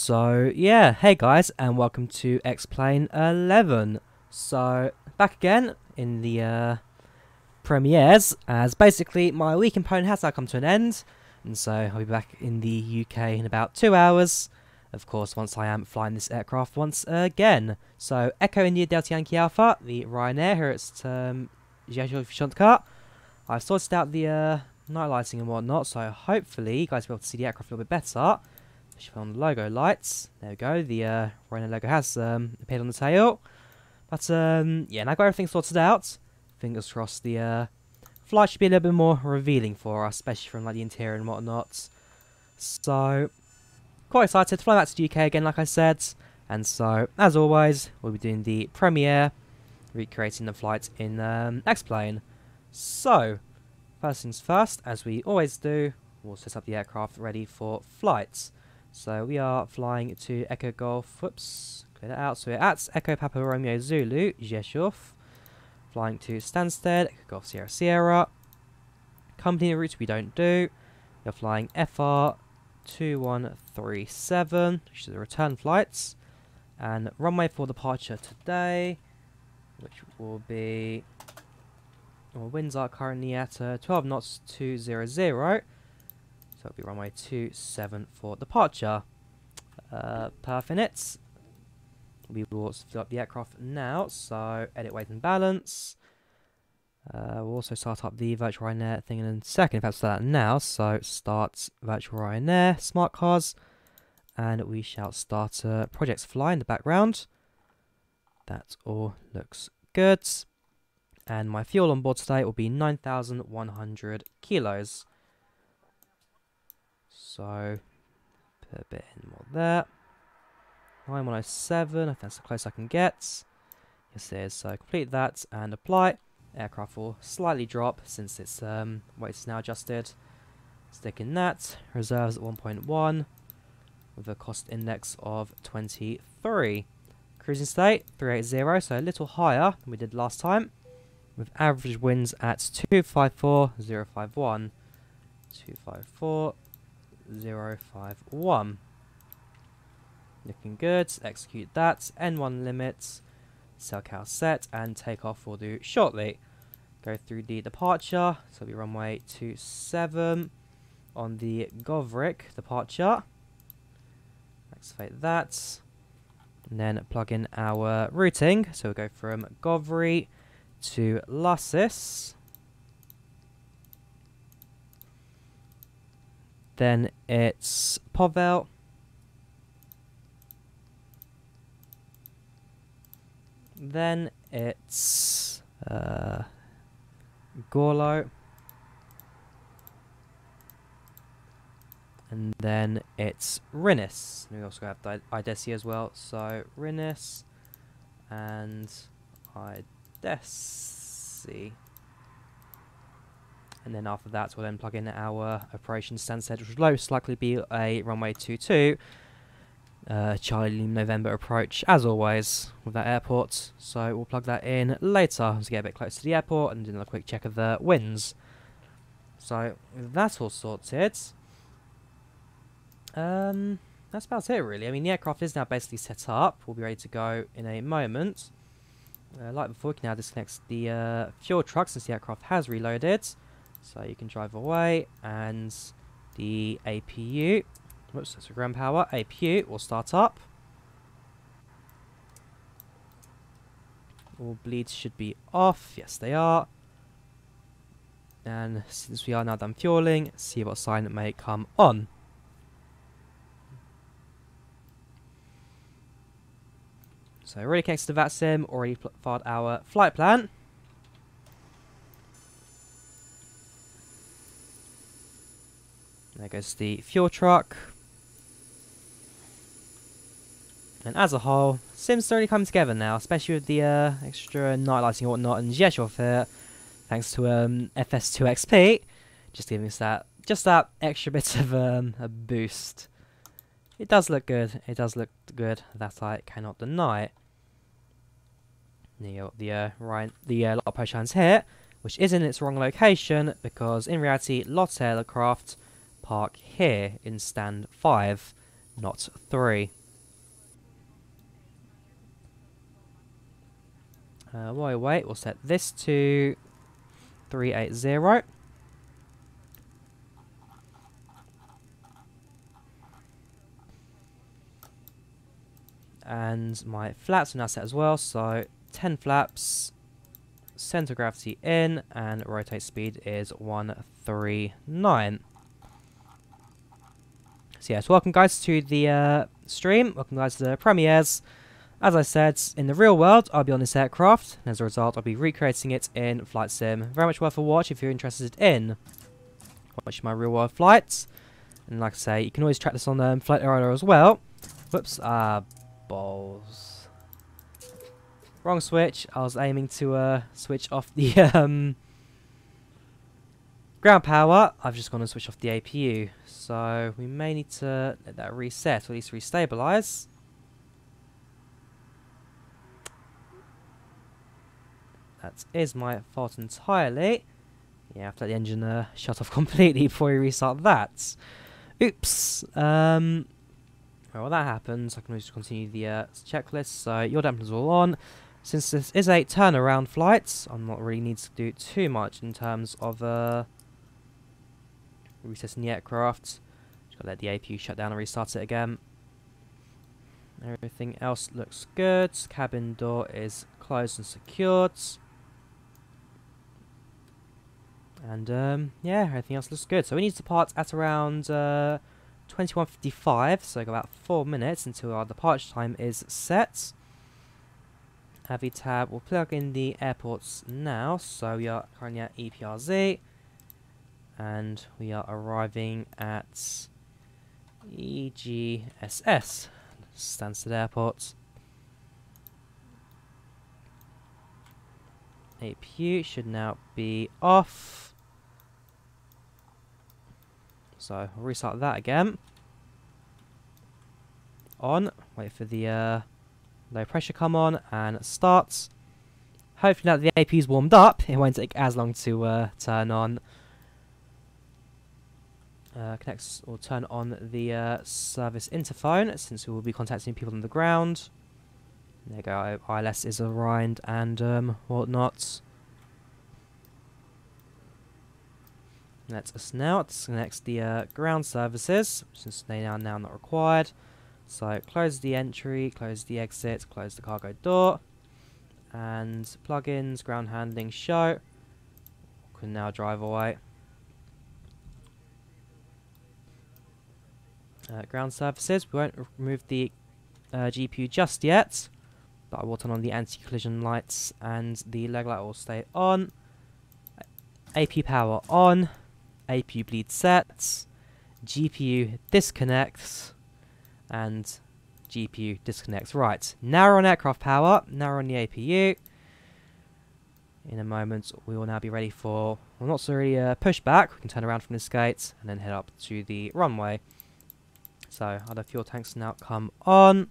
So yeah, hey guys, and welcome to X-Plane 11. So back again in the premieres, as basically my week in Poland has now come to an end, and so I'll be back in the UK in about 2 hours. Of course, once I am flying this aircraft once again. So Echo India Delta Yankee Alpha, the Ryanair here at Rzeszow Jasionka. I've sorted out the night lighting and whatnot, so hopefully you guys will be able to see the aircraft a little bit better. On the logo lights, there we go. The Ryanair logo has appeared on the tail, but yeah, now I've got everything sorted out. Fingers crossed the flight should be a little bit more revealing for us, especially from like the interior and whatnot. So quite excited to fly back to the UK again, like I said. And so as always, we'll be doing the premiere, recreating the flight in X-Plane. So first things first, as we always do, we'll set up the aircraft ready for flight. So we are flying to Echo Golf, whoops, clear that out. So we're at Echo Papa Romeo Zulu, Rzeszow, flying to Stansted, Echo Golf Sierra Sierra. Company routes we don't do. We're flying FR2137, which is the return flights. And runway for departure today, which will be, well, winds are currently at 12 knots 200. So it'll be runway 27 for departure. Perf in it. We will also fill up the aircraft now. So edit weight and balance. We'll also start up the virtual Ryanair thing in a second. If I start that now, so start virtual Ryanair smart cars, and we shall start projects fly in the background. That all looks good. And my fuel on board today will be 9,100 kilos. So, put a bit in more there. 9107, I think that's the closest I can get. Yes it is, so complete that and apply. Aircraft will slightly drop since its weight is now adjusted. Stick in that. Reserves at 1.1 with a cost index of 23. Cruising state 380, so a little higher than we did last time. With average winds at 254,051. 254,051. Looking good. Execute that. N1 limits. SailCal set and takeoff will do shortly. Go through the departure. So it'll be runway 27 on the Govrik departure. Activate that. And then plug in our routing. So we'll go from Govri to Lassis. Then it's Povel. Then it's Gorlo. And then it's Rinnis. We also have Idesi as well. So Rinnis and Idesi. And then after that, we'll then plug in our Operation Stansted, which will most likely be a runway 22. Charlie November approach, as always, with that airport. So we'll plug that in later as we get a bit closer to the airport and do a quick check of the winds. So with that all sorted, that's about it really. I mean, the aircraft is now basically set up. We'll be ready to go in a moment. Like before, we can now disconnect the fuel truck since the aircraft has reloaded. So you can drive away, and the APU, whoops, that's a ground power, APU will start up. All bleeds should be off, yes they are. And since we are now done fueling, see what sign it may come on. So already connected to VATSIM, already filed our flight plan. There goes the fuel truck. And as a whole, seems to really come together now, especially with the extra night lighting and whatnot, and Rzeszow here, thanks to FS2XP, just giving us that extra bit of a boost. It does look good. It does look good. That I cannot deny. The lot post lines here, which is in its wrong location because in reality, lots of aircraft park here in stand 5. not 3. While we wait, we'll set this to 380. And my flaps are now set as well, so 10 flaps, center of gravity in, and rotate speed is 139. So yes, welcome guys to the stream, welcome guys to the premieres. As I said, in the real world, I'll be on this aircraft, and as a result, I'll be recreating it in Flight Sim. Very much worth a watch if you're interested in watching my real world flights. And like I say, you can always track this on Flight Radar as well. Whoops, balls. Wrong switch. I was aiming to switch off the ground power. I've just gone and switched off the APU. So we may need to let that reset, or at least restabilize. That is my fault entirely. Yeah, I have to let the engine shut off completely before we restart that. Oops. Well, while that happens, I can just continue the checklist. So your dampeners are all on. Since this is a turnaround flight, I'm not really need to do too much in terms of resetting the aircraft. Just gotta let the APU shut down and restart it again. Everything else looks good. Cabin door is closed and secured. And yeah, everything else looks good. So we need to depart at around 21:55, so about 4 minutes until our departure time is set. Avitab, we'll plug in the airports now. So we are currently at EPRZ, and we are arriving at EGSS, Stansted Airport. APU should now be off. So I'll restart that again. On. Wait for the low pressure come on and start. Hopefully now that the APU is warmed up, it won't take as long to turn on. Connects or turn on the service interphone, since we will be contacting people on the ground. There you go. ILS is aligned and whatnot. Let us now disconnect the ground services, since they are now not required. So close the entry, close the exit, close the cargo door, and plugins, ground handling show. We can now drive away. Ground services, we won't remove the GPU just yet, but I will turn on the anti-collision lights and the leg light will stay on. AP power on. APU bleed sets, GPU disconnects, and GPU disconnects. Right, now we're on aircraft power, now we're on the APU. In a moment, we will now be ready for, well, not so really pushback. We can turn around from this gate and then head up to the runway. So, other fuel tanks now come on.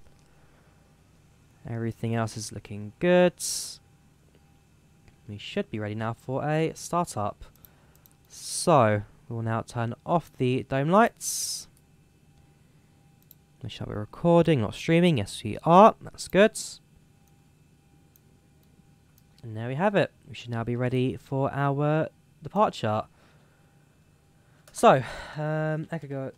Everything else is looking good. We should be ready now for a startup. So, we will now turn off the dome lights. Make sure we're recording, not streaming. Yes, we are. That's good. And there we have it. We should now be ready for our departure. So, Echo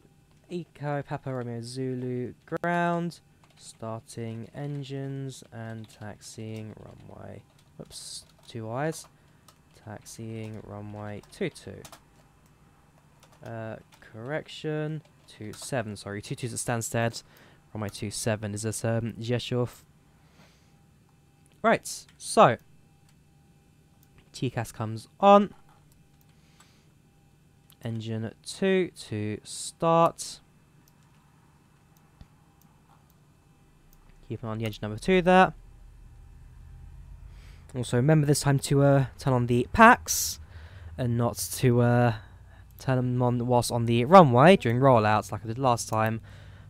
Papa Romeo Zulu ground. Starting engines and taxiing runway. Whoops, 2 eyes. Taxiing runway 22. Correction, 27. Sorry, 22's at Stansted. Runway 27 is at Rzeszow. Right, so TCAS comes on. Engine 2 to start. Keep an eye on the engine number 2 there. Also remember this time to turn on the packs and not to turn them on whilst on the runway during rollouts like I did last time.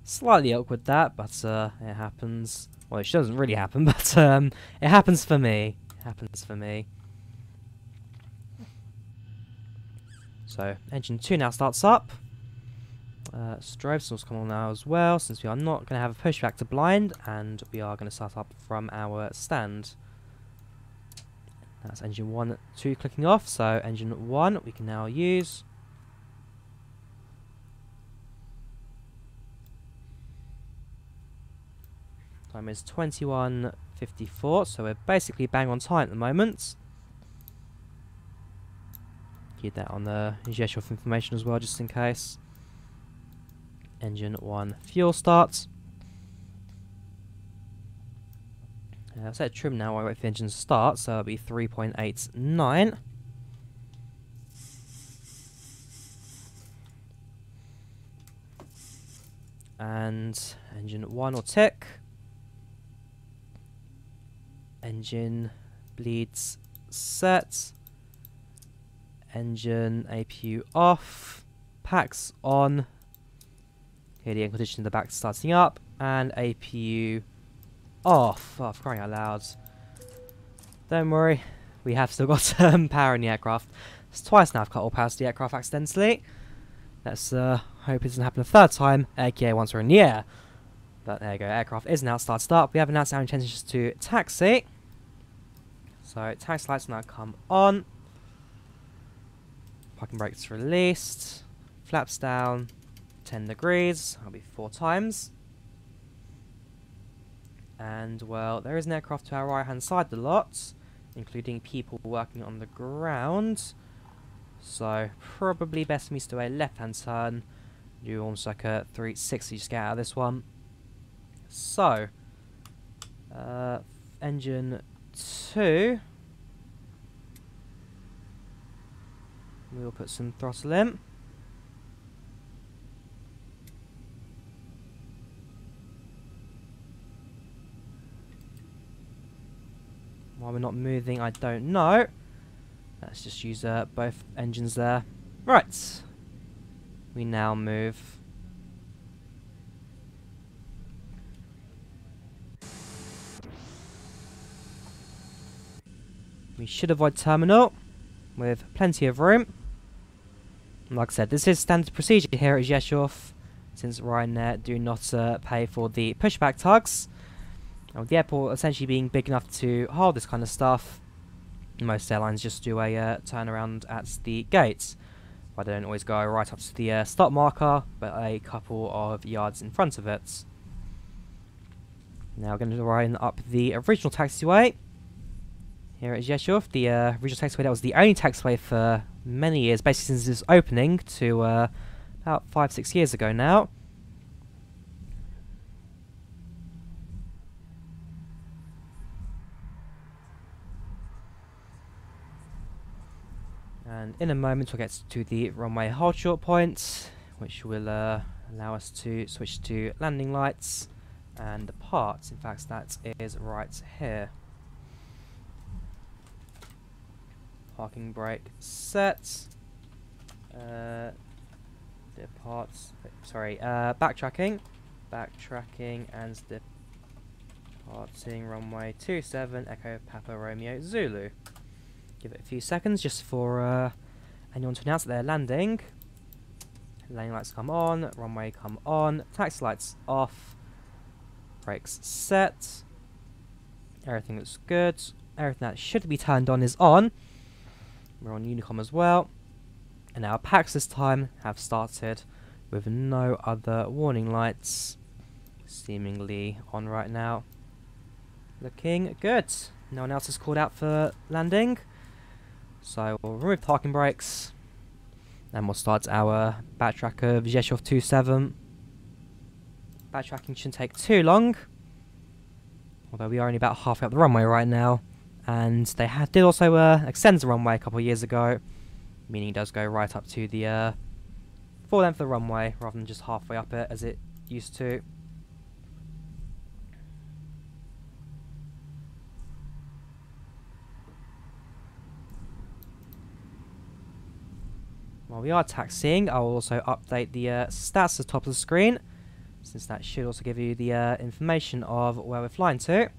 Slightly awkward that, but it happens. Well, it doesn't really happen, but it happens for me. It happens for me. So engine 2 now starts up. Strobe signals come on now as well, since we are not going to have a pushback to blind, and we are going to start up from our stand. That's engine 1, 2 clicking off, so engine 1 we can now use. Time is 21:54, so we're basically bang on time at the moment. Keep that on the Rzeszow information as well, just in case. Engine 1 fuel starts. I'll set trim now while I wait for the engine to start, so that'll be 3.89. And engine 1 will tick. Engine bleeds set. Engine APU off. Packs on. Here the air conditioner in the back starting up. And APU off. Oh, for crying out loud. Don't worry. We have still got power in the aircraft. It's twice now I've cut all power to the aircraft accidentally. Let's hope it doesn't happen a third time, aka once we're in the air. But there you go, aircraft is now started up. We have announced our intentions to taxi. So taxi lights now come on. Parking brakes released. Flaps down. 10 degrees. That'll be 4 times. And well, there is an aircraft to our right hand side of the lot, including people working on the ground. So probably best for me to do a left hand turn. Do almost like a 360 just get out of this one. So engine 2. We'll put some throttle in. Why we're not moving, I don't know. Let's just use both engines there. Right. We now move. We should avoid terminal with plenty of room. Like I said, this is standard procedure here at Rzeszow, since Ryanair do not pay for the pushback tugs. With the airport essentially being big enough to hold this kind of stuff, most airlines just do a turnaround at the gates. But they don't always go right up to the stop marker, but a couple of yards in front of it. Now we're going to line up the original taxiway here at Rzeszow. The original taxiway that was the only taxiway for many years, basically since its opening to about 5-6 years ago now. And in a moment we'll get to the runway hold short point, which will allow us to switch to landing lights and depart. In fact, that is right here. Parking brake set. Backtracking and departing runway 27 Echo Papa Romeo Zulu. Give it a few seconds just for anyone to announce that they're landing. Landing lights come on, runway come on, taxi lights off, brakes set. Everything looks good. Everything that should be turned on is on. We're on Unicom as well. And our packs this time have started with no other warning lights seemingly on right now. Looking good. No one else is called out for landing. So we'll remove parking brakes and we'll start our backtrack of Rzeszow 27. Backtracking shouldn't take too long, although we are only about halfway up the runway right now. And they did also extend the runway a couple of years ago, meaning it does go right up to the full length of the runway rather than just halfway up it as it used to. While we are taxiing, I'll also update the stats at the top of the screen, since that should also give you the information of where we're flying to.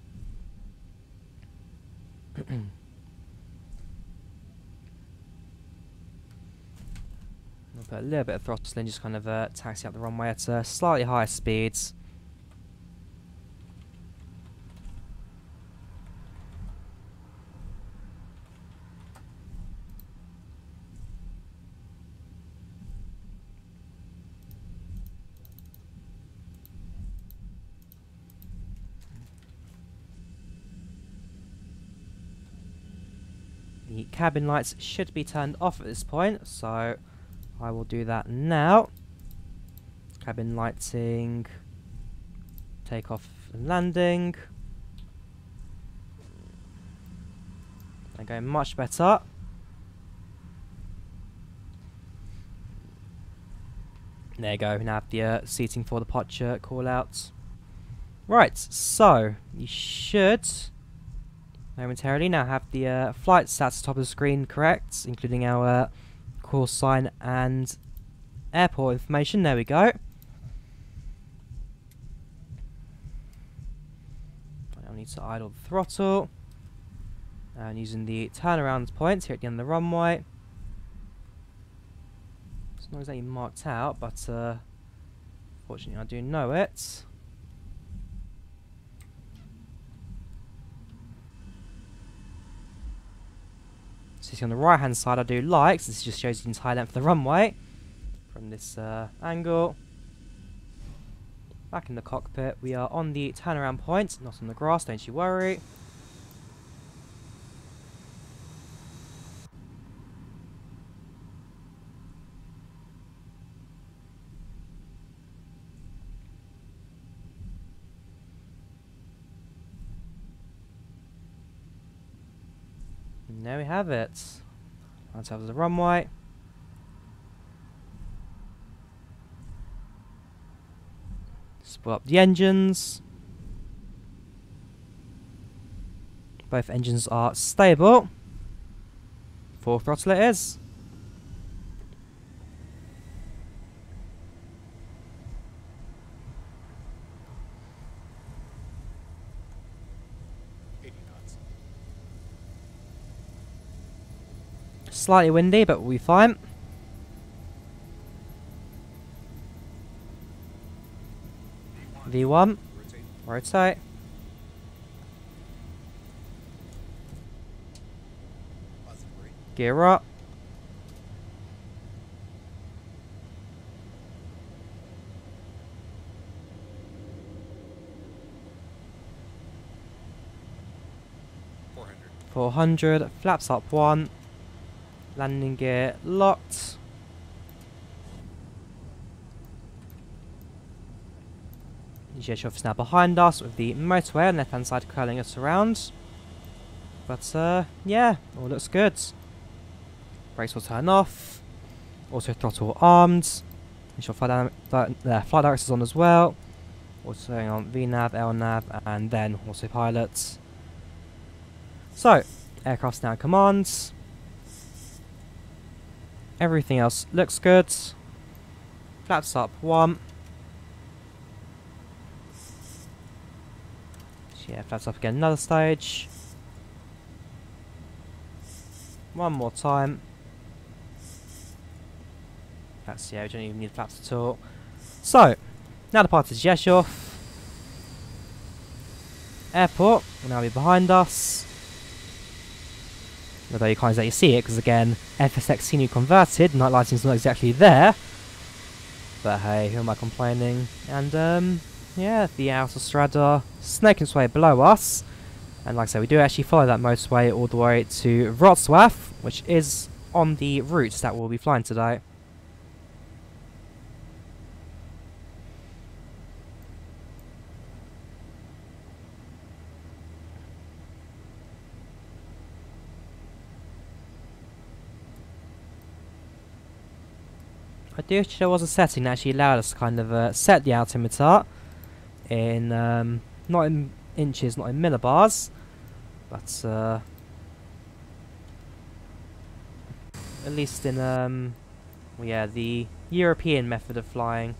I'll put a little bit of throttle in, just kind of taxi up the runway at slightly higher speeds. The cabin lights should be turned off at this point, so I will do that now. Cabin lighting, takeoff and landing. They're going much better. There you go, we now have the seating for departure call out. Right, so you should momentarily now have the flight stats at the top of the screen correct, including our call sign and airport information. There we go. I need to idle the throttle and using the turnaround points here at the end of the runway. It's not exactly marked out, but fortunately I do know it. Sitting on the right hand side I do like, so this just shows the entire length of the runway from this angle. Back in the cockpit, we are on the turnaround point, not on the grass, don't you worry. And there we have it. Let's have the runway. Split up the engines. Both engines are stable. Full throttle it is. Slightly windy, but we'll be fine. V1, rotate. Gear up. .400, flaps up 1. Landing gear locked. Rzeszow is now behind us with the motorway on the left hand side curling us around. But yeah, all looks good. Brakes will turn off. Auto throttle armed. Ensure flight directors on as well. Also on VNAV, LNAV, and then autopilot. So, aircraft's now in command. Everything else looks good. Flaps up 1. Yeah, flaps up again another stage. One more time. That's, yeah, we don't even need flaps at all. So, now departed Rzeszow Airport will now be behind us. Although you can't exactly see it, because again, FSX Senior converted, night lighting's not exactly there. But hey, who am I complaining? And yeah, the autostrada snaking its way below us. And like I said, we do actually follow that motorway all the way to Wrocław, which is on the route that we'll be flying today. I do wish there was a setting that actually allowed us to kind of set the altimeter in, not in inches, not in millibars, but at least in, well, yeah, the European method of flying.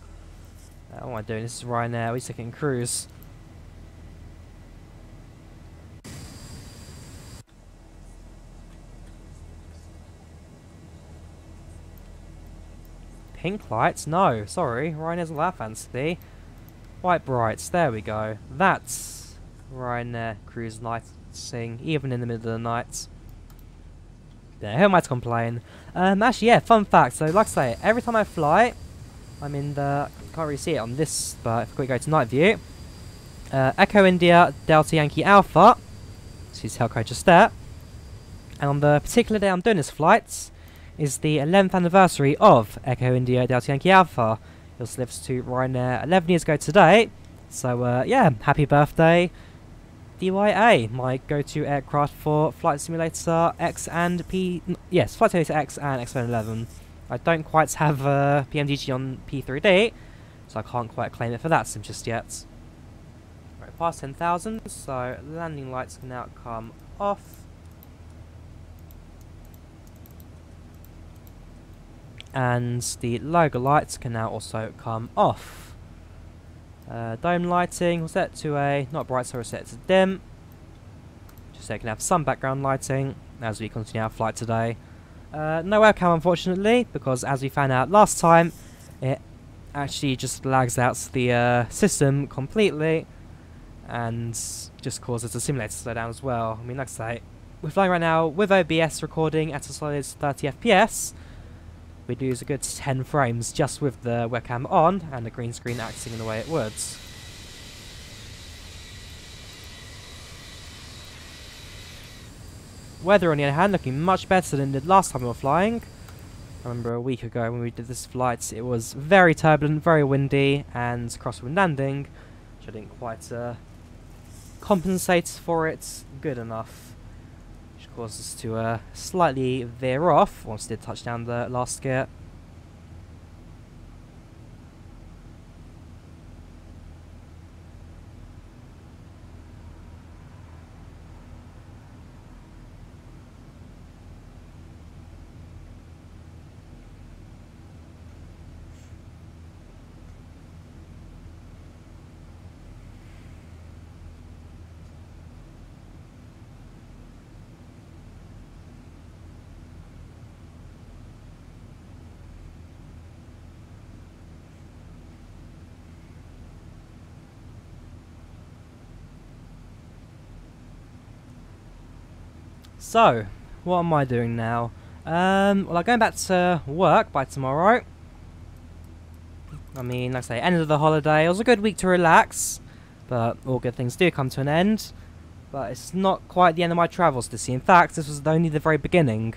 What am I doing? This is Ryanair, we're taking cruise. pink lights? No, sorry, Ryanairs not that fancy. White brights, there we go. That's Ryanair cruise lighting, even in the middle of the night. Yeah, who am I to complain? Actually, yeah, fun fact. So, like I say, every time I fly, I'm in the... Can't really see it on this, but if we go to night view, Echo India Delta Yankee Alpha. This is telco just there. And on the particular day I'm doing this flight is the 11th anniversary of Echo India Delta Yankee Alpha. It was delivered to Ryanair 11 years ago today. So, yeah, happy birthday, DYA, my go-to aircraft for Flight Simulator X and Flight Simulator X and X11. I don't quite have PMDG on P3D, so I can't quite claim it for that sim just yet. Right, past 10,000, so landing lights can now come off. And the logo lights can now also come off. Dome lighting, we'll set it to a, not bright, so we'll set it to dim. Just so you can have some background lighting as we continue our flight today. No webcam unfortunately, because as we found out last time, it actually just lags out the system completely and just causes the simulator to slow down as well. I mean, like I say, we're flying right now with OBS recording at a solid 30 FPS. We'd lose a good 10 frames just with the webcam on and the green screen acting in the way it would. Weather on the other hand looking much better than it did last time we were flying. I remember a week ago when we did this flight it was very turbulent, very windy and crosswind landing, which I didn't quite compensate for it good enough. Caused us to slightly veer off once we did touch down the last gear. So, what am I doing now? Well, I'm going back to work by tomorrow. I mean, like I say, end of the holiday. It was a good week to relax, but all good things do come to an end. But it's not quite the end of my travels this year. In fact, this was only the very beginning.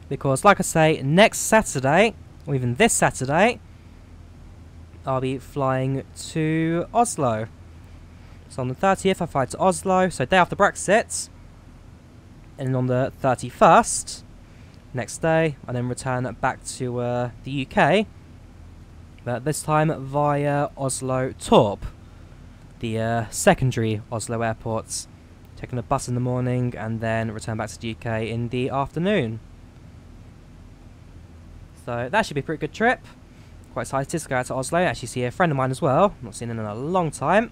Because, like I say, next Saturday, or even this Saturday, I'll be flying to Oslo. So on the 30th, I fly to Oslo, so day after Brexit. And on the 31st, next day, I then return back to the UK, but this time via Oslo Torp, the secondary Oslo airports, taking a bus in the morning and then return back to the UK in the afternoon. So that should be a pretty good trip. Quite excited to go out to Oslo, actually see a friend of mine as well, not seen him in a long time.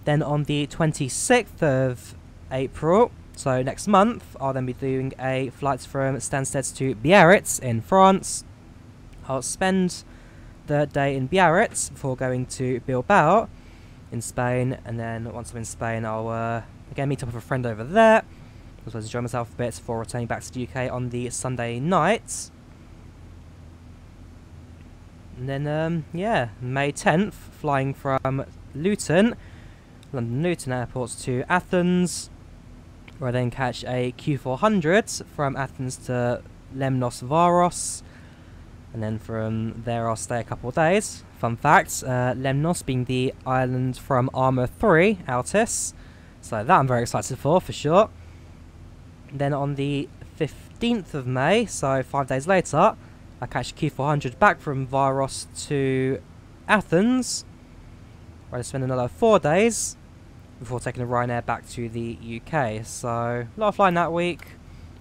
Then on the 26th of April, so next month, I'll then be doing a flight from Stansted to Biarritz in France. I'll spend the day in Biarritz before going to Bilbao in Spain, and then once I'm in Spain, I'll again meet up with a friend over there, as well as enjoy myself a bit before returning back to the UK on the Sunday night. And then, yeah, May 10th, flying from Luton, London Luton airports to Athens, where I then catch a Q400 from Athens to Lemnos Varos, and then from there I'll stay a couple of days. Fun fact, Lemnos being the island from Armour 3, Altis, so that I'm very excited for sure. Then on the 15th of May, so 5 days later, I catch Q400 back from Varos to Athens, where I spend another 4 days before taking a Ryanair back to the UK. So, a lot of flying that week,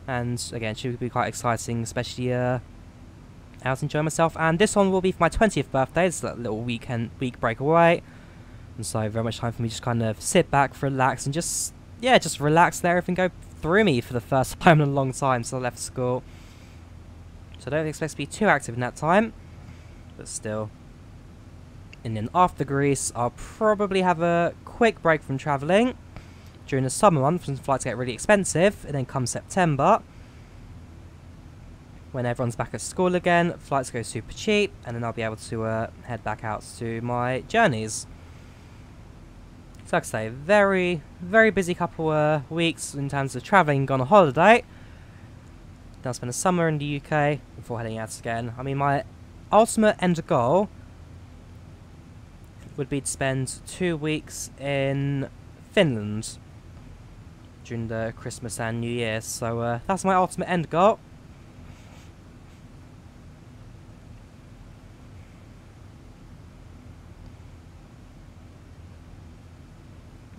and again, should be quite exciting, especially out enjoying myself. And this one will be for my 20th birthday, it's that little week break away, and so very much time for me to just kind of sit back, relax, and just relax, let everything go through me for the first time in a long time since I left school. So I don't expect to be too active in that time, but still. And then after Greece, I'll probably have a quick break from travelling during the summer months when flights get really expensive, and then come September, when everyone's back at school again, flights go super cheap, and then I'll be able to head back out to my journeys. So like I say, very, very busy couple weeks in terms of travelling, gone on holiday. Then I'll spend the summer in the UK before heading out again. I mean, my ultimate end goal would be to spend 2 weeks in Finland during the Christmas and New Year. So that's my ultimate end goal.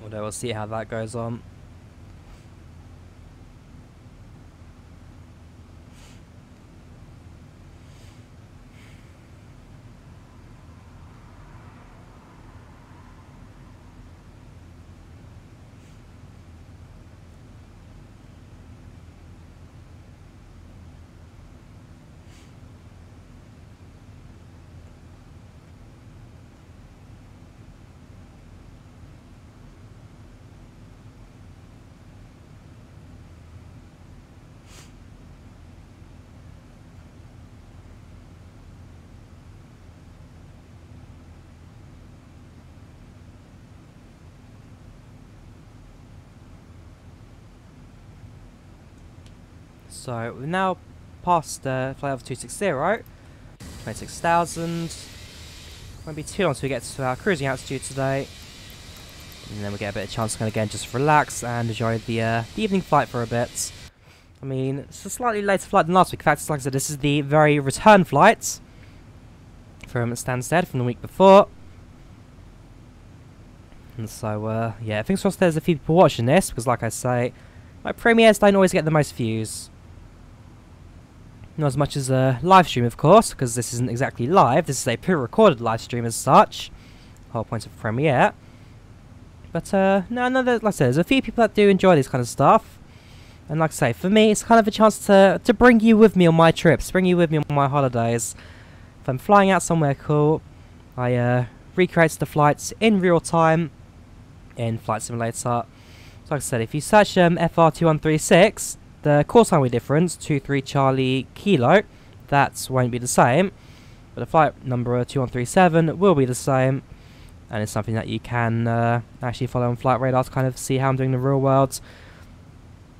Although we'll see how that goes on. So we've now passed flight level 260, 26,000. Won't be too long until we get to our cruising altitude today. And then we get a bit of chance to kind of again just relax and enjoy the evening flight for a bit. I mean, it's a slightly later flight than last week. In fact, like I said, this is the very return flight from Stansted from the week before. And so, yeah, fingers crossed there's a few people watching this, because like I say, my premieres don't always get the most views. Not as much as a live stream, of course, because this isn't exactly live. This is a pre-recorded live stream as such. Whole point of premiere. But, no, like I said, there's a few people that do enjoy this kind of stuff. And like I say, for me, it's kind of a chance to bring you with me on my trips, bring you with me on my holidays. If I'm flying out somewhere cool, I recreate the flights in real time in Flight Simulator. So like I said, if you search FR2137, the call sign will be different, 23 Charlie Kilo, that won't be the same. But the flight number 2137 will be the same. And it's something that you can actually follow on Flight Radar to kind of see how I'm doing in the real world.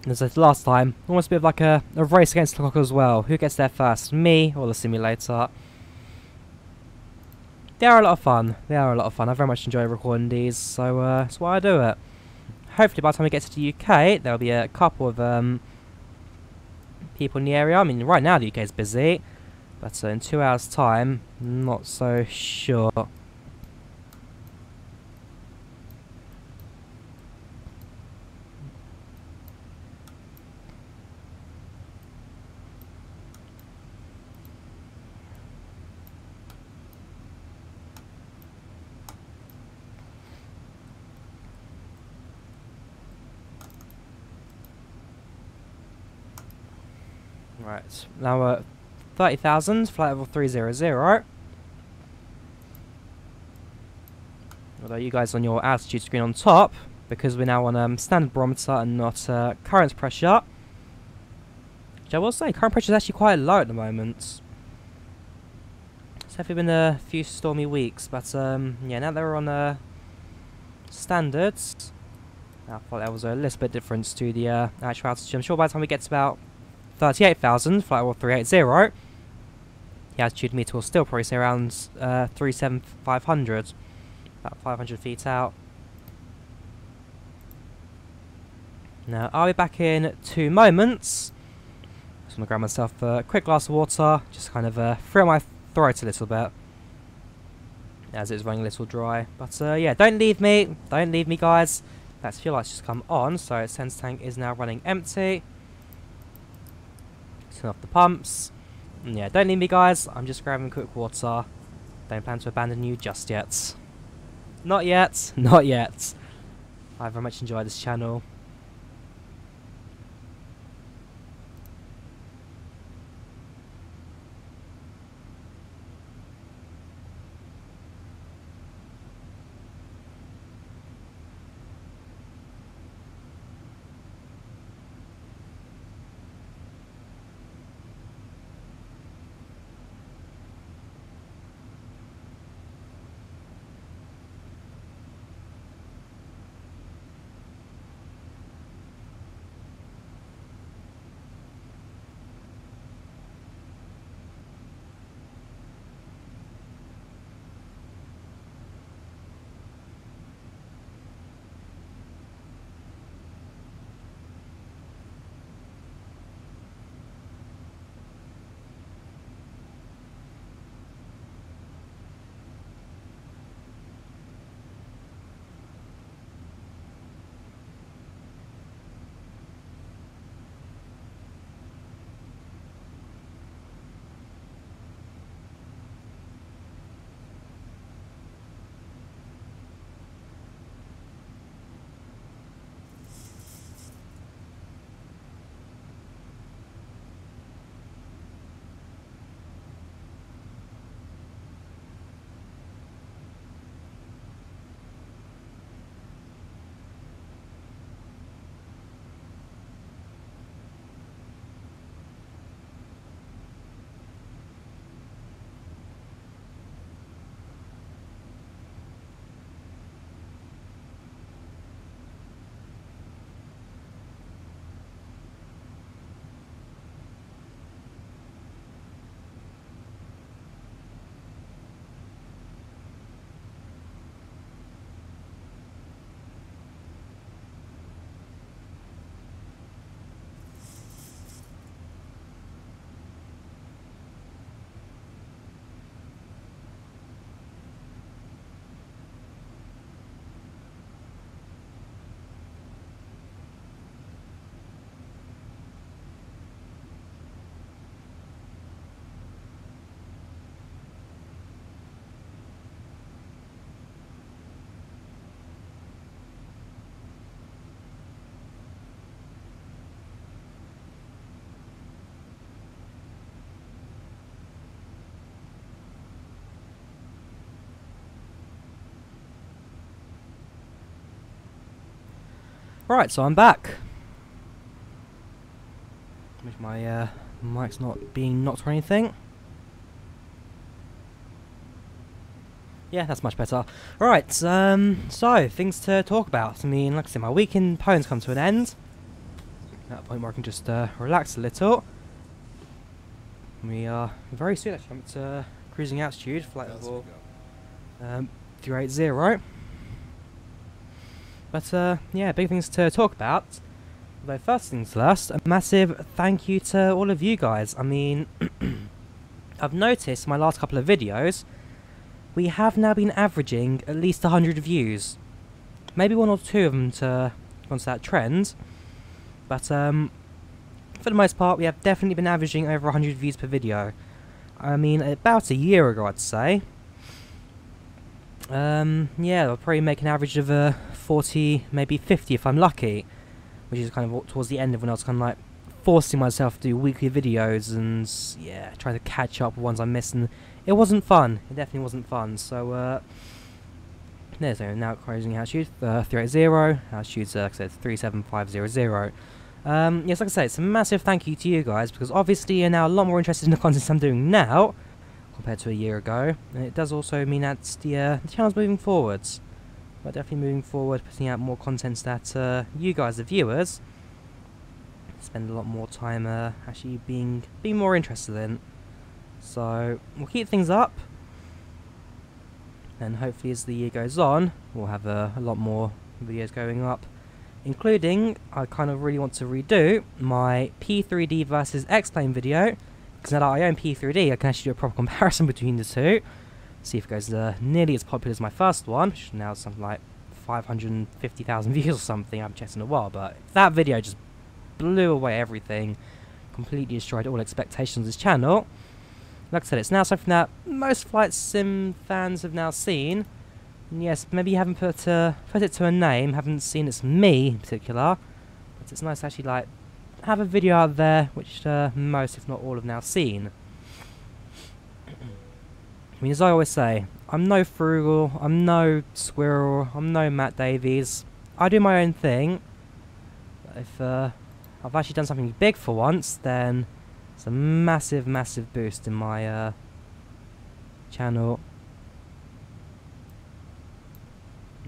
And as I said last time, almost a bit of like a race against the clock as well. Who gets there first, me or the simulator? They are a lot of fun. They are a lot of fun. I very much enjoy recording these, so that's why I do it. Hopefully by the time we get to the UK, there'll be a couple of people in the area. I mean, right now the UK is busy, but in 2 hours' time, not so sure. Right, now we're 30,000, flight level 300. Although you guys on your altitude screen on top, because we're now on standard barometer and not current pressure. Which I will say, current pressure is actually quite low at the moment. It's definitely been a few stormy weeks, but yeah, now that we're on standards, our flight levels are a little bit different to the actual altitude. I'm sure by the time we get to about 38,000, flight level 380, the altitude meter will still probably say around 37500, about 500 feet out. Now, I'll be back in 2 moments. Just want to grab myself a quick glass of water, just kind of throw my throat a little bit, as it's running a little dry. But yeah, don't leave me guys. That fuel light's just come on, so its sense tank is now running empty. Turn off the pumps. And yeah, don't leave me guys, I'm just grabbing quick water. Don't plan to abandon you just yet. Not yet, not yet. I very much enjoy this channel. Right, so I'm back. Wish my mic's not being knocked or anything. Yeah, that's much better. Right, so things to talk about. I mean, like I said, my week in Poland's come to an end. At a point where I can just relax a little. We are very soon actually coming to cruising altitude, flight level 380. But yeah, big things to talk about. Although first things first, a massive thank you to all of you guys. I mean, I've noticed in my last couple of videos, we have now been averaging at least 100 views. Maybe one or two of them to go onto that trend. But for the most part, we have definitely been averaging over 100 views per video. I mean, about a year ago, I'd say. Yeah, I'll probably make an average of 40, maybe 50 if I'm lucky. Which is kind of towards the end of when I was kind of like forcing myself to do weekly videos and, yeah, trying to catch up with ones I missed. And it wasn't fun. It definitely wasn't fun. So, there's now closing altitude 380, altitude's like I said 37500. Yes, like I say, it's a massive thank you to you guys because obviously you're now a lot more interested in the content I'm doing now compared to a year ago, and it does also mean that the channel's moving forwards. We're definitely moving forward, putting out more content that you guys, the viewers, spend a lot more time actually being more interested in. So we'll keep things up. And hopefully as the year goes on, we'll have a lot more videos going up. Including, I kind of really want to redo my P3D versus X-Plane video. Because now that I own P3D, I can actually do a proper comparison between the two. See if it goes nearly as popular as my first one, which now is something like 550,000 views or something. I haven't checked in a while, but that video just blew away everything. Completely destroyed all expectations of this channel. Like I said, it's now something that most flight sim fans have now seen. And yes, maybe you haven't put it to a name, haven't seen it's me in particular. But it's nice to actually like have a video out there which most, if not all, have now seen. I mean, as I always say, I'm no Frugal, I'm no Squirrel, I'm no Matt Davies. I do my own thing. But if I've actually done something big for once, then it's a massive, massive boost in my channel.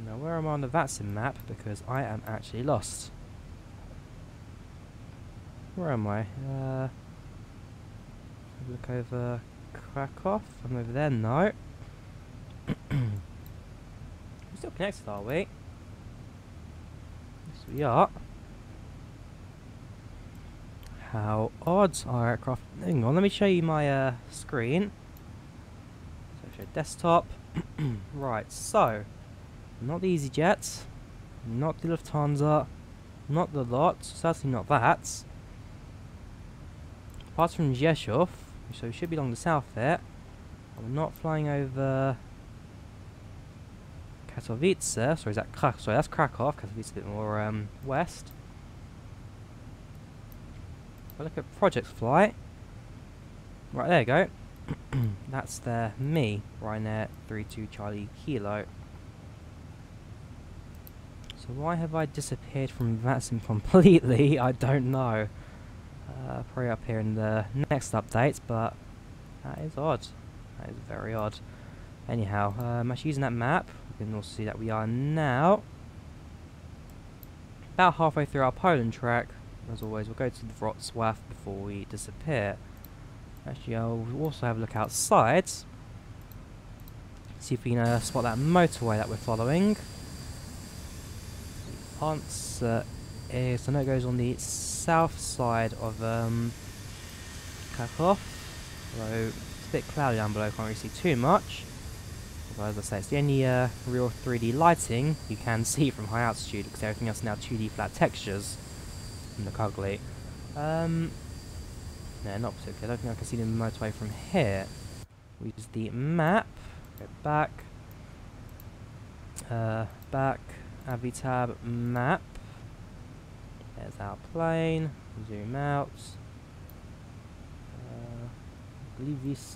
Now, where am I on the VATSIM map? Because I am actually lost. Where am I? Look over Krakow. I'm over there. No. We're still connected, are we? Yes, we are. How odd our aircraft. Hang on, let me show you my screen. So show desktop. Right, so not the EasyJet, not the Lufthansa, not the lot, certainly not that. Apart from Rzeszow, so we should be along the south there. We're not flying over Katowice, sorry, is that Krakow? Sorry, that's Krakow. Katowice is a bit more west. If I look at project flight, right, there you go. That's the me, Ryanair 32 Charlie Kilo. So why have I disappeared from VATSIM completely? I don't know. Probably up here in the next update, but that is odd. That is very odd. Anyhow, I'm actually using that map. We can also see that we are now about halfway through our Poland trek. As always, we'll go to the Wrocław before we disappear. Actually, I'll also have a look outside. See if we can spot that motorway that we're following. Answer is, I know it goes on the south side of Krakow. Although it's a bit cloudy down below, can't really see too much. Although, as I say, it's the only real 3D lighting you can see from high altitude, because everything else is now 2D flat textures. And look ugly. No, not particularly. I don't think I can see the motorway from here. We use the map. Go back. Back. Avitab map. There's our plane. Zoom out. I believe this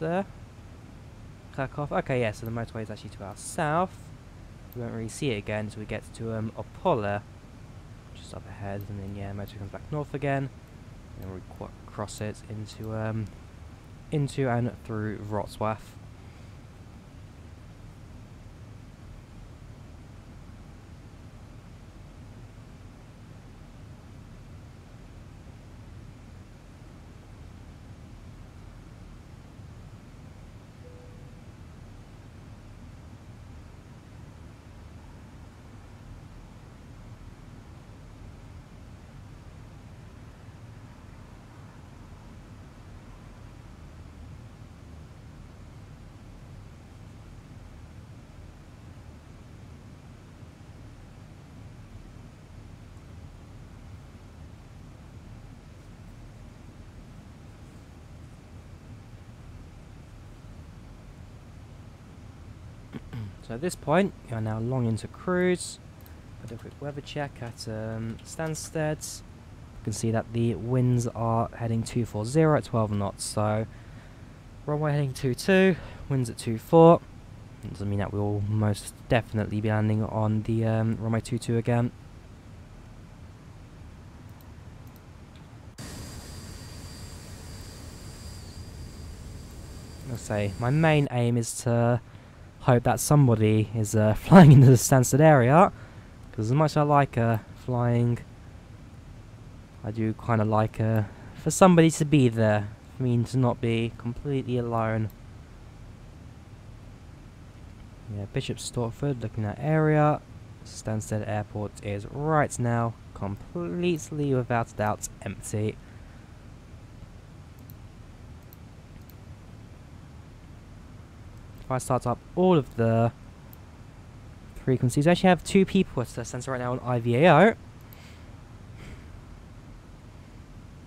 Krakow. Okay, yeah, so the motorway is actually to our south. We won't really see it again until we get to Opole, just up ahead, and then yeah, motor comes back north again, and we cross it into and through Wrocław. So at this point, you are now long into cruise. I'll do a quick weather check at Stansted. You can see that the winds are heading 240 at 12 knots. So runway heading 22, winds at 24. It doesn't mean that we will most definitely be landing on the runway 22 again. I'll say my main aim is to hope that somebody is flying into the Stansted area, because as much as I like flying, I do kind of like for somebody to be there, for me to not be completely alone. Yeah, Bishop Stortford, looking at area. Stansted Airport is right now completely without doubt empty. If I start up all of the frequencies, I actually have 2 people at the Stansted right now on IVAO.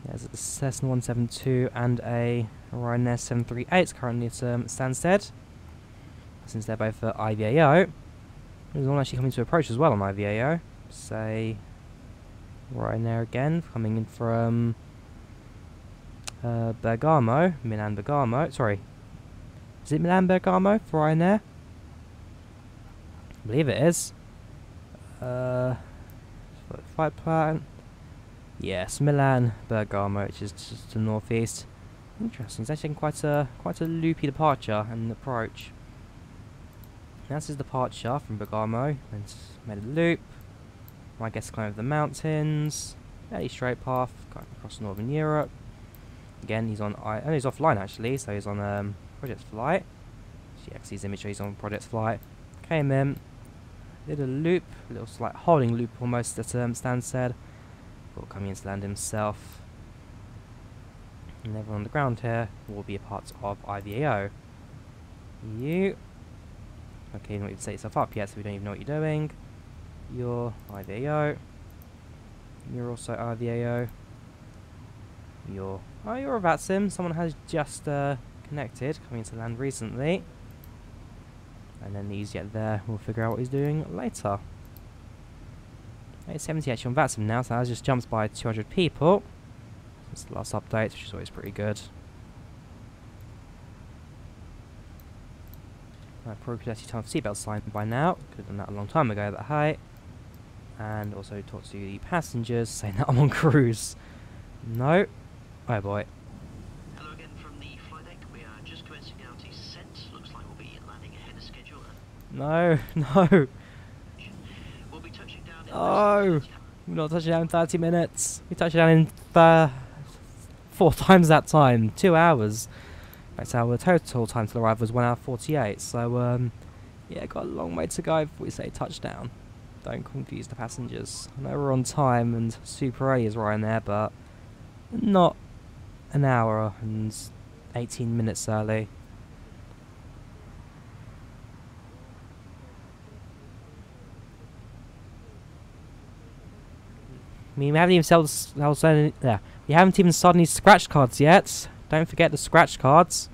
There's a Cessna 172 and a Ryanair 738 currently at Stansted. Since they're both at IVAO, there's one actually coming to approach as well on IVAO. Say Ryanair again, coming in from Bergamo, Milan Bergamo. Sorry. Is it Milan Bergamo for Ryanair? I believe it is. Flight plan. Yes, Milan Bergamo, which is just to the northeast. Interesting. It's actually quite a loopy departure and approach. That's his departure from Bergamo. And it's made a loop. My guess climb over the mountains. Fairly straight path, going across northern Europe. Again, he's on. He's offline actually, so he's on Project Flight. She actually sees image, he's on Project Flight. Came in, did a loop, a little slight holding loop almost at Stansted. Before coming in to land himself. And everyone on the ground here will be a part of IVAO. You. Okay, you don't even set yourself up yet, so we don't even know what you're doing. You're IVAO. You're also IVAO. You're a VATSIM. Someone has just connected, coming into land recently. And then these get there, we'll figure out what he's doing later. 870 actually on VATSIM now, so that just jumps by 200 people. That's the last update, which is always pretty good. I probably could actually turn off seatbelt sign by now. Could have done that a long time ago, but hey. And also talk to the passengers, saying that I'm on cruise. No. Oh boy. Hello again from the flight deck. We are just commencing our descent. Looks like we'll be landing ahead of schedule. No, no. We'll be touching down in Oh, we're not touching down in 30 minutes. We touched down in 4 times that time, 2 hours. That's our total time to arrive was 1 hour 48. So yeah, got a long way to go before we say touchdown. Don't confuse the passengers. I know we're on time and super early is Ryanair, but not an hour and 18 minutes early. I mean, we haven't even we haven't even started any scratch cards yet. Don't forget the scratch cards.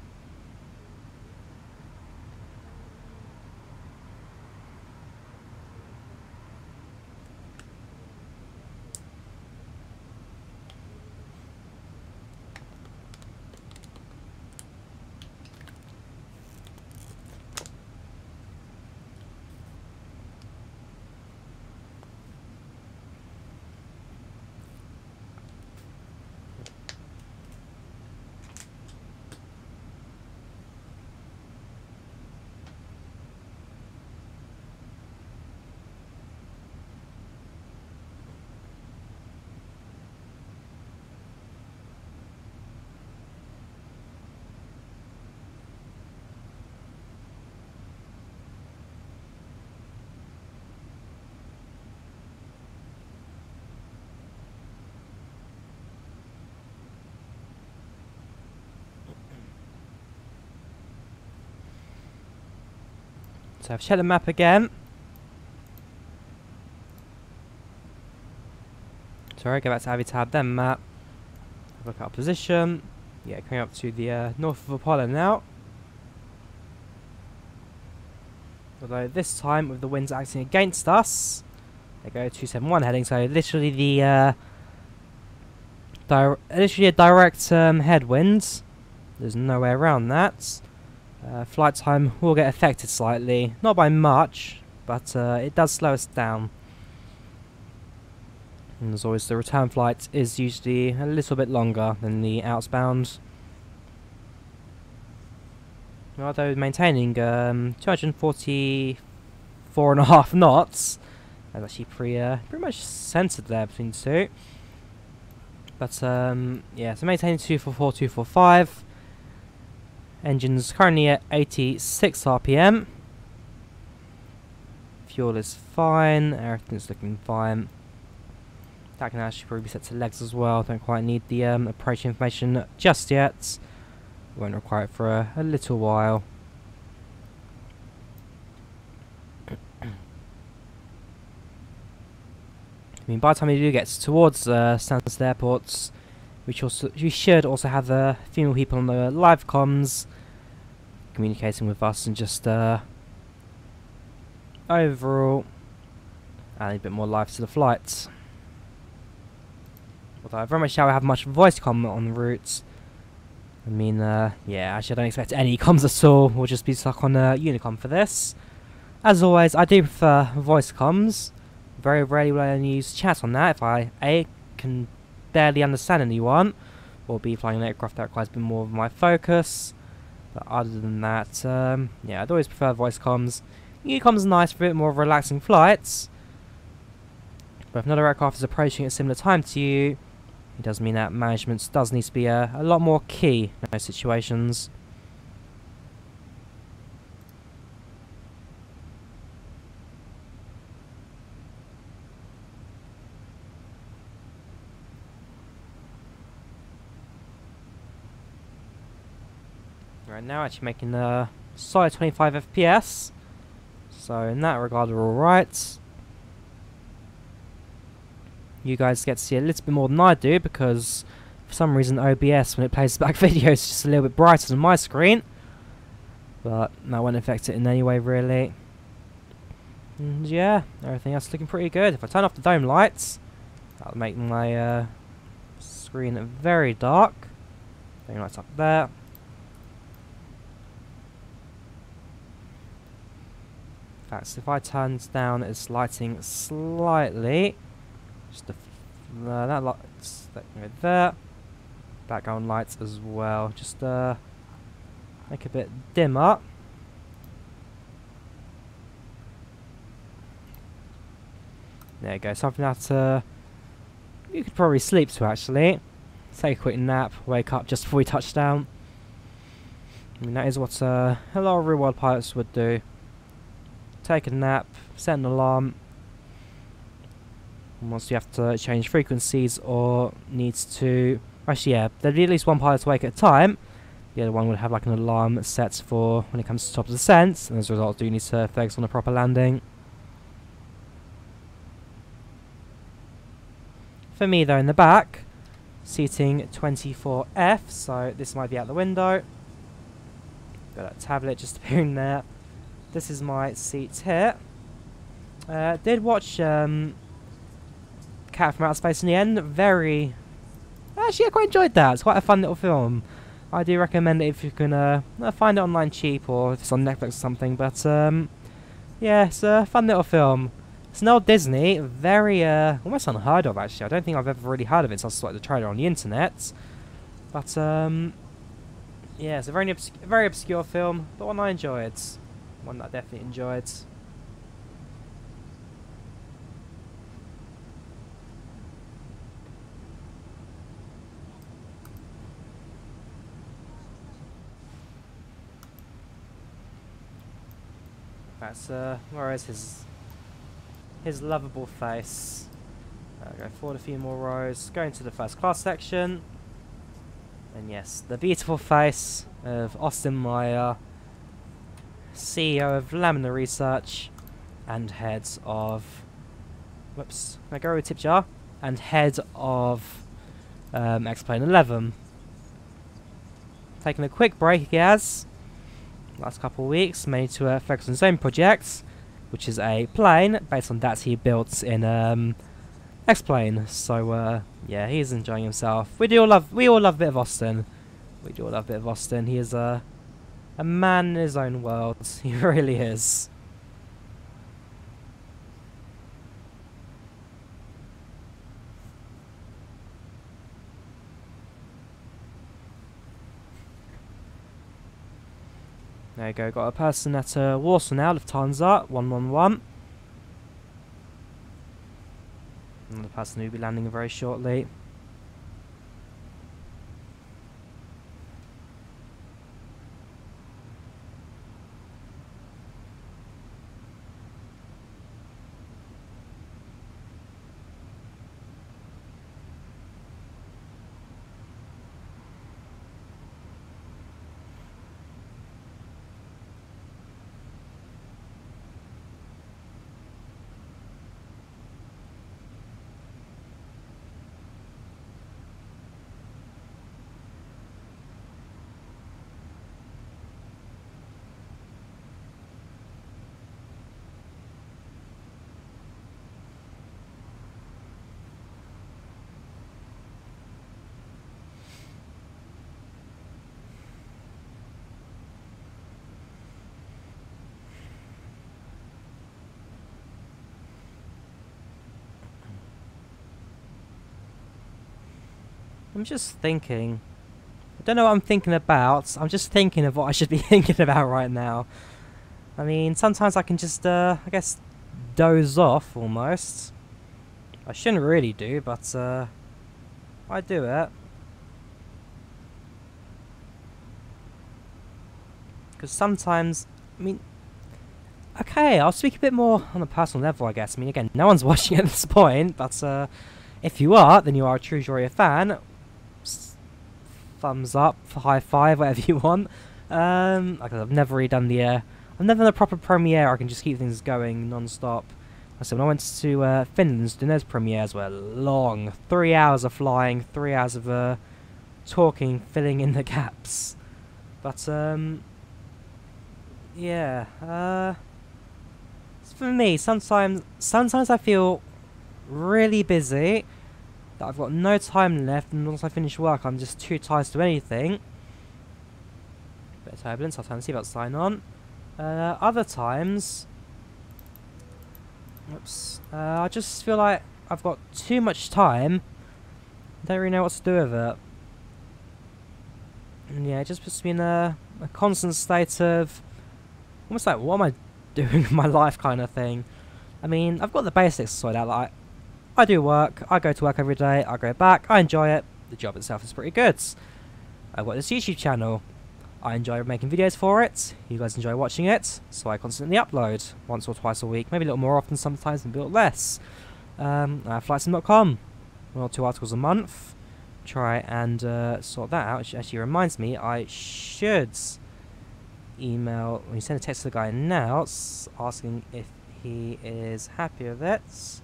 So I've checked the map again. Sorry, go back to Avitab, then map. Look at our position. Yeah, coming up to the north of Apollo now. Although this time, with the winds acting against us, they go 271 heading, so literally the literally a direct headwind. There's no way around that. Flight time will get affected slightly, not by much, but it does slow us down. And as always, the return flight is usually a little bit longer than the outbound. Although maintaining 244.5 knots, that's actually pretty much centered there between the two. But yeah, so maintaining 244, 245. Engine's currently at 86 RPM. Fuel is fine, everything's looking fine. That can actually probably be set to legs as well. Don't quite need the approach information just yet. Won't require it for a little while. I mean, by the time you do get towards Stansted airports, we should also have a few more people on the live comms communicating with us, and just overall add a bit more life to the flight. Although I very much doubt we have much voice comm on the route. I mean, yeah, actually I don't expect any comms at all. We'll just be stuck on Unicom for this. As always, I do prefer voice comms. Very rarely will I only use chat on that if I A, can barely understand anyone, or B, flying an aircraft that requires a bit more of my focus. But other than that, yeah, I'd always prefer voice comms. Unicom's nice for a bit more relaxing flights. But if another aircraft is approaching at a similar time to you, it does mean that management does need to be a lot more key in those situations. Right now, actually making a solid 25 FPS. So in that regard, we're alright. You guys get to see a little bit more than I do, because for some reason OBS, when it plays back videos, is just a little bit brighter than my screen. But that won't affect it in any way, really. And yeah, everything else is looking pretty good. If I turn off the dome lights, that'll make my screen very dark. Dome lights up there. In fact, if I turn down its lighting slightly, just that lights that go there, background lights as well, just make a bit dimmer. There you go, something that you could probably sleep to actually. Take a quick nap, wake up just before we touch down. I mean, that is what a lot of real world pilots would do. Take a nap, set an alarm. And once you have to change frequencies or needs to... Actually, yeah, there'd be at least one pilot awake at a time. The other one would have like an alarm set for when it comes to top of descent. And as a result, do need to focus on a proper landing. For me, though, in the back, seating 24F, so this might be out the window. Got that tablet just appearing there. This is my seat here. Did watch Cat from Outer Space in the end. Very... Actually, I quite enjoyed that. It's quite a fun little film. I do recommend it if you can find it online cheap, or if it's on Netflix or something. But yeah, it's a fun little film. It's an old Disney, very almost unheard of actually. I don't think I've ever really heard of it since I saw the trailer on the internet. But yeah, it's a very obscure film, but one I enjoyed. One that I definitely enjoyed. That's where is his lovable face. Go forward a few more rows, go into the first class section. And yes, the beautiful face of Austin Meyer, CEO of Laminar Research and head of... Whoops, can I go with tip jar? And head of X-Plane 11. Taking a quick break, he has. Last couple of weeks, mainly to focus on his own project, which is a plane based on that he built in X-Plane. So yeah, he's enjoying himself. We all love a bit of Austin. We do all love a bit of Austin. He is a man in his own world. He really is. There you go, got a person at Warsaw now, Lufthansa, 111. Another person who will be landing very shortly. I'm just thinking. I don't know what I'm thinking about. I'm just thinking of what I should be thinking about right now. I mean, sometimes I can just, I guess, doze off almost. I shouldn't really do, but I do it. Because sometimes, I mean, okay, I'll speak a bit more on a personal level, I guess. I mean, again, no one's watching at this point, but if you are, then you are a true Drawyah fan. Thumbs up, high five, whatever you want. Like I've never really done the, I've never done a proper premiere. I can just keep things going non-stop. So when I went to Finland, those premieres were long. 3 hours of flying, 3 hours of talking, filling in the gaps. But yeah. For me, sometimes I feel really busy. That I've got no time left, and once I finish work, I'm just too tired to do anything. Bit of turbulence. I'll turn the seatbelt sign on. Other times, oops, I just feel like I've got too much time. I don't really know what to do with it. And yeah, it just puts me in a constant state of almost like, what am I doing with my life kind of thing. I mean, I've got the basics sorted out. Like, I do work, I go to work every day, I go back, I enjoy it, the job itself is pretty good. I've got this YouTube channel, I enjoy making videos for it, you guys enjoy watching it, so I constantly upload, once or twice a week, maybe a little more often sometimes, maybe a little less. I have flightsim.com, 1 or 2 articles a month, try and sort that out, which actually reminds me, I should email, when you send a text to the guy now, asking if he is happy with it.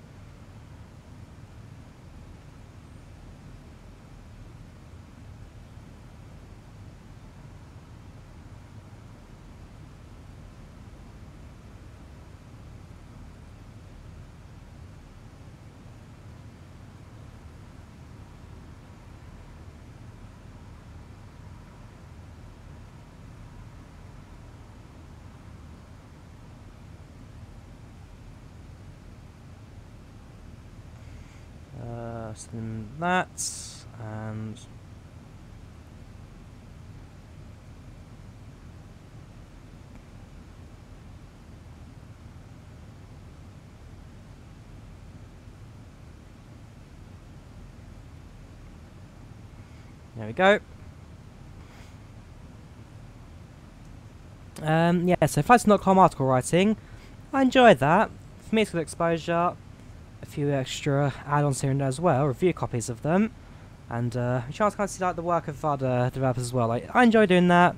That, and there we go. Yeah, so flightsim.com article writing, I enjoyed that. For me, it's good exposure. A few extra add-ons here and there as well, review copies of them, and a chance to kind of see like the work of other developers as well. Like, I enjoy doing that.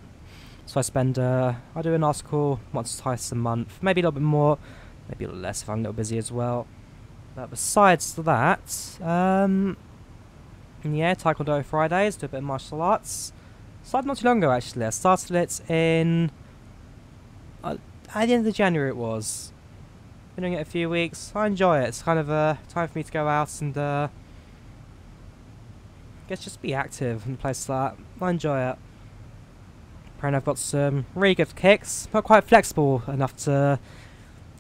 So I spend, I do an article once or twice a month, maybe a little bit more, maybe a little less if I'm a little busy as well. But besides that, yeah, Taekwondo Fridays, do a bit of martial arts. Started not too long ago actually. I started it in at the end of January it was. Been doing it a few weeks. I enjoy it. It's kind of a time for me to go out and I guess just be active and places like that. I enjoy it. Apparently I've got some really good kicks. Not quite flexible enough to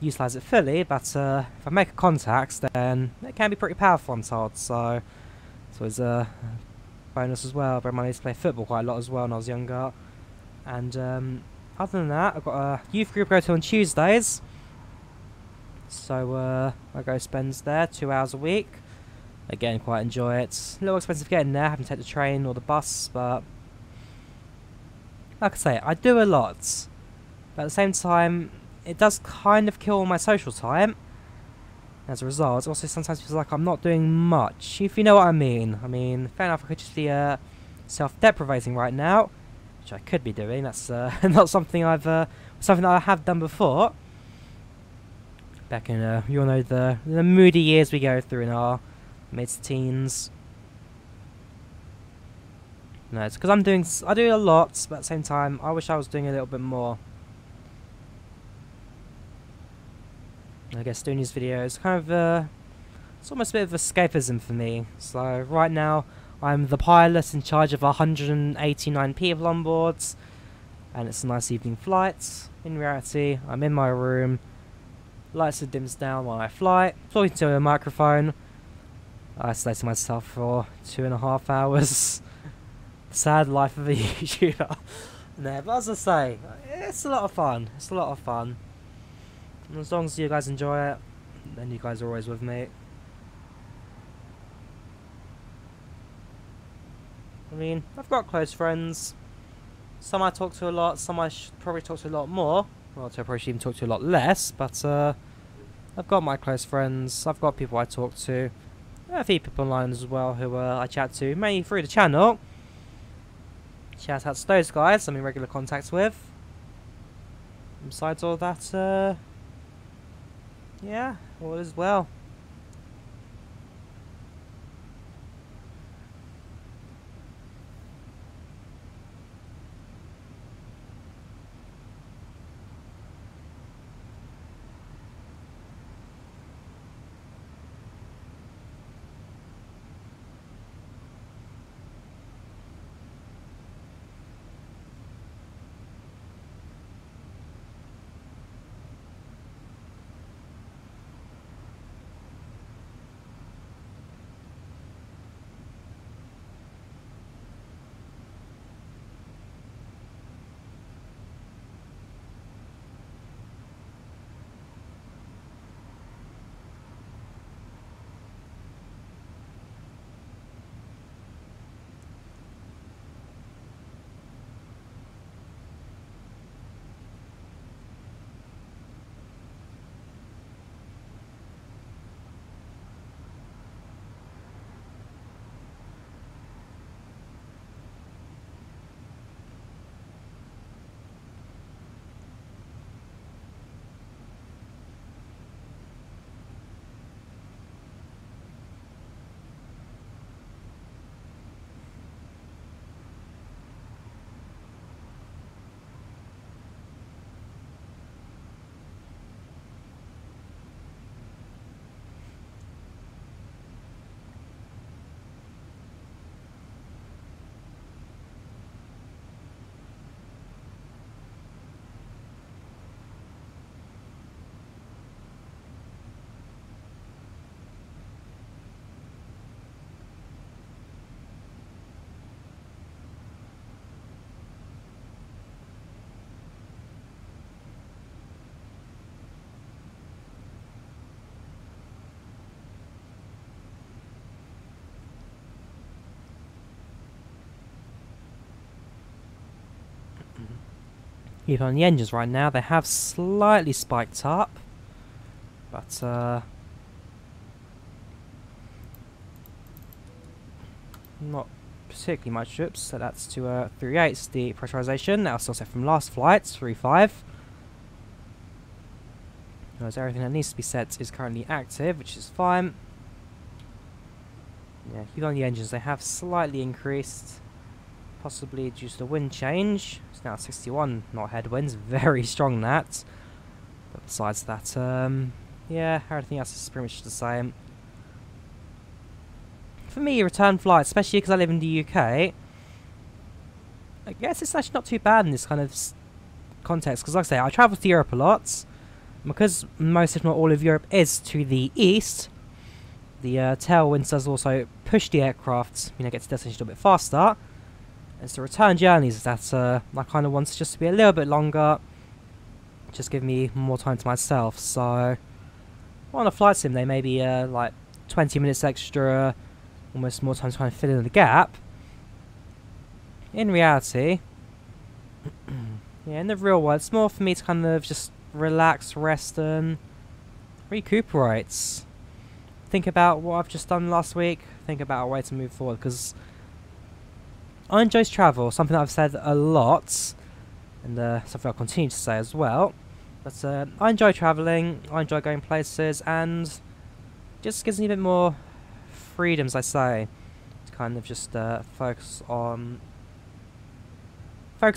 utilise it fully, but if I make a contact, then it can be pretty powerful, I'm told. So it's always a bonus as well. But I used to play football quite a lot as well when I was younger. And other than that, I've got a youth group I go to on Tuesdays. So I go spend there 2 hours a week. Again, quite enjoy it. A little expensive getting there, having to take the train or the bus, but like I say, I do a lot. But at the same time, it does kind of kill my social time. As a result, it also sometimes feels like I'm not doing much, if you know what I mean. I mean, fair enough, I could just be self-deprivating right now, which I could be doing. That's not something something that I have done before. Back in, you all know the moody years we go through in our mid-teens. No, it's because I do a lot, but at the same time, I wish I was doing a little bit more. I guess doing these videos kind of it's almost a bit of escapism for me. So right now I'm the pilot in charge of 189 people on board, and it's a nice evening flight. In reality, I'm in my room, lights are dimmed down while I fly, talking to a microphone, isolating myself for 2.5 hours. Sad life of a YouTuber. No, but as I say, it's a lot of fun. It's a lot of fun. And as long as you guys enjoy it, then you guys are always with me. I mean, I've got close friends. Some I talk to a lot, some I should probably talk to a lot more. Well, I probably should even talk to a lot less, but I've got my close friends, I've got people I talk to. A few people online as well who I chat to, mainly through the channel. Shout out to those guys I'm in regular contact with. And besides all that, yeah, all is well. Even on the engines right now, they have slightly spiked up, but not particularly much. Oops, so that's to 38's the pressurization. That was still set from last flight, 3.5. Whereas everything that needs to be set is currently active, which is fine. Yeah, keep on the engines, they have slightly increased, possibly due to the wind change. It's now 61 knot headwinds, very strong that. But besides that, yeah, everything else is pretty much the same. For me, return flights, especially because I live in the UK, I guess it's actually not too bad in this kind of context. Because like I say, I travel to Europe a lot. Because most, if not all, of Europe is to the east, the tailwind does also push the aircraft, get to destination a little bit faster. It's the return journeys that I kind of want just to be a little bit longer, just give me more time to myself. So on a flight sim, they may be like 20 minutes extra, almost more time to kind of fill in the gap. In reality, yeah, in the real world, it's more for me to kind of just relax, rest, and recuperate. Think about what I've just done last week. Think about a way to move forward, because I enjoy travel, something that I've said a lot, and something I'll continue to say as well. But I enjoy travelling, I enjoy going places, and just gives me a bit more freedom, as I say, to kind of just focus on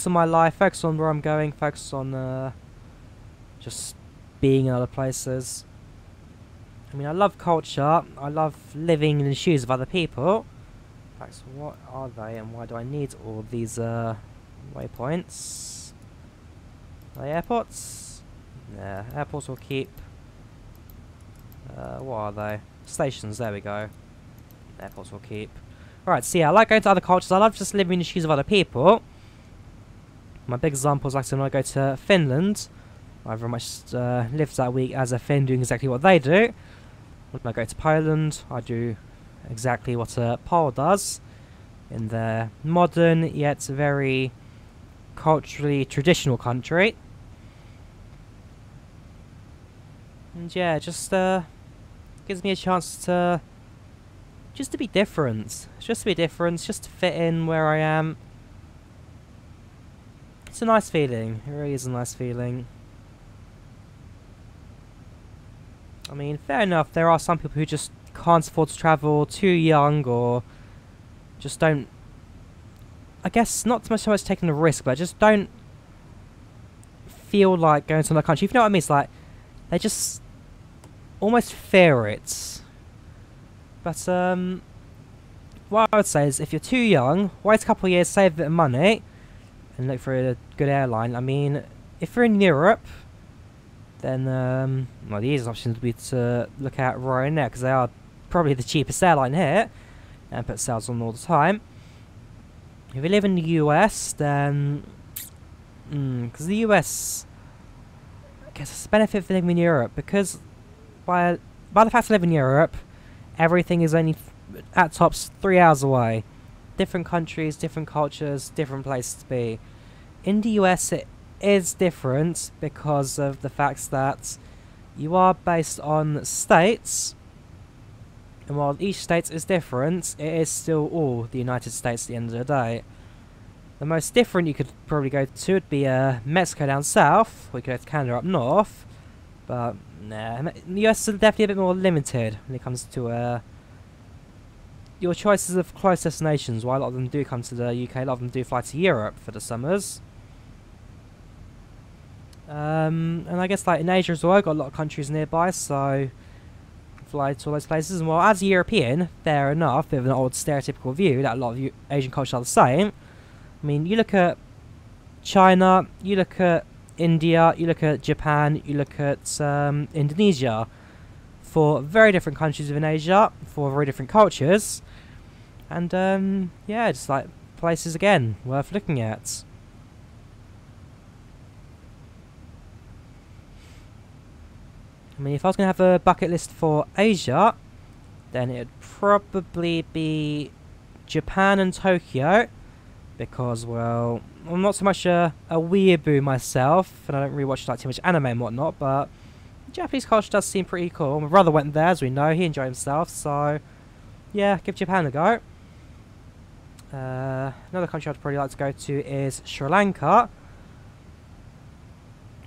my life, focus on where I'm going, focus on just being in other places. I mean, I love culture, I love living in the shoes of other people. In fact, what are they and why do I need all these waypoints? Are they airports? Yeah, airports will keep. What are they? Stations, there we go. Airports will keep. Alright, so yeah, I like going to other cultures, I love just living in the shoes of other people. My big example is like when I go to Finland. I very much lived that week as a Finn doing exactly what they do. When I go to Poland, I do exactly what a Pole does in their modern yet very culturally traditional country. And yeah, just gives me a chance to be different. Just to be different, just to fit in where I am. It's a nice feeling. It really is a nice feeling. I mean, fair enough, there are some people who just can't afford to travel, too young, or just don't... I guess not so much taking a risk, but just don't feel like going to another country. If you know what I mean, it's like, they just almost fear it. But, what I would say is, if you're too young, wait a couple of years, save a bit of money, and look for a good airline. I mean, if you're in Europe, then well, the easiest option would be to look at Drawyah, because they are probably the cheapest airline here, and put sales on all the time. If you live in the US, then because the US, I guess it's a benefit for living in Europe, because by the fact of living in Europe, everything is only at tops 3 hours away. Different countries, different cultures, different places to be. In the US, it is different because of the fact that you are based on states, and while each state is different, it is still all the United States at the end of the day. The most different you could probably go to would be Mexico down south, or you could go to Canada up north, but nah, the US is definitely a bit more limited when it comes to your choices of close destinations. While a lot of them do come to the UK, a lot of them do fly to Europe for the summers. And I guess like in Asia as well, I've got a lot of countries nearby, so fly to all those places. And well, as a European, fair enough, bit of an old stereotypical view that a lot of Asian cultures are the same. I mean, you look at China, you look at India, you look at Japan, you look at Indonesia. For very different countries within Asia, for very different cultures. And yeah, just like places again, worth looking at. I mean, if I was going to have a bucket list for Asia, then it'd probably be Japan and Tokyo, because, well, I'm not so much a weeaboo myself, and I don't really watch like too much anime and whatnot, but Japanese culture does seem pretty cool. My brother went there, as we know, he enjoyed himself, so yeah, give Japan a go. Another country I'd probably like to go to is Sri Lanka,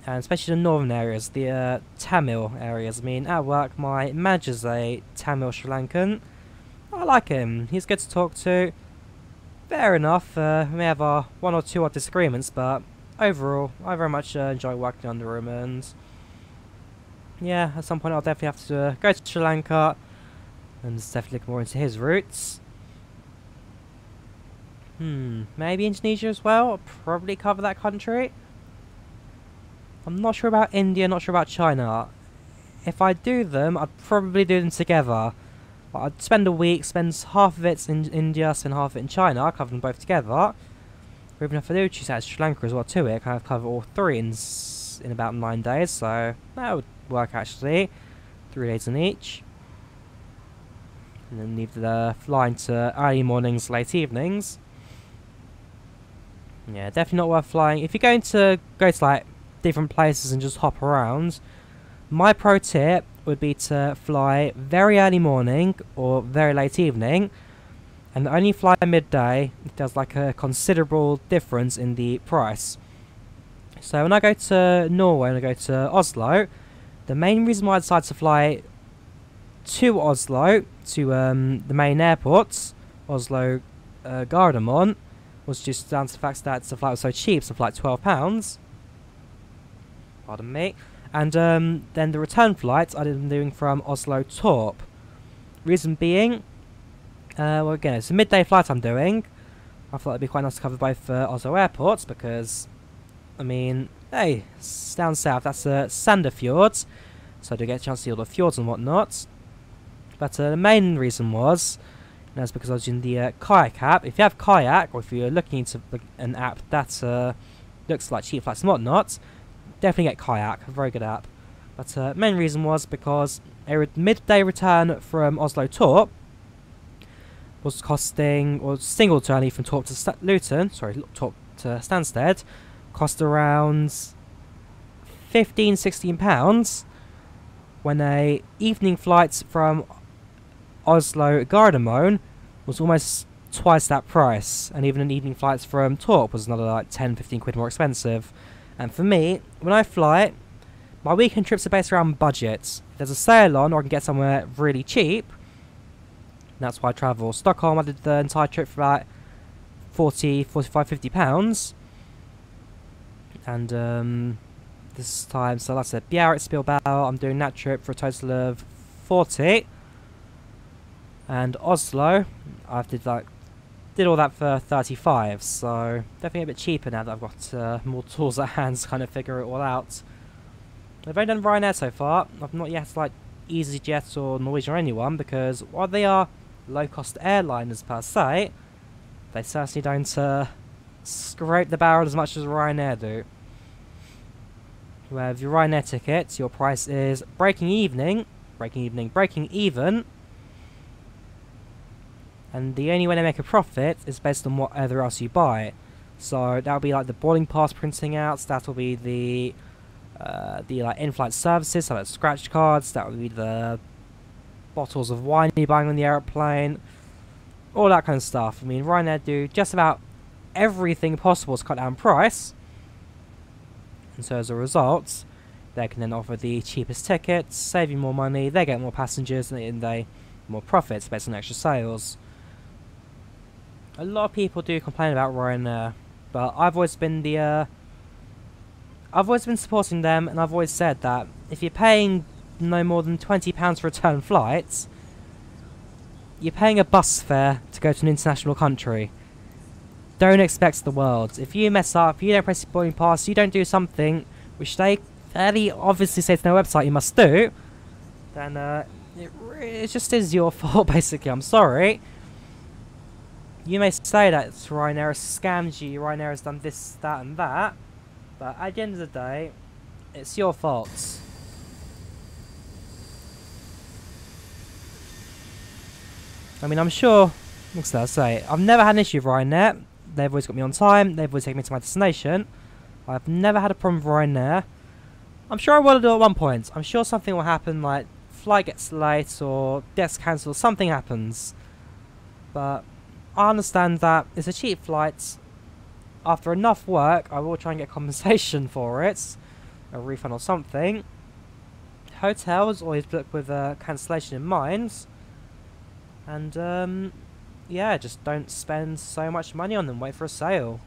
and especially the northern areas, the Tamil areas. I mean, at work, my manager's a Tamil Sri Lankan. I like him. He's good to talk to. Fair enough. We may have our one or two odd disagreements, but overall, I very much enjoy working under him. And yeah, at some point, I'll definitely have to go to Sri Lanka and just definitely look more into his roots. Maybe Indonesia as well. I'll probably cover that country. I'm not sure about India, not sure about China. If I do them, I'd probably do them together. I'd spend a week, spend half of it in India, spend half of it in China, cover them both together. Or even if I do choose out Sri Lanka as well to it, I kind of cover all three in about 9 days, so that would work actually. 3 days in each. And then leave the flying to early mornings, late evenings. Yeah, definitely not worth flying. If you're going to go to like different places and just hop around, my pro tip would be to fly very early morning or very late evening, and only fly midday. It does like a considerable difference in the price. So when I go to Norway and I go to Oslo, the main reason why I decided to fly to Oslo, to the main airports, Oslo Gardermoen, was just down to the fact that the flight was so cheap, so like £12. Pardon me. And then the return flights I did them doing from Oslo Torp. Reason being, well again, it's a midday flight I'm doing. I thought it'd be quite nice to cover both Oslo airports because, I mean, hey, it's down south, that's Sandefjord, so I do get a chance to see all the fjords and whatnot. But the main reason was, that's because I was using the kayak app. If you have kayak, or if you're looking into an app that looks like cheap flights and whatnot, definitely get kayak, a very good app. But main reason was because a midday return from Oslo Torp was costing, or single journey from Torp to Torp to Stansted, cost around £15–16, when a evening flight from Oslo Gardermoen was almost twice that price, and even an evening flight from Torp was another like 10–15 quid more expensive. And for me, when I fly, my weekend trips are based around budgets. If there's a sale on, or I can get somewhere really cheap, that's why I travel. Stockholm, I did the entire trip for about £40, £45, £50. And this time, so that's it. Biarritz, Bilbao, I'm doing that trip for a total of 40. And Oslo, I did all that for 35, so definitely a bit cheaper now that I've got more tools at hand to kind of figure it all out. I've only done Ryanair so far. I've not yet like EasyJet or Norwegian or anyone, because while they are low-cost airliners per se, they certainly don't scrape the barrel as much as Ryanair do. Where with your Ryanair ticket, your price is breaking even, and the only way they make a profit is based on whatever else you buy. So that'll be like the boarding pass printing outs, that'll be the like in-flight services, so like scratch cards, that'll be the bottles of wine you're buying on the aeroplane, all that kind of stuff. I mean, Ryanair do just about everything possible to cut down price, and so as a result, they can then offer the cheapest tickets, save you more money, they get more passengers, and they more profits based on extra sales. A lot of people do complain about Ryanair, but I've always been supporting them, and I've always said that if you're paying no more than £20 for return flights, you're paying a bus fare to go to an international country. Don't expect the world. If you mess up, you don't press your boarding pass, you don't do something which they fairly obviously say to their website you must do, then it just is your fault, basically. I'm sorry. You may say that Ryanair has scammed you, Ryanair has done this, that and that, but at the end of the day, it's your fault. I mean, I'm sure, what should I say, I've never had an issue with Ryanair. They've always got me on time, they've always taken me to my destination. I've never had a problem with Ryanair. I'm sure I will do at one point. I'm sure something will happen, like flight gets late or gets cancelled, something happens. But I understand that it's a cheap flight. After enough work, I will try and get compensation for it, a refund or something. Hotels always book with cancellation in mind, and yeah, just don't spend so much money on them. Wait for a sale.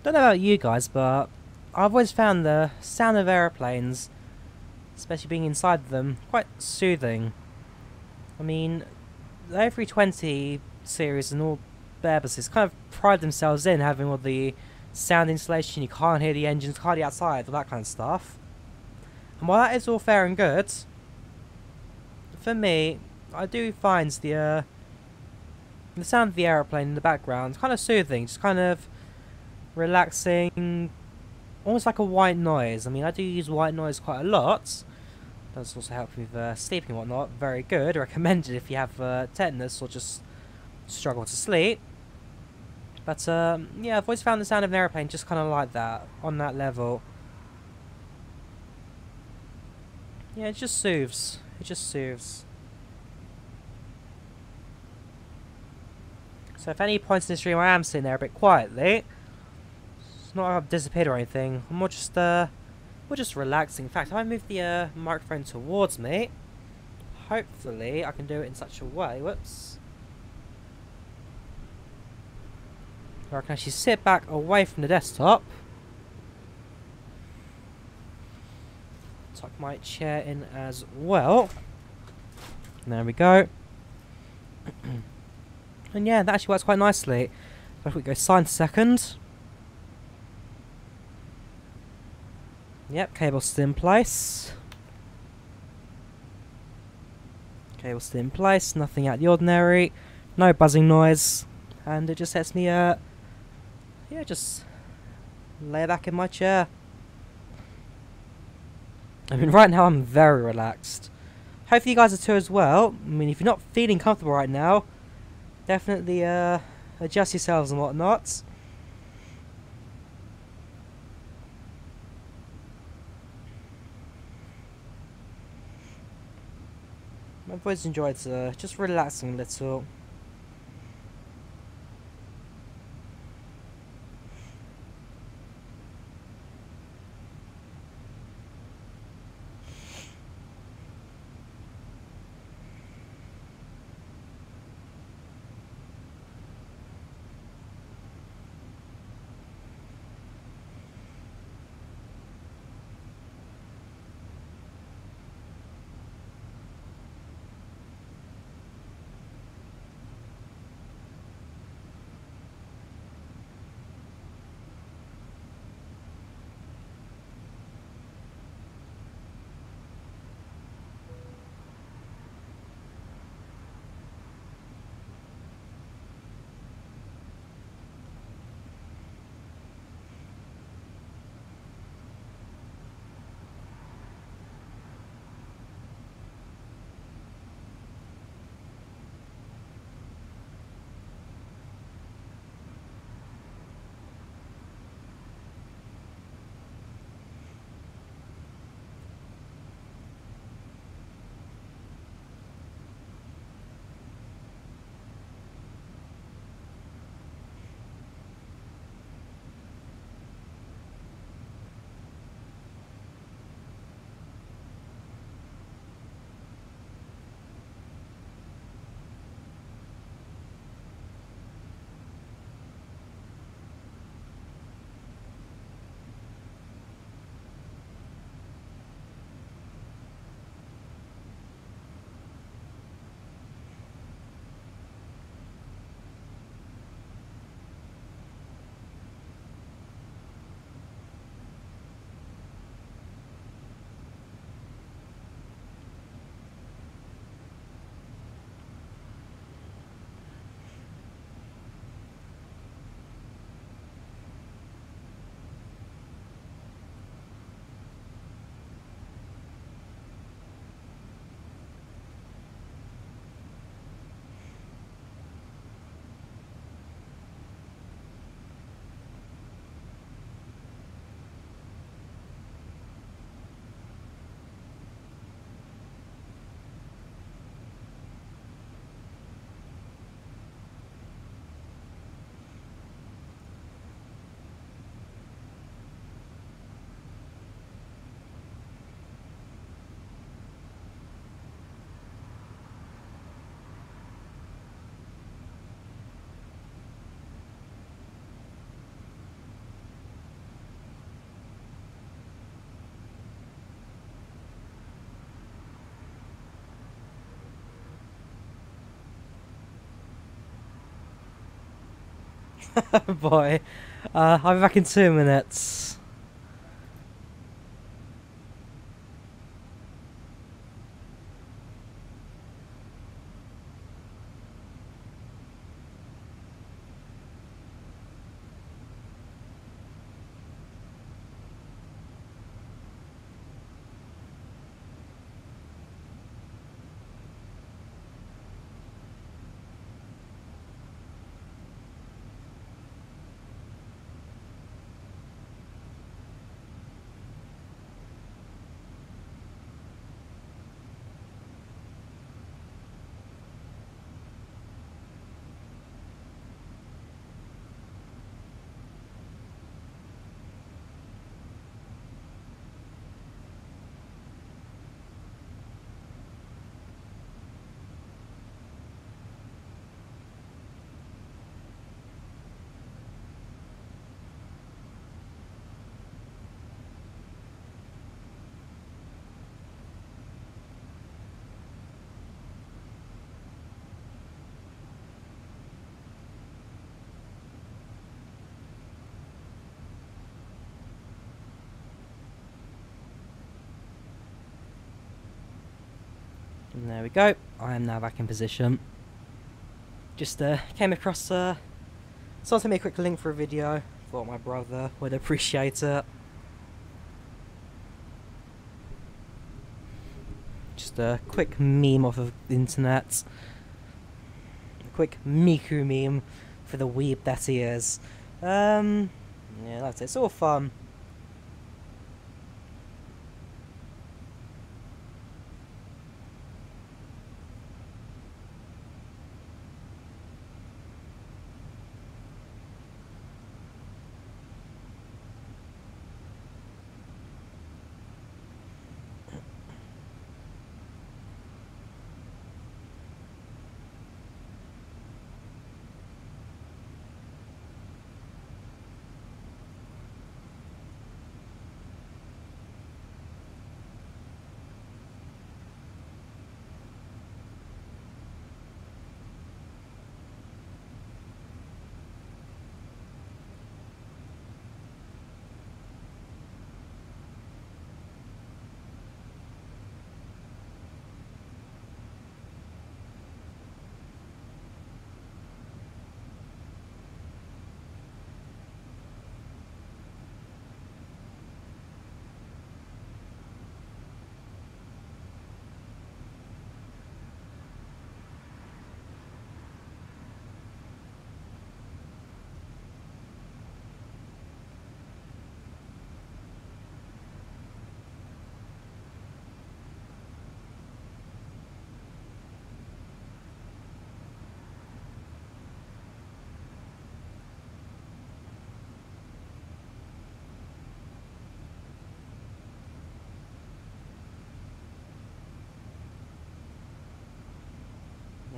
Don't know about you guys, but I've always found the sound of aeroplanes, especially being inside them, quite soothing. I mean, the A320 series and all Airbuses kind of pride themselves in having all the sound insulation, you can't hear the engines, hardly outside, all that kind of stuff. And while that is all fair and good, for me, I do find the sound of the aeroplane in the background kind of soothing, just kind of relaxing, almost like a white noise. I mean, I do use white noise quite a lot. Does also help with sleeping and whatnot. Very good. Recommended if you have tetanus or just struggle to sleep. But yeah, I've always found the sound of an aeroplane just kind of like that, on that level. Yeah, it just soothes. It just soothes. So if at any point in the stream I am sitting there a bit quietly, it's not like I've disappeared or anything. I'm more just we're just relaxing. In fact, if I move the microphone towards me, hopefully I can do it in such a way. Whoops. Where I can actually sit back away from the desktop. Tuck my chair in as well. There we go. And yeah, that actually works quite nicely. So if we go sign second. Yep, cable's still in place. Cable's still in place, nothing out of the ordinary. No buzzing noise. And it just lets me, yeah, just lay back in my chair. I mean, right now I'm very relaxed. Hopefully you guys are too as well. I mean, if you're not feeling comfortable right now, definitely adjust yourselves and whatnot. I've always enjoyed just relaxing a little. Boy, I'll be back in 2 minutes. And there we go. I am now back in position. Just came across someone sent me a quick link for a video. Thought my brother would appreciate it. Just a quick meme off of the internet. A quick Miku meme for the weeb that he is. Yeah, that's it. It's all fun.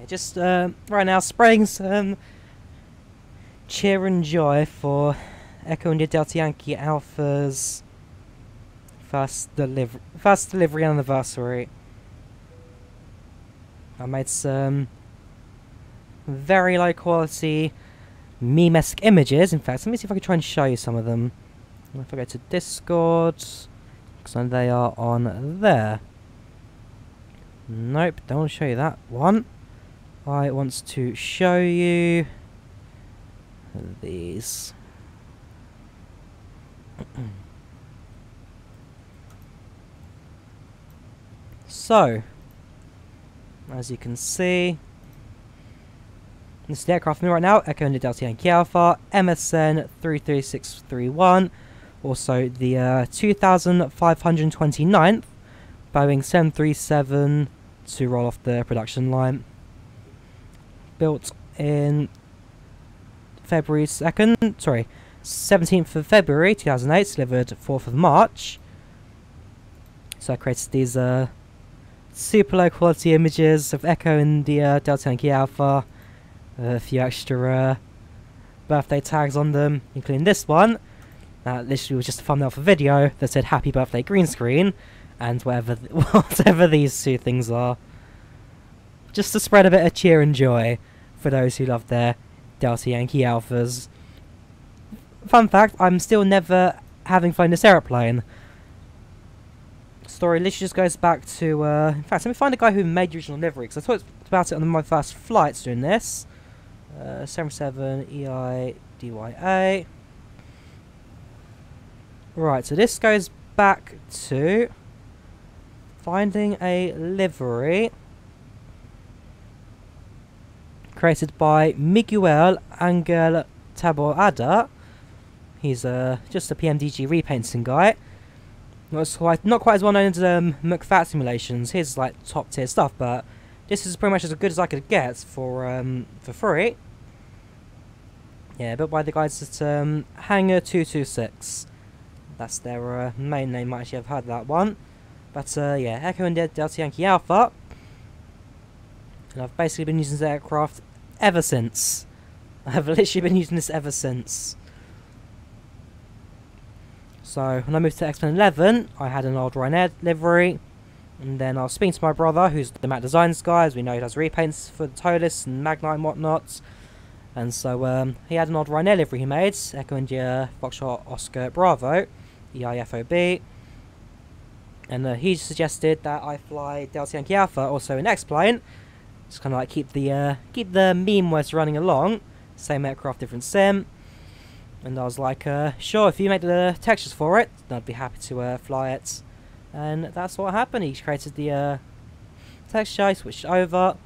Yeah, just right now spreading some cheer and joy for Echo India Delta Yankee Alpha's first delivery anniversary. I made some very low quality meme-esque images. In fact, let me see if I can try and show you some of them. If I go to Discord, because they are on there. Nope, don't want to show you that one. I want to show you these. So, as you can see, this is the aircraft right now, Echo India Delta Yankee Alpha, MSN 33631, also the 2529th Boeing 737 to roll off the production line. Built in February 2nd, sorry, 17th of February 2008, delivered 4th of March. So I created these super low quality images of Echo India Delta Yankee Alpha, a few extra birthday tags on them, including this one. Literally was just a thumbnail for video that said happy birthday green screen, and whatever these two things are. Just to spread a bit of cheer and joy for those who love their Delta Yankee Alphas. Fun fact, I'm still never having flown this aeroplane. Story literally just goes back to, in fact, let me find the guy who made the original livery, because I talked about it on my first flights doing this. 77 EIDYA. Right, so this goes back to finding a livery created by Miguel Angel Taboada. He's just a PMDG repainting guy. Not quite as well known as McFat Simulations. His like top tier stuff, but this is pretty much as good as I could get for free. Yeah, built by the guys at Hangar 226. That's their main name. Might actually have heard that one. But yeah, Echo India Delta Yankee Alpha. And I've basically been using this aircraft ever since. I've literally been using this ever since. So when I moved to X-Plane 11, I had an old Ryanair livery. And then I was speaking to my brother, who's the Mac Designs guy, as we know he does repaints for the TOLIS and Magnite and whatnot. And so he had an old Ryanair livery he made, Echo India Foxtrot Oscar Bravo, EIFOB. And he suggested that I fly Delta Yankee Alpha also in X-Plane. Just kind of like keep the meme words running along. Same aircraft, different sim. And I was like, sure, if you make the textures for it, then I'd be happy to fly it. And that's what happened. He created the texture, I switched over.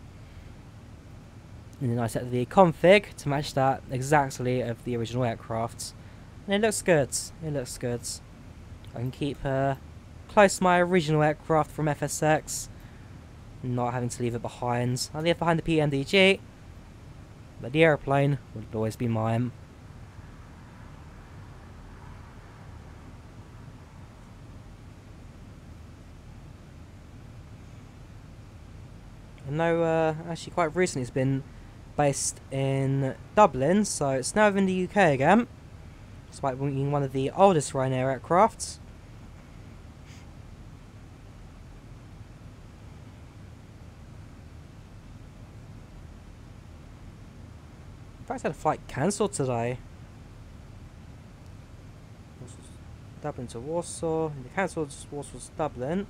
And then I set the config to match that exactly of the original aircraft. And it looks good. It looks good. I can keep close to my original aircraft from FSX, not having to leave it behind. I'll leave it behind the PMDG, but the airplane would always be mine. I know actually quite recently it's been based in Dublin, so it's now in the UK again, despite being one of the oldest Ryanair aircrafts. In fact, I had a flight cancelled today. Dublin to Warsaw, the cancelled Warsaw to Dublin.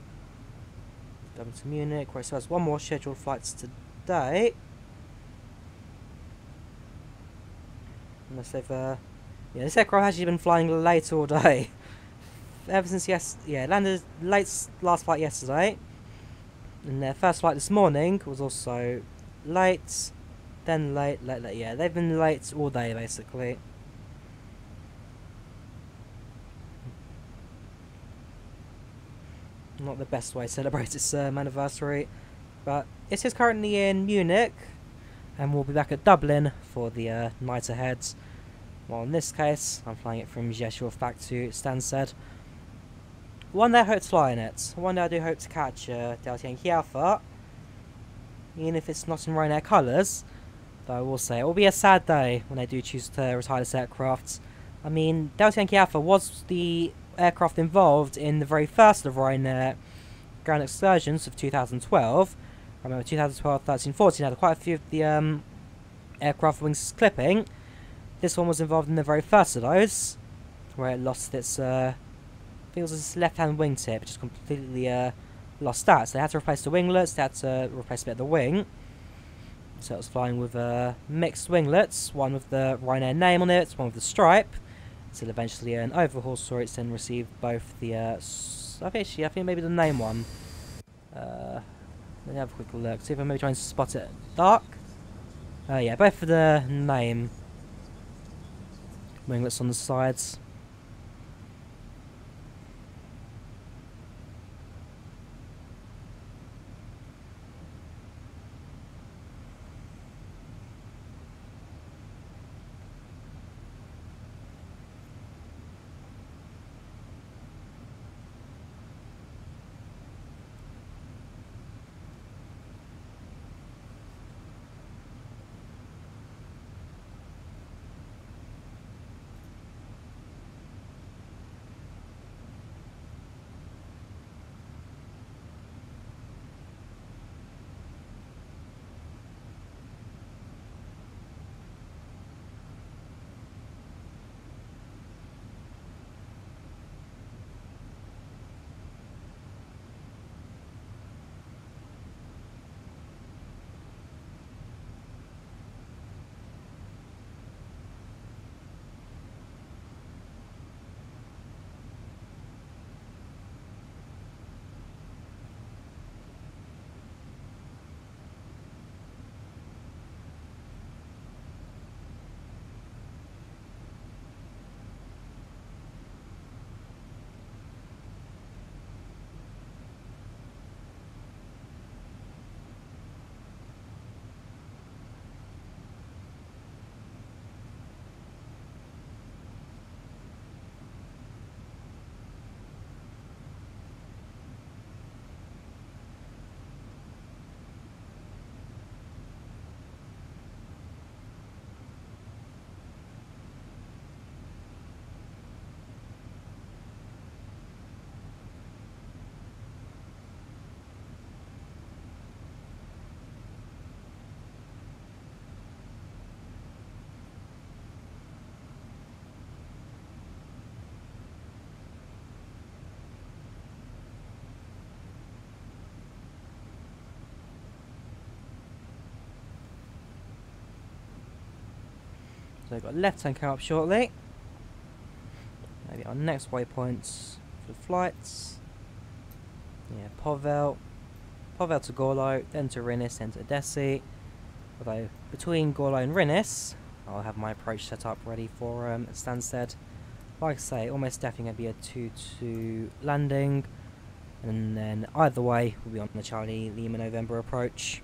Dublin to Munich, where it has one more scheduled flights today. Unless they've, yeah, this aircraft has actually been flying late all day. Ever since landed late last flight yesterday. And their first flight this morning was also late. Then late, yeah, they've been late all day basically. Not the best way to celebrate its anniversary, but it is currently in Munich, and we'll be back at Dublin for the night ahead. Well, in this case, I'm flying it from Rzeszow back to Stansted. One day I hope to fly in it. One day I do hope to catch Delta Yankee Alpha. even if it's not in Ryanair colours. Though I will say, it will be a sad day when they do choose to retire this aircraft. I mean, Delta Yankee Alpha was the aircraft involved in the very first of Ryanair ground excursions of 2012. I remember 2012, 13, 14 had quite a few of the aircraft wings clipping. This one was involved in the very first of those, where it lost its, I think it was its left-hand wingtip, just completely lost that. So they had to replace the winglets, they had to replace a bit of the wing. So it was flying with mixed winglets, one with the Ryanair name on it, one with the stripe. Until eventually an overhaul saw it then received both the, I think maybe the name one. Let me have a quick look, see if I maybe try and spot it dark. Yeah, both for the name winglets on the sides. So we've got left hand coming up shortly. Maybe our next waypoints for the flights. Yeah, Povel to Gorlo, then to Rinnis, then to Edesi. Although between Gorlo and Rinnis, I'll have my approach set up ready for Stansted. Like I say, almost definitely going to be a 2-2 landing, and then either way we'll be on the Charlie Lima November approach.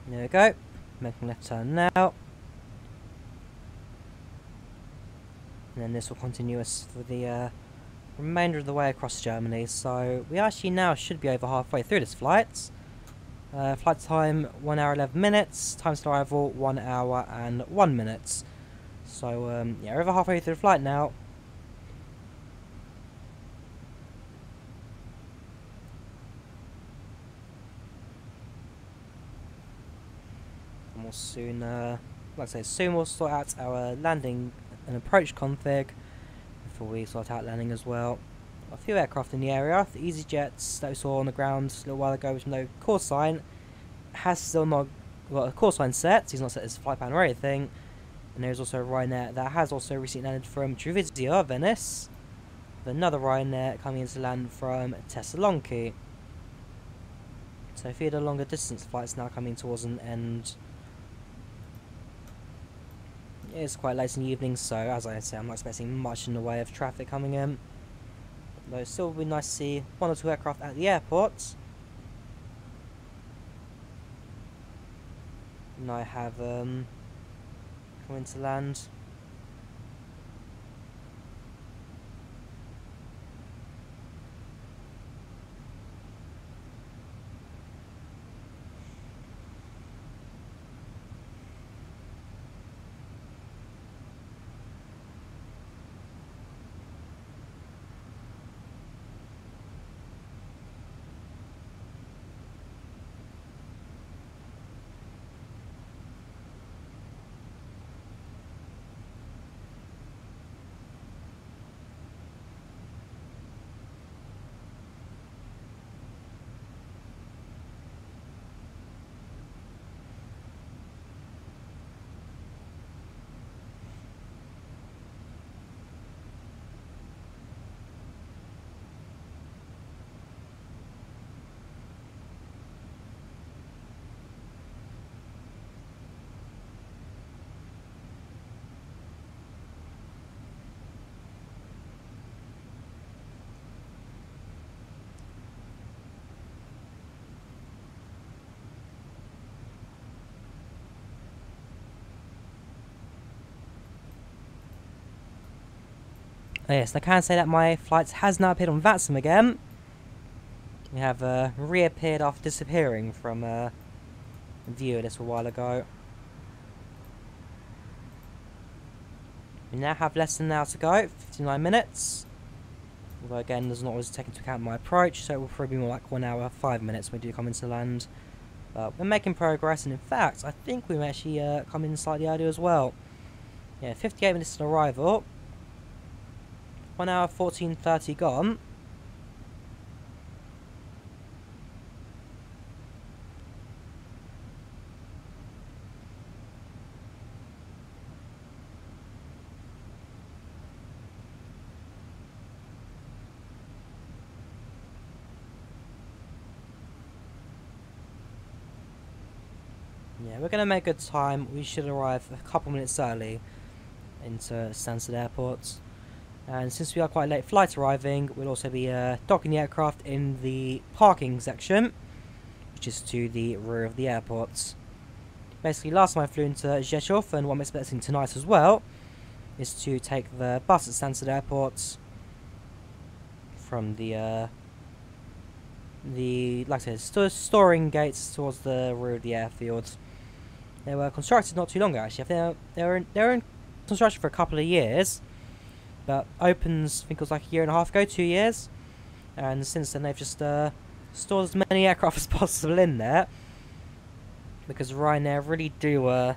There we go, making left turn now. And then this will continue us for the remainder of the way across Germany. So we actually now should be over halfway through this flight. Flight time 1 hour 11 minutes, time to arrival 1 hour and 1 minute. So yeah, we're over halfway through the flight now. And we'll soon, like I say, soon we'll sort out our landing an approach config before we sort out landing as well. A few aircraft in the area. The EasyJets that we saw on the ground a little while ago with no call sign has still not got a call sign set. He's not set his flight plan or anything. And there's also a Ryanair that has also recently landed from Drawyah, Venice. With another Ryanair coming into land from Thessaloniki. So a few of the longer distance flights now coming towards an end. It's quite late in the evening, so as I say, I'm not expecting much in the way of traffic coming in. Though it still would be nice to see one or two aircraft at the airport. And I have come into land. Oh yes, I can say that my flight has now appeared on VATSIM again. We have reappeared after disappearing from view a little while ago. We now have less than an hour to go, 59 minutes. Although again, does not always take into account my approach, so it will probably be more like 1 hour, 5 minutes when we do come into land. But we're making progress, and in fact, I think we may actually come in slightly earlier as well. Yeah, 58 minutes to arrival. 1 hour 14:30 gone. Yeah, we're going to make good time. We should arrive a couple minutes early into Stansted Airport. And since we are quite late flight arriving, we'll also be docking the aircraft in the parking section, which is to the rear of the airport. Basically, last time I flew into Rzeszow, and what I'm expecting tonight as well, is to take the bus at Stansted Airport from the like I said, storing gates towards the rear of the airfield. They were constructed not too long ago, actually. They were in construction for a couple of years. But opens, I think it was like a year and a half ago, 2 years. And since then they've just stored as many aircraft as possible in there. Because Ryanair really do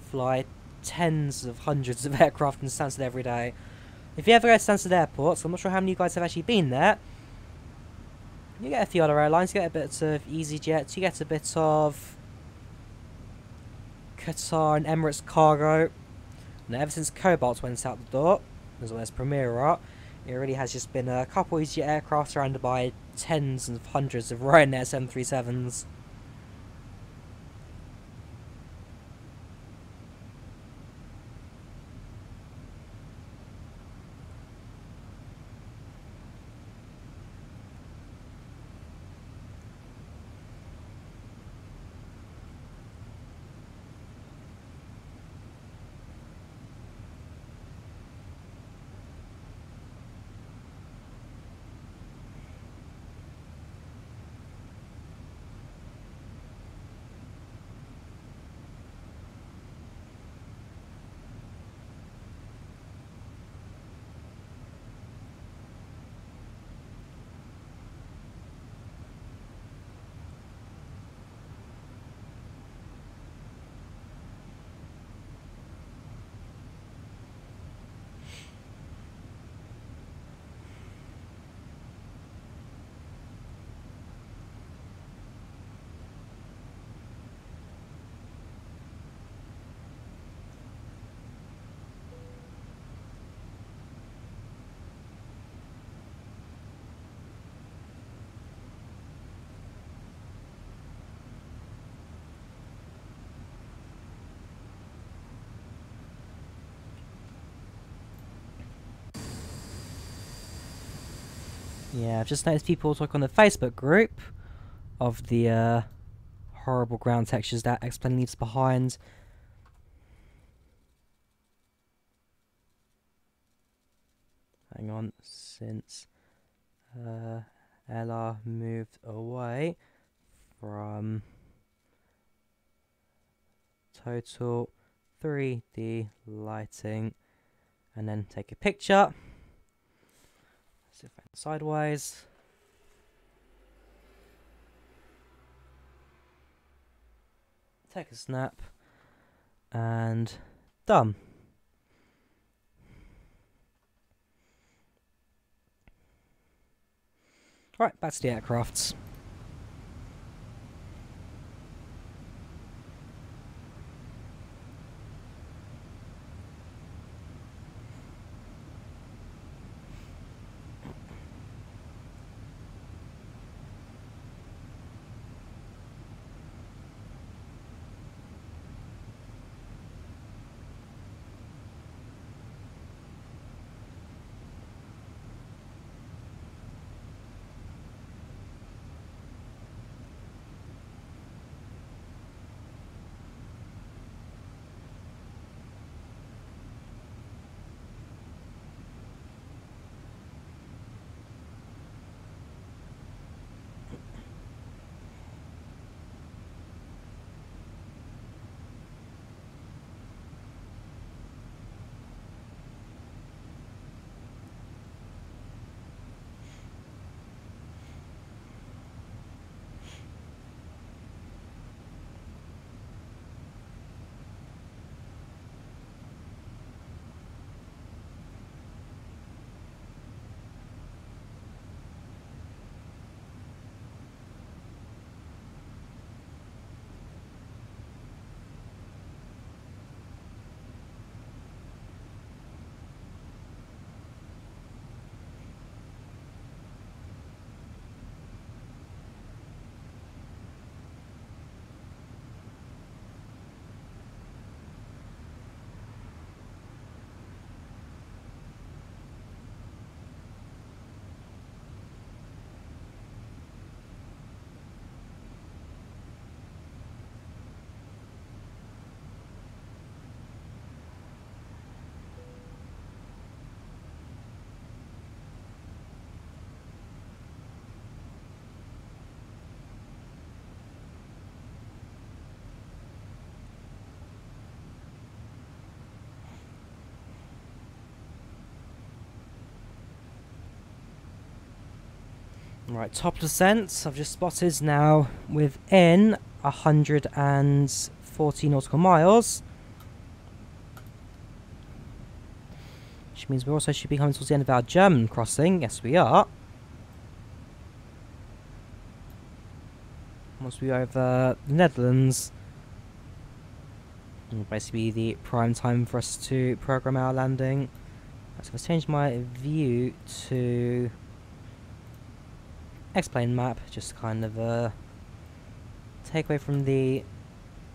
fly tens of hundreds of aircraft in Stansted every day. If you ever go to Stansted Airport, so I'm not sure how many of you guys have actually been there. You get a few other airlines, you get a bit of EasyJet, you get a bit of Qatar and Emirates Cargo. And ever since Cobalt went out the door, as well as Premier, it really has just been a couple easy aircraft surrounded by tens of hundreds of Ryanair 737s. Yeah, I've just noticed people talk on the Facebook group of the horrible ground textures that X-Plane leaves behind. Hang on, since Ella moved away from total 3D lighting, and then take a picture. So sideways. Take a snap, and done. Right, back to the aircrafts. Right, top descent, I've just spotted now within 140 nautical miles. Which means we also should be coming towards the end of our German crossing. Yes, we are. Once we're over the Netherlands, it'll basically be the prime time for us to program our landing. So let's change my view to X-Plane map, just kind of take away from the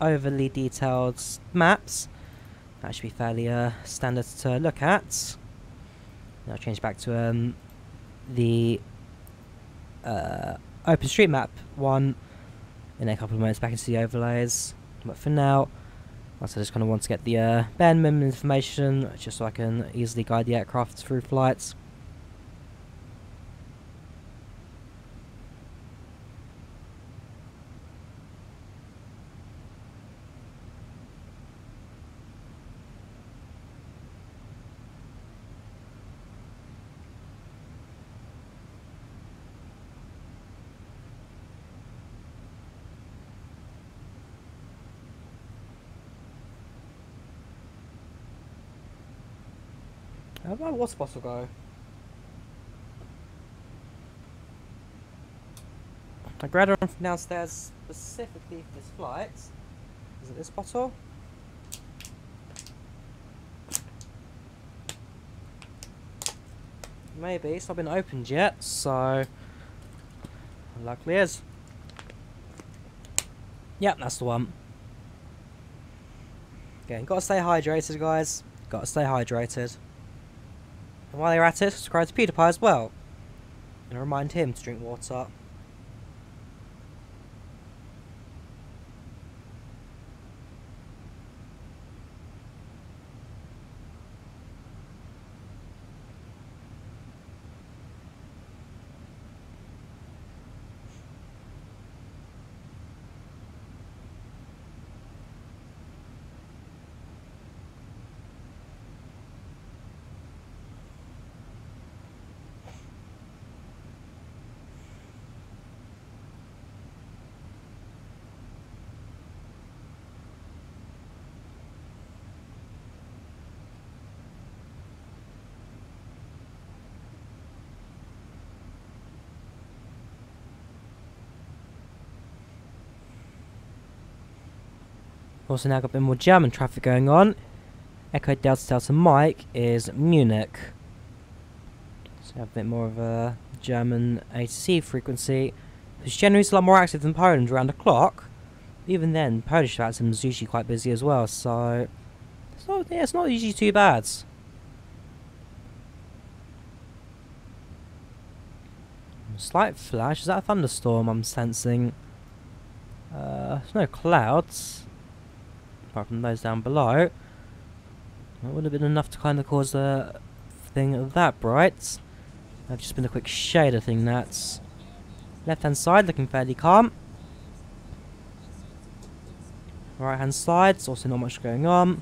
overly detailed maps. That should be fairly standard to look at. I'll change back to the OpenStreetMap one in a couple of moments, back into the overlays. But for now, I just kind of want to get the bare minimum information, just so I can easily guide the aircraft through flights. How about what spot will go? I grabbed one from downstairs specifically for this flight. Is it this bottle? Maybe, it's not been opened yet, so luckily is. Yep, that's the one. Again, gotta stay hydrated, guys. Gotta stay hydrated. And while you're at it, subscribe to PewDiePie as well. and remind him to drink water. Also now got a bit more German traffic going on. Echo Delta Delta Mike is Munich. So we have a bit more of a German A to C frequency, which generally is a lot more active than Poland around the clock. Even then, Polish Vaxim is usually quite busy as well, so it's not usually too bad. Slight flash, is that a thunderstorm I'm sensing? There's no clouds, apart from those down below. That would have been enough to kind of cause a thing that bright. I've just been a quick shader thing. That's left hand side looking fairly calm. Right hand side, it's also not much going on.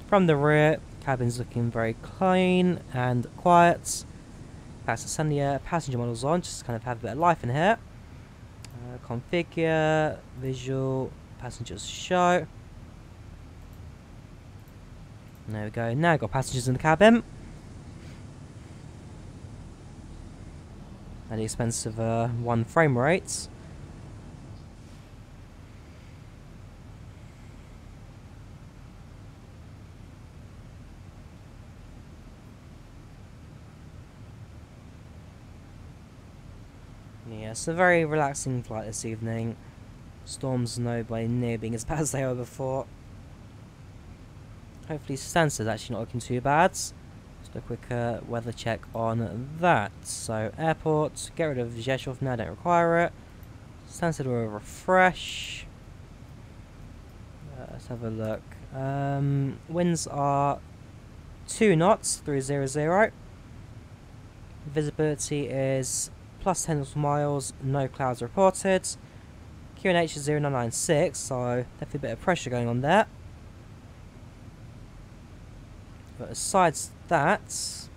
From the rear, cabin's looking very clean and quiet. That's to send the passenger models on, just to kind of have a bit of life in here. Configure, visual, passengers show. There we go. Now got passengers in the cabin. At the expense of 1 frame rate. Yeah, it's a very relaxing flight this evening. Storms nowhere near being as bad as they were before. Hopefully Stansted is actually not looking too bad. Just a quick weather check on that. So airport, get rid of Rzeszow now, don't require it. Stansted will refresh. Let's have a look. Winds are 2 knots, 300. Visibility is plus 10 miles, no clouds reported. QNH is 0996, so definitely a bit of pressure going on there. But besides that,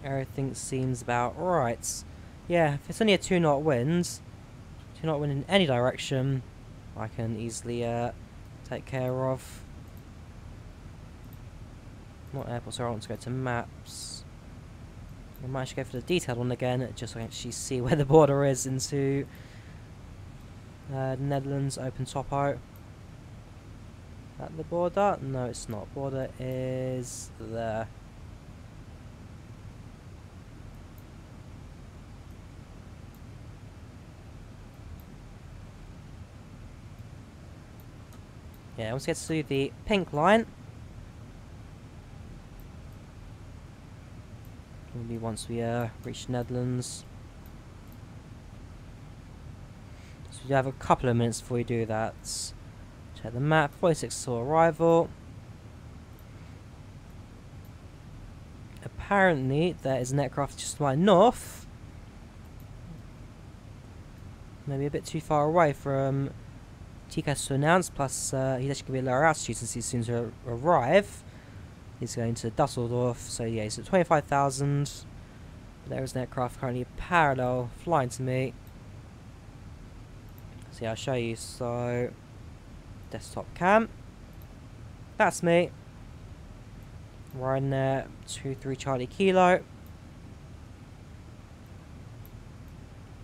everything seems about right. Yeah, if it's only a 2 knot wind, 2 knot wind in any direction, I can easily take care of. Not airport, so I want to go to maps. I might actually go for the detailed one again, just so I can actually see where the border is into Netherlands, open topo. At the border? No, it's not. Border is there. Yeah, once we get to the pink line, maybe once we reach Netherlands. So we have a couple of minutes before we do that. Check the map, 46 to arrival. Apparently there is an aircraft just to my north. Maybe a bit too far away from TCAS to announce, plus he's actually going to be at lower altitude since he's soon to arrive. He's going to Dusseldorf, so yeah, he's at 25,000. There is an aircraft currently parallel flying to me. So yeah, I'll show you. So, desktop cam. That's me. Riding there, 23 Charlie Kilo.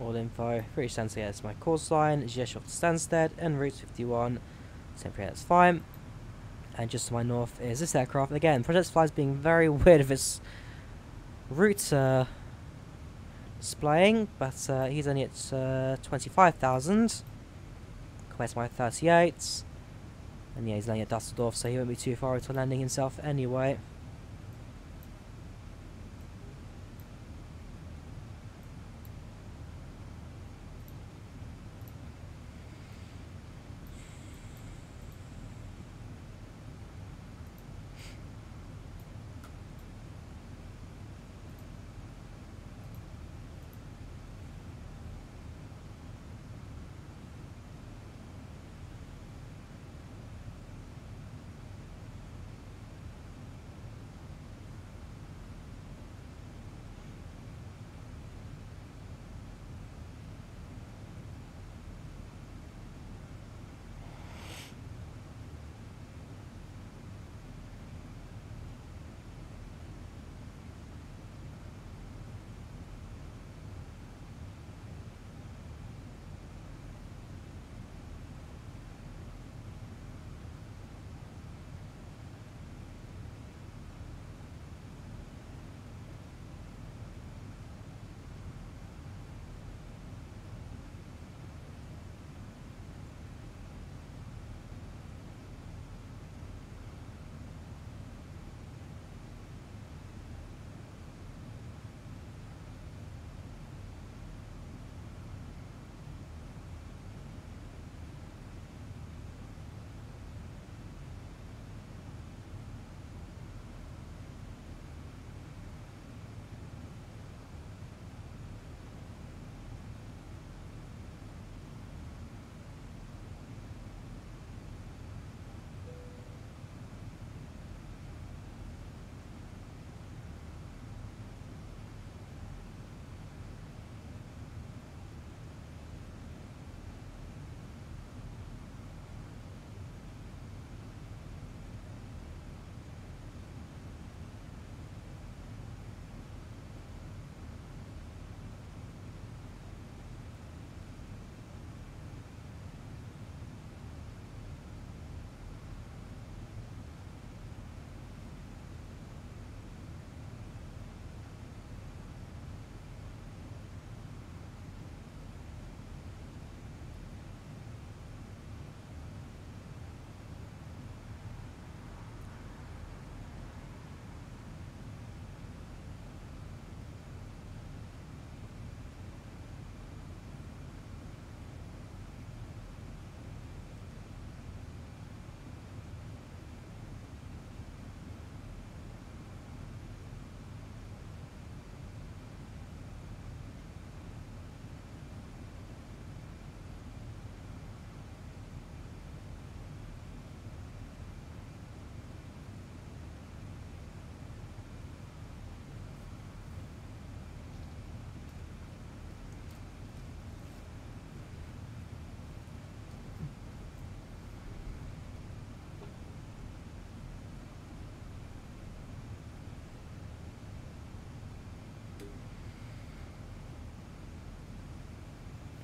All info, pretty Stansted, yeah, it's my course line, Rzeszow Stansted, and route 51. Temperature, that's fine. And just to my north is this aircraft. Again, Project Fly's being very weird with its route displaying, but he's only at 25,000 compared to my 38. And yeah, he's landing at Dusseldorf, so he won't be too far to landing himself anyway.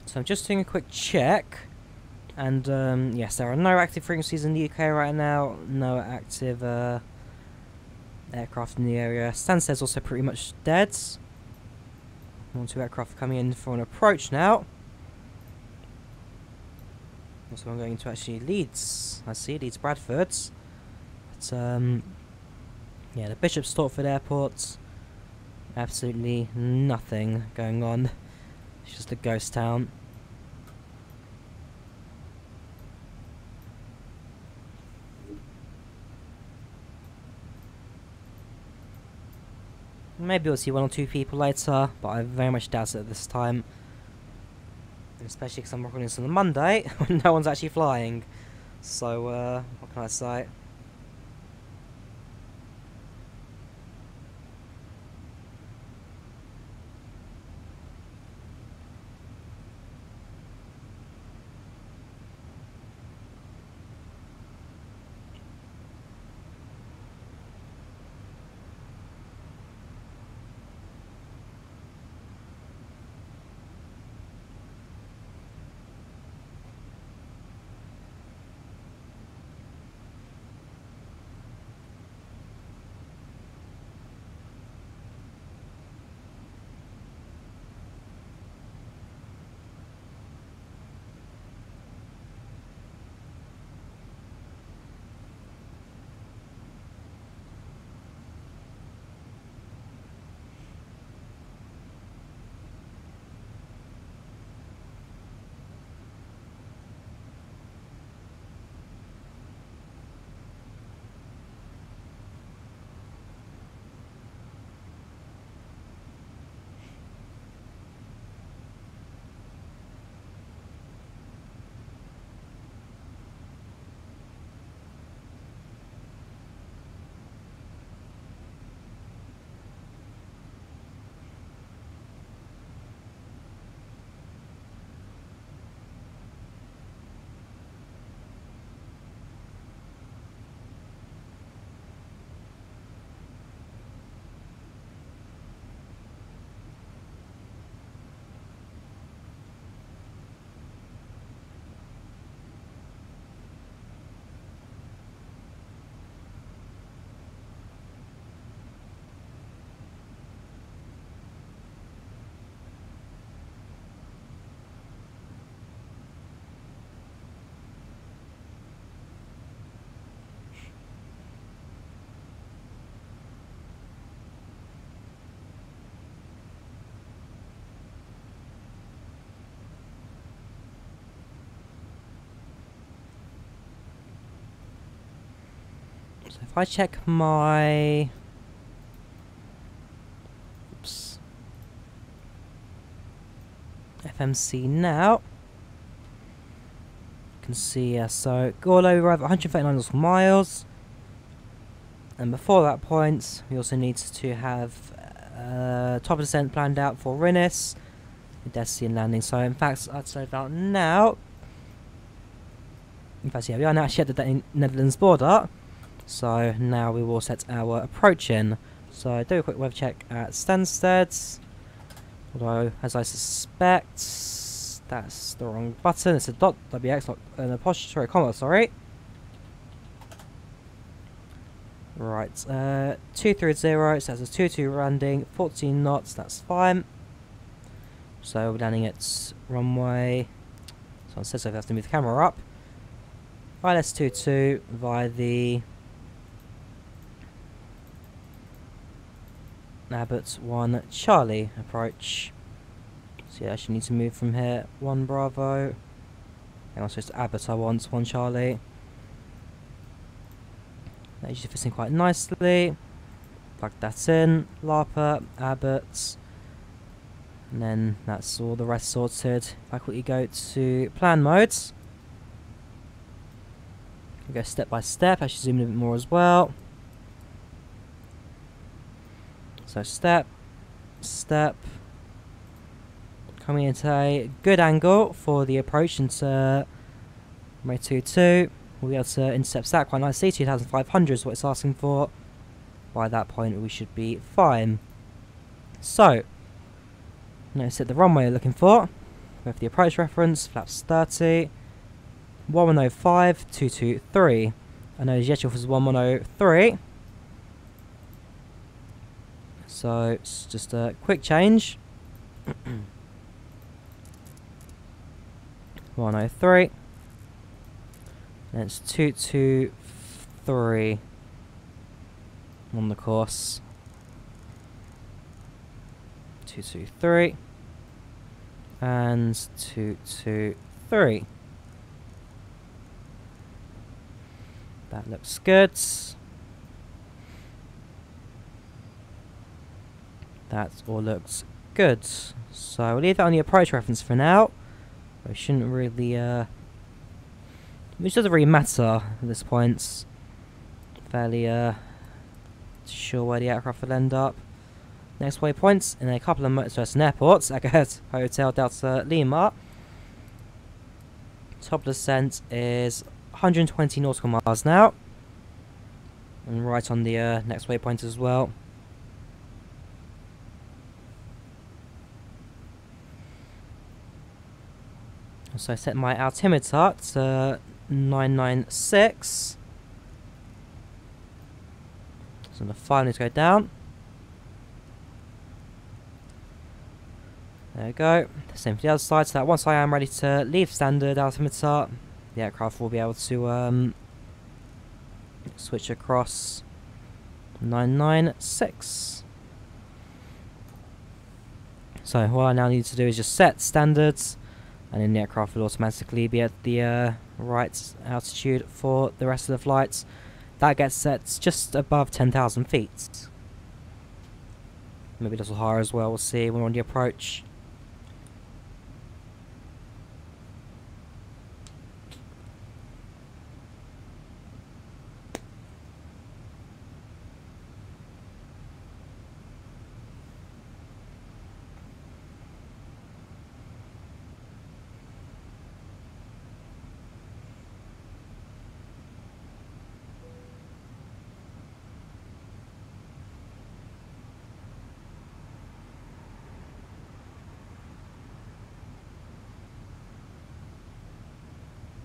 So I'm just doing a quick check, and yes, there are no active frequencies in the UK right now, no active aircraft in the area. Stansted's also pretty much dead. 1-2 aircraft coming in for an approach now. Also I'm going to actually Leeds, I see, Leeds Bradford. But yeah, the Bishop Stortford Airport, absolutely nothing going on. It's just a ghost town. Maybe we'll see 1 or 2 people later, but I very much doubt it at this time. Especially because I'm recording this on a Monday, when no one's actually flying. So, what can I say? So if I check my... Oops. FMC now, you can see, so all over 139 nautical miles, and before that point we also need to have top descent planned out for Rinnis, destination landing. So in fact I'd say about now, in fact yeah, we are now actually at the Netherlands border, so now we will set our approach in. So do a quick web check at Stansted. Although, as I suspect, that's the wrong button. It's a .wx, not an apostrophe comma, sorry. Right, 230, so that's a 22 landing, 14 knots, that's fine. So we're landing at runway, so it says I have to move the camera up. ILS-22 via the Abbott 1 Charlie approach. So yeah, I actually need to move from here. 1 Bravo. And also it's Abbott I want, 1 Charlie. That usually fits in quite nicely. Plug that in. Larper, Abbott. And then that's all the rest sorted. If I quickly go to plan modes. I'll go step by step, actually zoom in a bit more as well. So step, step, coming into a good angle for the approach into runway 22. We'll be able to intercept that quite nicely. 2,500 is what it's asking for. By that point we should be fine. So, now set the runway we're looking for. with the approach reference, flaps 30, 1105, 223. I know Rzeszow was 1103. So it's just a quick change. 103. And it's 223 on the course. 223 and 223. That looks good. That all looks good. So we'll leave that on the approach reference for now. We shouldn't really which doesn't really matter at this point. Fairly sure where the aircraft will end up. Next waypoints in a couple of motorwest airports. Agahet Hotel Delta Lima. Top descent is 120 nautical miles now. And right on the next waypoint as well. So I set my altimeter to 996. So the file needs to go down. There we go. Same for the other side, so that once I am ready to leave standard altimeter, the aircraft will be able to switch across 996. So what I now need to do is just set standards, and then the aircraft will automatically be at the right altitude for the rest of the flights. That gets set just above 10,000 feet. Maybe a little higher as well, we'll see when we're on the approach.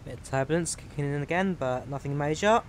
Bit of turbulence kicking in again, but nothing major.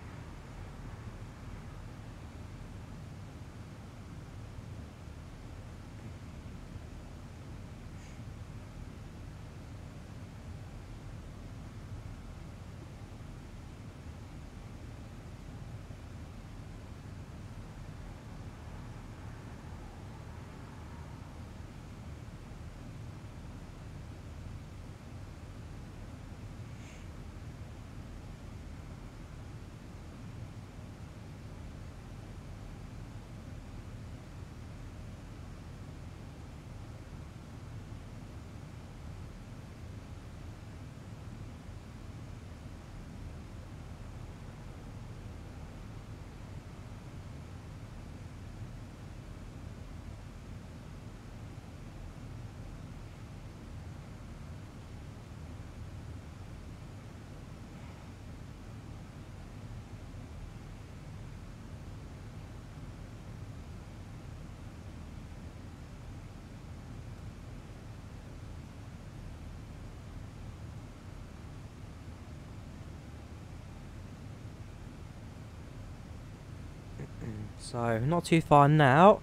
So, not too far now.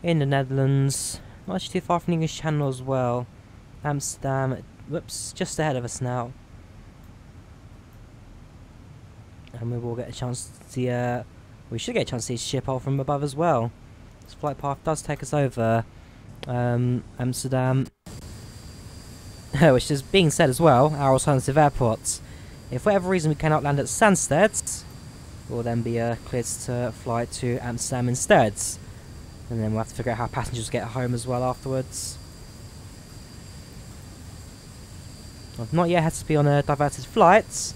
In the Netherlands. Not actually too far from the English Channel as well. Amsterdam. Whoops, just ahead of us now. And we will get a chance to see, we should get a chance to see Schiphol from above as well. This flight path does take us over Amsterdam. Which is being said as well, our alternative airports. If for whatever reason we cannot land at Stansted, we'll then be cleared to fly to Amsterdam instead. And then we'll have to figure out how passengers get home as well afterwards. I've not yet had to be on a diverted flight,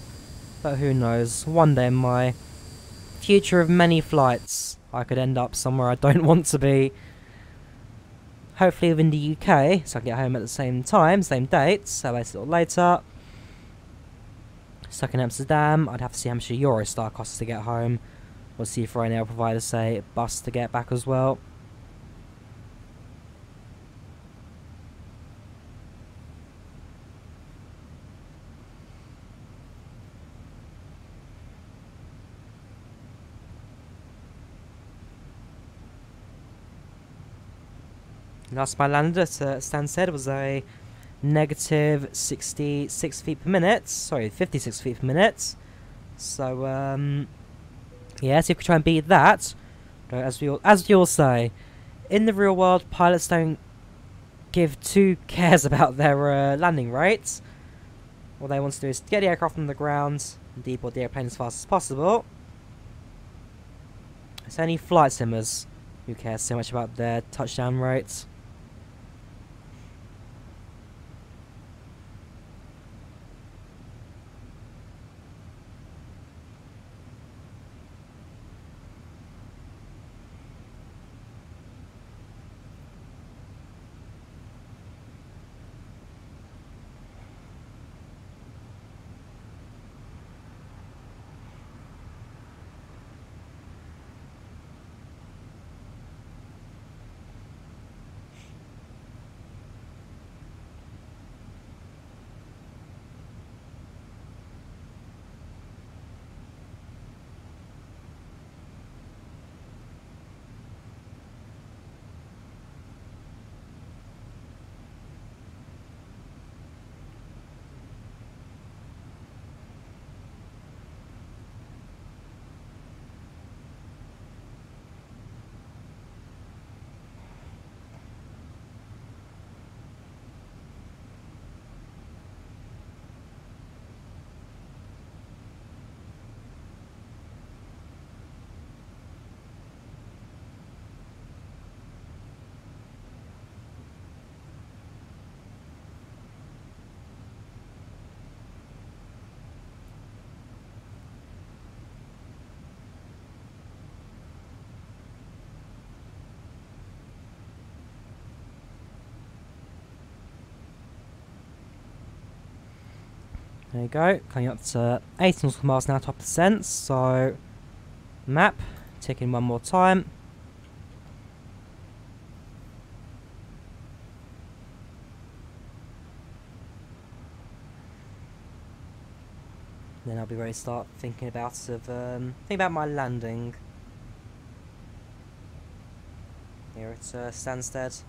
but who knows, one day in my future of many flights, I could end up somewhere I don't want to be. Hopefully within the UK, so I can get home at the same time, same date, so a little later. Stuck in Amsterdam, I'd have to see how much a Eurostar costs to get home. We'll see if Ryanair providers say bus to get back as well. Last time I landed at Stansted was a negative 66 feet per minute. Sorry, 56 feet per minute. So, yeah, see if we can try and beat that. But as we all say, in the real world, pilots don't give two cares about their landing rates. All they want to do is get the aircraft on the ground and deboard the airplane as fast as possible. It's only flight simmers who care so much about their touchdown rates. There you go, coming up to 80 nautical miles now, top percent. So, map, ticking one more time. Then I'll be ready to start thinking about my landing. Here at Stansted.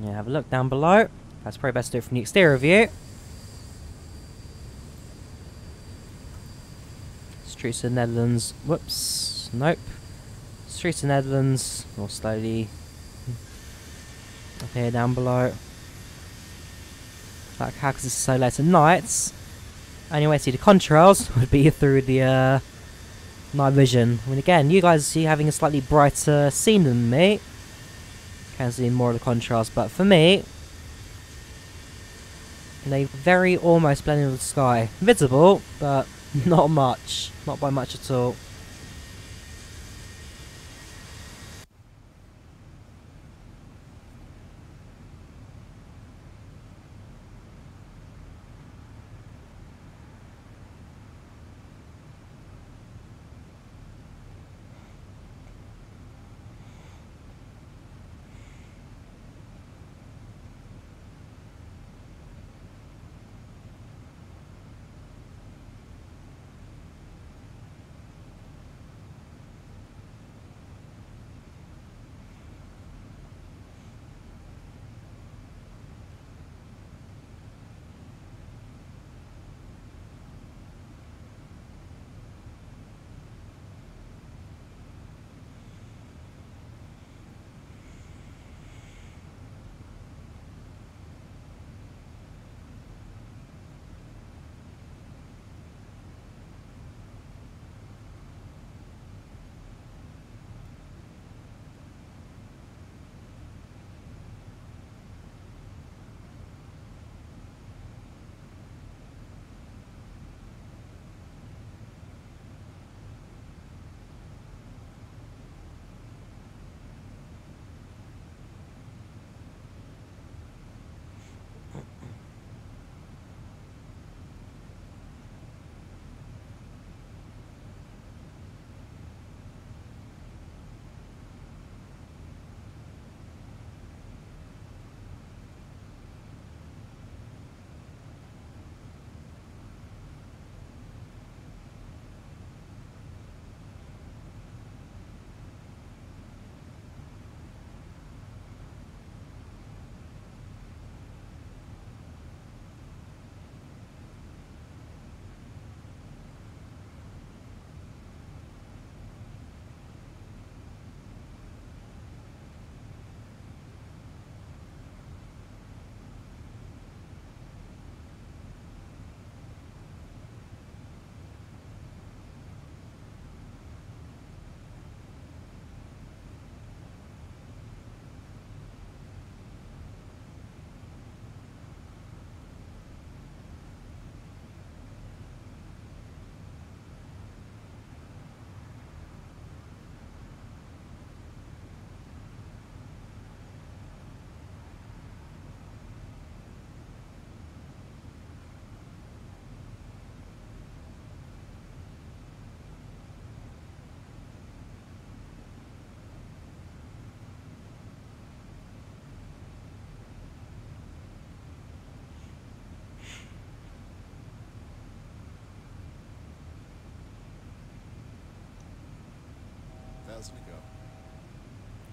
Yeah, have a look down below. That's probably best to do it from the exterior view. Streets of the Netherlands. Whoops. Nope. Streets of the Netherlands. More slowly. Up here down below. Like how, because it's so late at night. Only way to see the contrails would be through the night vision. I mean, again, you guys see having a slightly brighter scene than me. Can see more of the contrast, but for me, they very almost blend into the sky. Visible, but not much. Not by much at all.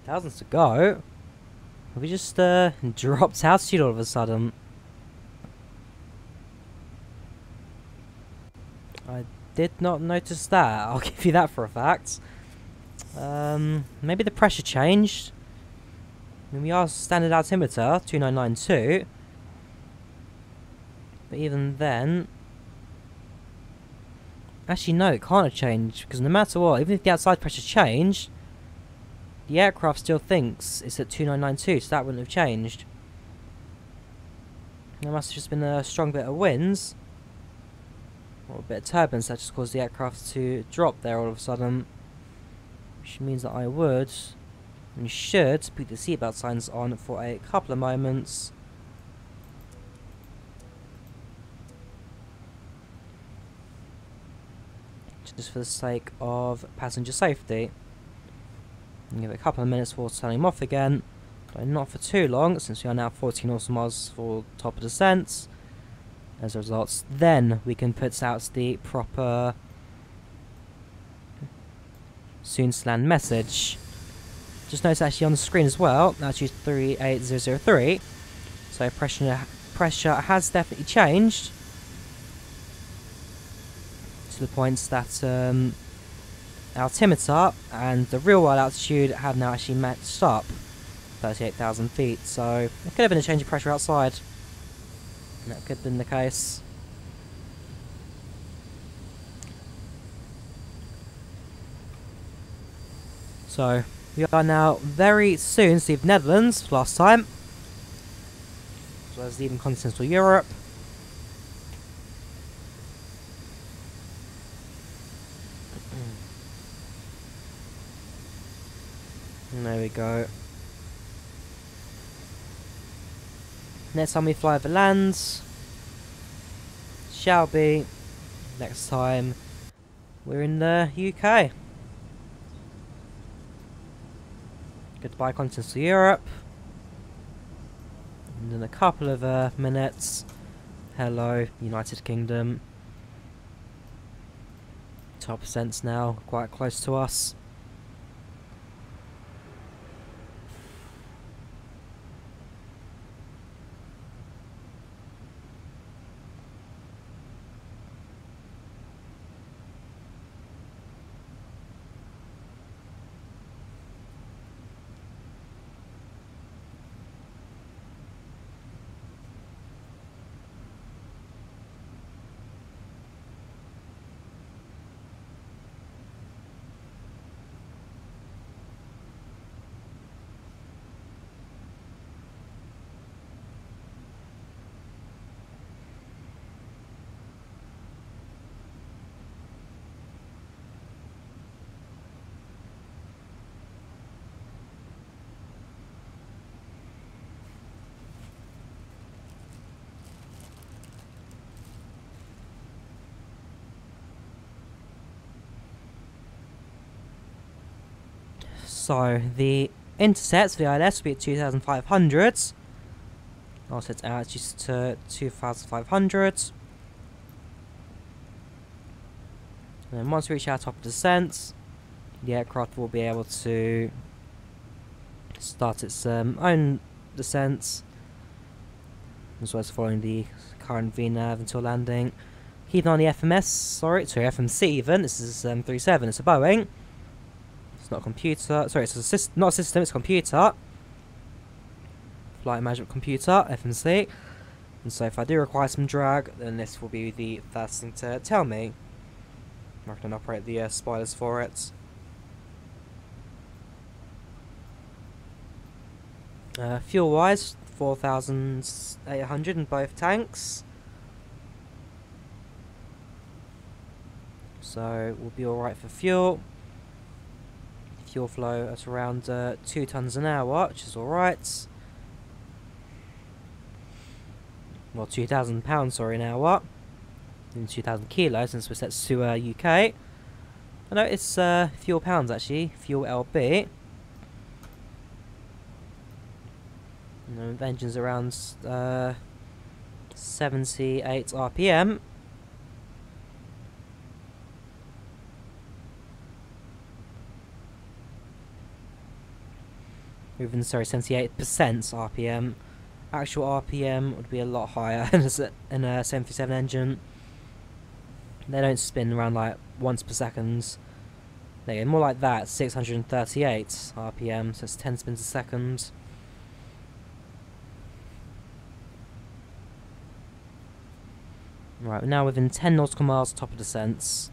Thousands to go? Have we just dropped altitude all of a sudden? I did not notice that. I'll give you that for a fact. Maybe the pressure changed. I mean, we are standard altimeter 2992, but even then, actually no, it can't have changed, because no matter what, even if the outside pressure changed, the aircraft still thinks it's at 2992, so that wouldn't have changed. There must have just been a strong bit of winds, or a bit of turbulence that just caused the aircraft to drop there all of a sudden, which means that I would and should put the seatbelt signs on for a couple of moments. Just for the sake of passenger safety. And give it a couple of minutes before turning them off again, but not for too long, since we are now 14 nautical miles for top of descent. As a result, then we can put out the proper soon to land message. Just notice actually on the screen as well, that's 38003, so pressure has definitely changed to the points that altimeter and the real world altitude have now actually matched up, 38,000 feet, so it could have been a change of pressure outside, and that could have been the case. So we are now very soon to leave Netherlands for last time, as well as leaving continental Europe. And there we go. Next time we fly over land shall be next time we're in the UK. Goodbye continental Europe, and in a couple of minutes, hello United Kingdom. Top percent's now quite close to us. So the intercepts for the ILS will be at 2,500. I'll set out just to 2,500. And then once we reach our top of descent, the aircraft will be able to start its own descent, as well as following the current VNAV until landing. Keeping on the FMC even. This is 37. It's a Boeing. Not a computer, sorry, it's not a system, it's a computer. Flight management computer, FMC. And so if I do require some drag, then this will be the first thing to tell me. I can operate the spoilers for it. Fuel wise, 4,800 in both tanks. So we'll be alright for fuel. Fuel flow at around 2 tons an hour, which is alright. Well, 2,000 pounds, sorry, an hour. And 2,000 kilos, since we're set to UK. I know it's fuel pounds actually, fuel LB. You know, the engine's around 78 RPM. Moving, sorry, 78% RPM. Actual RPM would be a lot higher in a 737 engine. They don't spin around like once per second. They get more like that, 638 RPM, so it's 10 spins a second. Right, we're now within 10 nautical miles top of descents.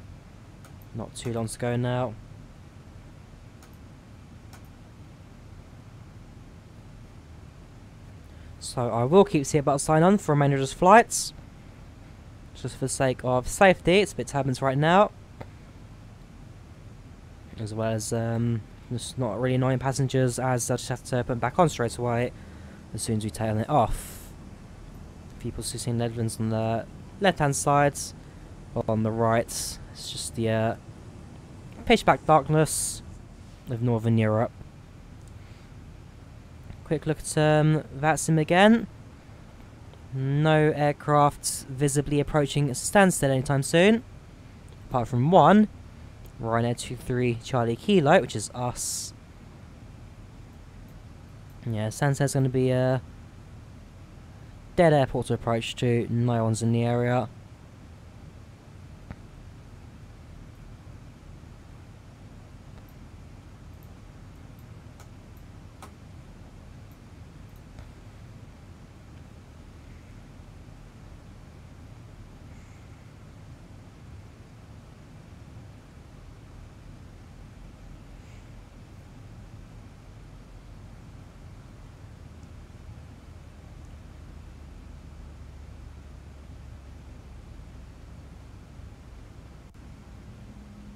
Not too long to go now. So I will keep seatbelt sign on for the remainder of this flight. Just for the sake of safety, it's a bit turbulent right now. As well as just not really annoying passengers, as I just have to put them back on straight away as soon as we take it off. People still seeing Netherlands on the left hand side, or on the right. It's just the pitch black darkness of Northern Europe. Quick look at that sim again. No aircraft visibly approaching Stansted anytime soon, apart from one, Ryanair 23 Charlie Kilo, which is us. Yeah, Stansted's going to be a dead airport to approach to. No one's in the area.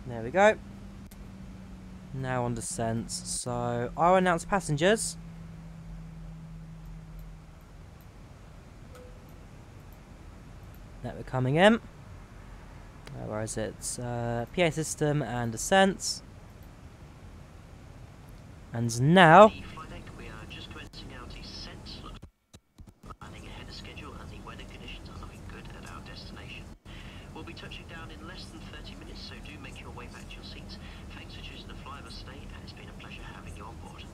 There we go. Now on descent. So I'll announce passengers. That we're coming in. Where is it? PA system and descent. And now. The flight deck, we are just commencing our descent. Looks landing ahead of schedule, and the weather conditions are looking good at our destination. We'll be touching down in less than 30 minutes, so do make your way back to your seats. Thanks for choosing to fly with us today, and it's been a pleasure having you on board.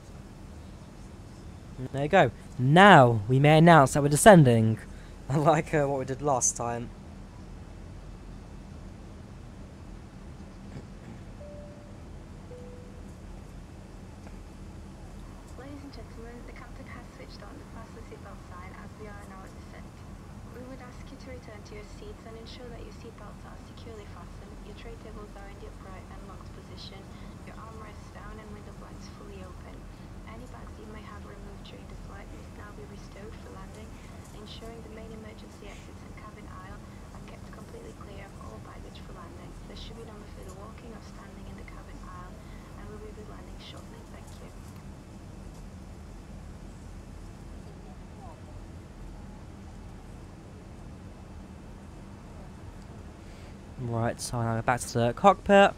There you go. Now we may announce that we're descending. Like what we did last time. Ladies and gentlemen, the captain has switched on the fasten seatbelt sign as we are in our descent. We would ask you to return to your seats and ensure that your seatbelts are securely fastened, your tray tables are in the upright and locked position, your armrests down and window blinds fully open. Any bags you may have removed during the flight must now be restowed for landing, ensuring the main emergency exits and cabin aisle are kept completely clear of all baggage for landing. There should be no further walking or standing in the cabin aisle, and we will be landing shortly. Thank you. Right, so now back to the cockpit.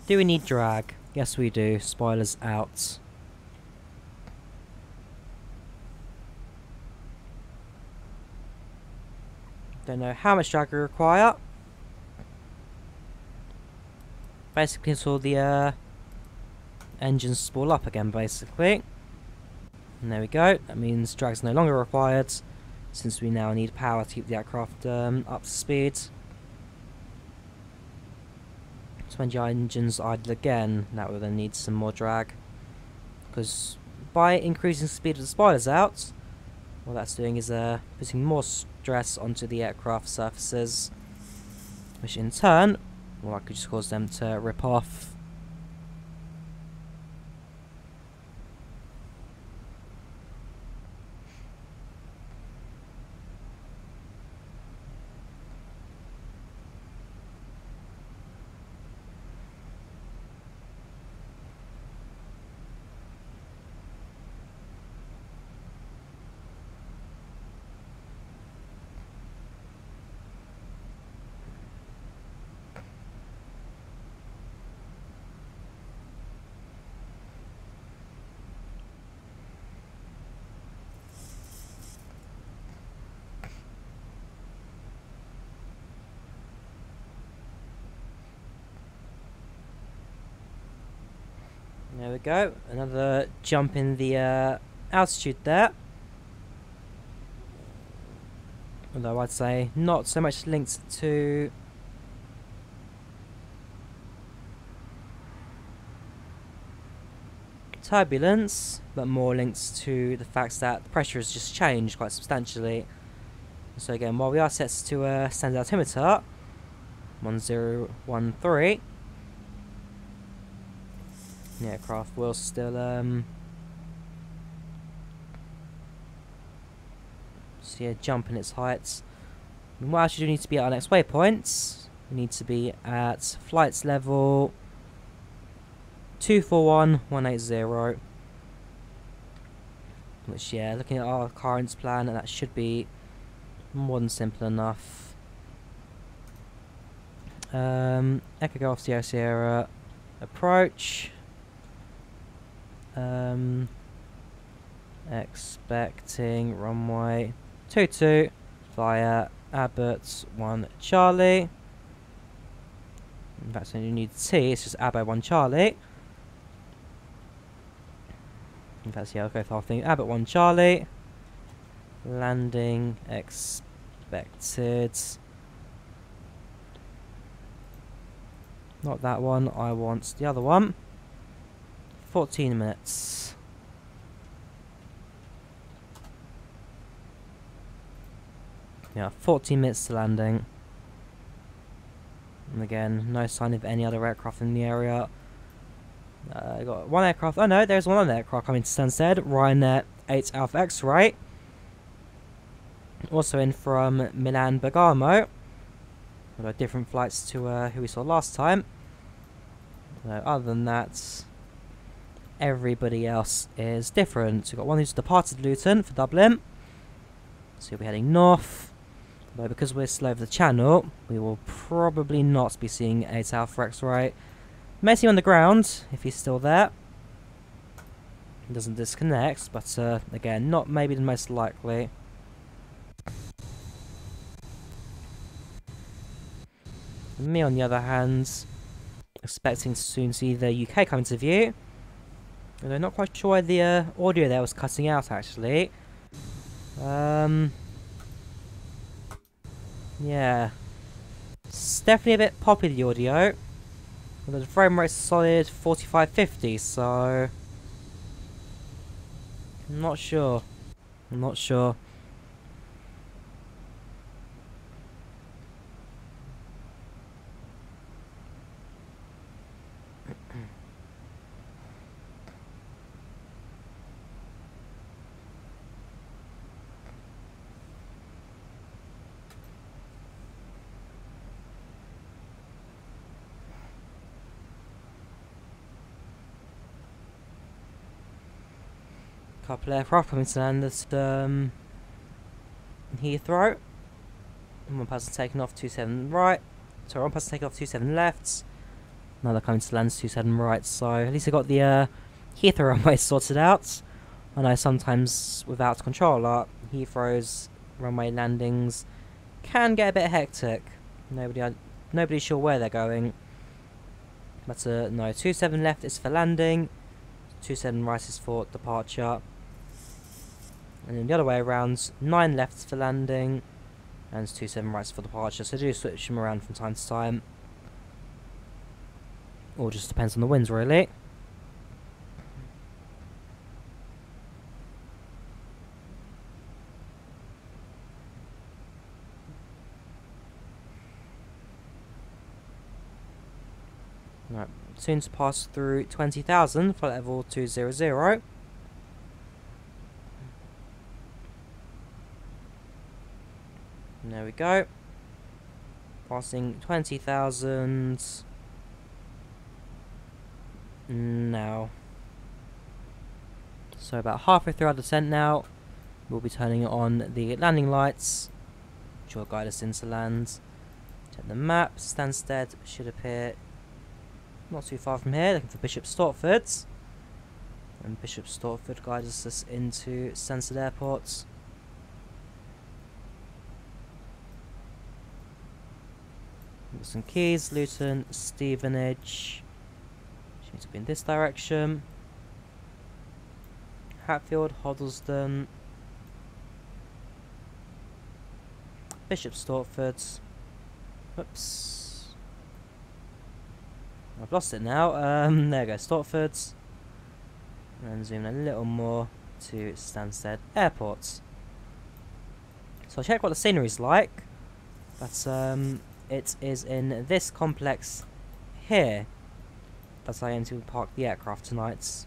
Do we need drag? Yes we do. Spoilers out. Don't know how much drag we require. Basically until the engines spool up again, basically. And there we go. That means drag's no longer required, since we now need power to keep the aircraft up to speed. So when the engines idle again, that will then need some more drag. Because by increasing speed of the spoilers out, what that's doing is putting more stress onto the aircraft surfaces, which in turn will likely just cause them to rip off. There we go. Another jump in the altitude there. Although I'd say not so much linked to turbulence, but more linked to the fact that the pressure has just changed quite substantially. So again, while we are set to standard altimeter 1013, the aircraft will still see a jump in its heights. And we actually do need to be at our next waypoint. We need to be at flights level 241180, which, yeah, looking at our current plan, and that should be more than simple enough. Echo Golf Sierra Sierra approach. Expecting runway 22 via Abbott 1 Charlie. In fact, when you need T, it's just Abbott 1 Charlie. In fact, yeah, I'll go for the whole thing. Abbott 1 Charlie. Landing expected. Not that one, I want the other one. 14 minutes. Yeah, 14 minutes to landing. And again, no sign of any other aircraft in the area. I got one aircraft. Oh no, there's one other aircraft coming to Stansted. Ryanair 8 Alpha X-Ray. Also in from Milan Bergamo. Although different flights to who we saw last time. Although other than that, everybody else is different. We've got one who's departed Luton for Dublin. So we'll be heading north. Although because we're slow over the channel, we will probably not be seeing 8 Alpha X-Ray. May see him on the ground if he's still there. He doesn't disconnect, but again, not maybe the most likely. Me, on the other hand, expecting to soon see the UK come into view. Although not quite sure why the audio there was cutting out, actually. Yeah. It's definitely a bit poppy, the audio. Although the frame rate's solid 4550, so... I'm not sure. I'm not sure. Couple aircraft coming to land at Heathrow. One person taking off 27 right. Sorry, one person taking off 27 left. Another coming to land 27 right. So at least I got the Heathrow runway sorted out. I know sometimes without controller, Heathrow's runway landings can get a bit hectic. Nobody's sure where they're going. But no, 27 left is for landing. 27 right is for departure. And then the other way around, 9 left for landing, and 27 right for departure. So do switch them around from time to time. Or just depends on the winds, really. Right, soon to pass through 20,000 for level 200. And there we go. Passing 20,000 now. So about halfway through our descent now. We'll be turning on the landing lights, which will guide us into land. Check the map. Stansted should appear not too far from here, looking for Bishop Stortford. And Bishop Stortford guides us into Stansted Airport. Some Keys, Luton, Stevenage. Need to be in this direction. Hatfield, Hoddleston, Bishop Stortford. Whoops. I've lost it now. There we go, Stortford. And zoom in a little more to Stansted Airport. So I'll check what the scenery's like. But it is in this complex here that I aim to park the aircraft tonight.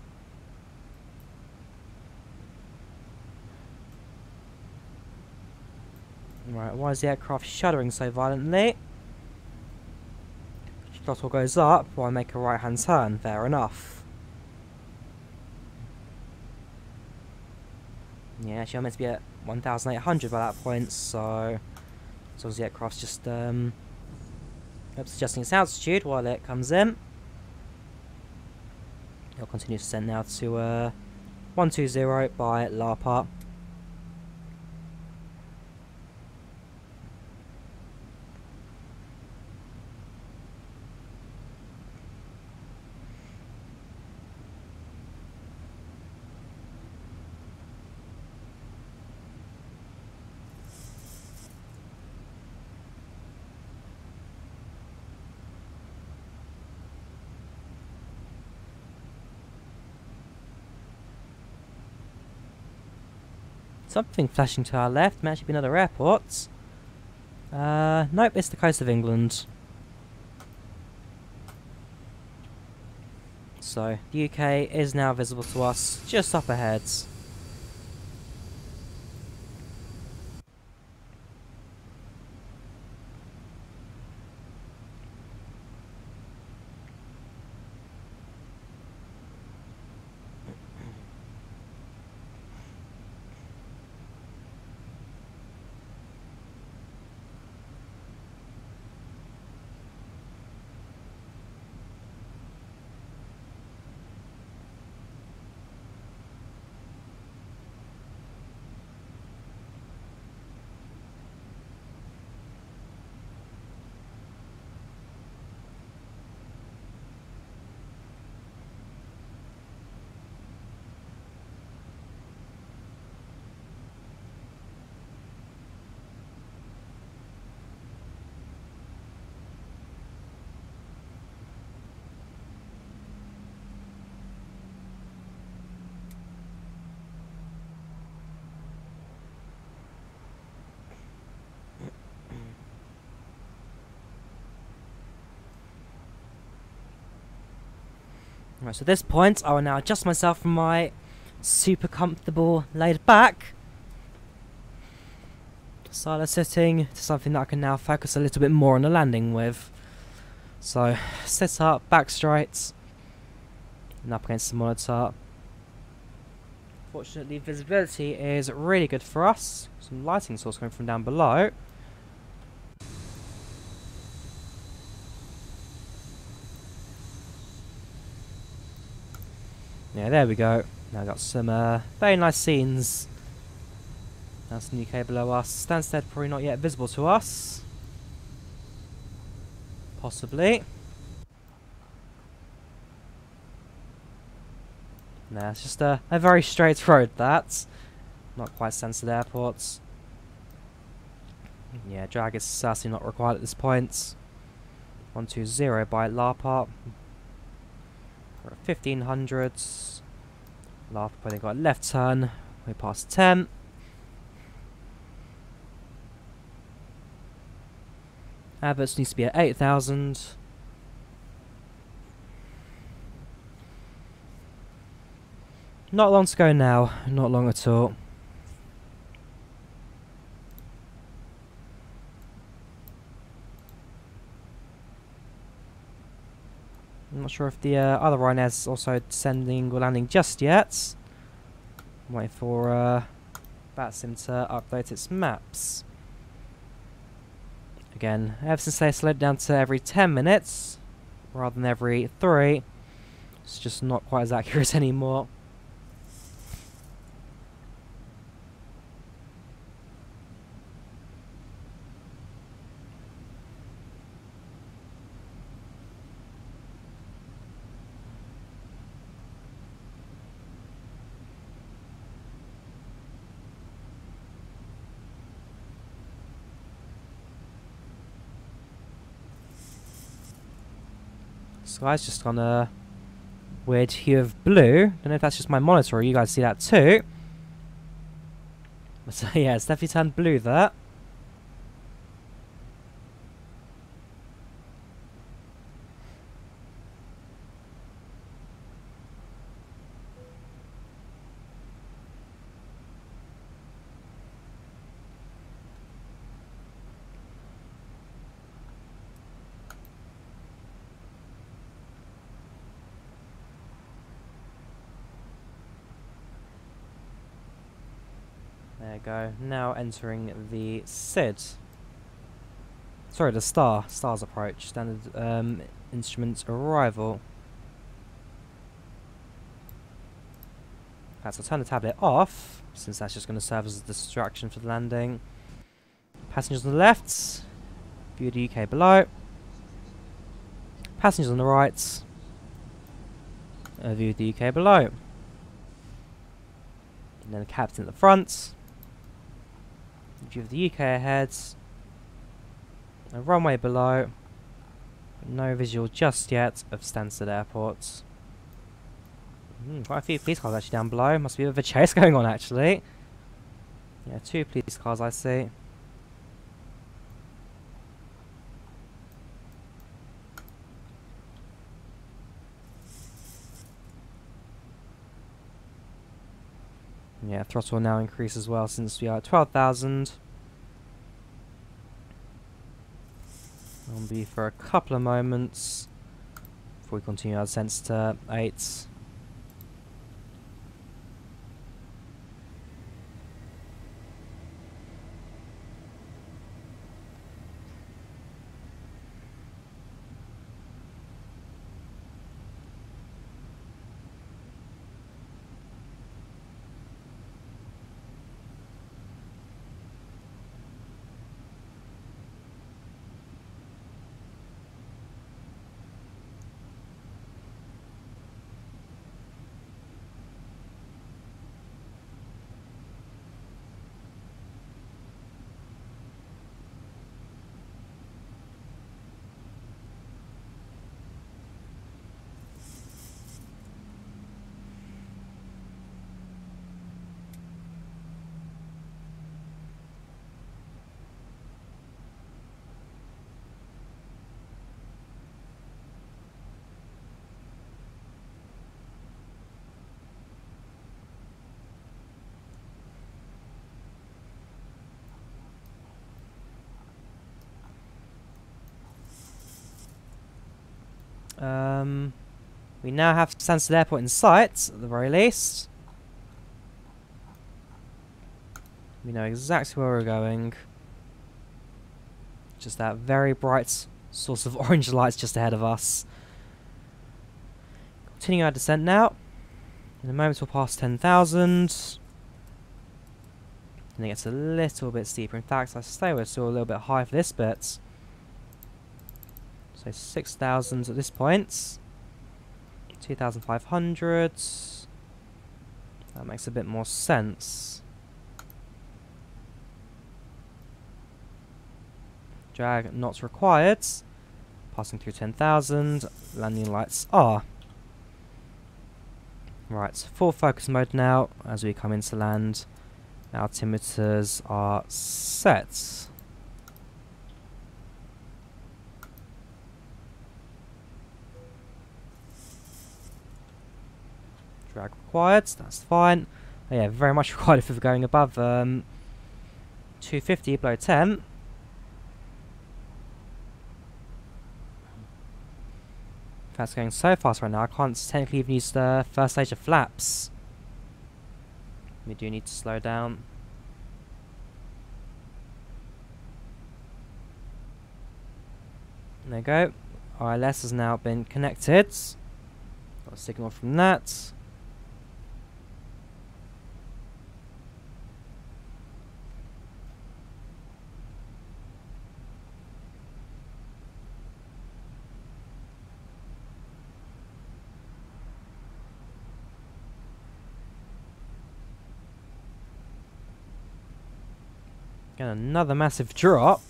Right, why is the aircraft shuddering so violently? Throttle goes up while I make a right hand turn, fair enough. Yeah, actually I'm meant to be at 1,800 by that point, so as long as the aircraft's just adjusting its altitude while it comes in. It'll continue to descend now to 120 by Lapa. Something flashing to our left, may actually be another airport. Nope, it's the coast of England. So, the UK is now visible to us, just up ahead. Right, so at this point, I will now adjust myself from my super comfortable laid back silo sitting to something that I can now focus a little bit more on the landing with. So, sit up, back straight, and up against the monitor. Fortunately, visibility is really good for us. Some lighting source coming from down below. Yeah, there we go. Now got some very nice scenes. That's the UK below us. Stansted probably not yet visible to us. Possibly. No, it's just a very straight road, that. Not quite Stansted Airport. Yeah, drag is certainly not required at this point. 120 by Lapa. We're at 1500. Lapa probably got a left turn. We're past 10. Abbots needs to be at 8,000. Not long to go now. Not long at all. I'm not sure if the other Ryanair's also descending or landing just yet. I'm waiting for Batsim to update its maps. Again, ever since they slowed down to every 10 minutes rather than every 3, it's just not quite as accurate anymore. Sky's just on a weird hue of blue. Don't know if that's just my monitor or you guys see that too. But yeah, it's definitely turned blue there. There you go. Now entering the SID. Sorry, the Star's approach. Standard instrument arrival. Right, so I'll turn the tablet off, since that's just going to serve as a distraction for the landing. Passengers on the left. View the UK below. Passengers on the right. View the UK below. And then the captain at the front. View of the UK ahead. A runway below. No visual just yet of Stansted Airport. Quite a few police cars actually down below. Must be a bit of a chase going on actually. Yeah, 2 police cars I see. Yeah, throttle will now increase as well since we are at 12,000. It'll be for a couple of moments before we continue our descent to 8. We now have Stansted Airport in sight, at the very least. We know exactly where we're going. Just that very bright source of orange lights just ahead of us. Continuing our descent now. In a moment we'll pass 10,000. And it gets a little bit steeper. In fact, I say we're still a little bit high for this bit. So 6,000 at this point. 2,500. That makes a bit more sense. Drag not required. Passing through 10,000. Landing lights are. Right, full focus mode now as we come into land. Altimeters are set. Drag required, that's fine. Oh yeah, very much required if we're going above 250 below 10. That's going so fast right now, I can't technically even use the first stage of flaps. We do need to slow down. There we go. ILS has now been connected. Got a signal from that. Again, another massive drop.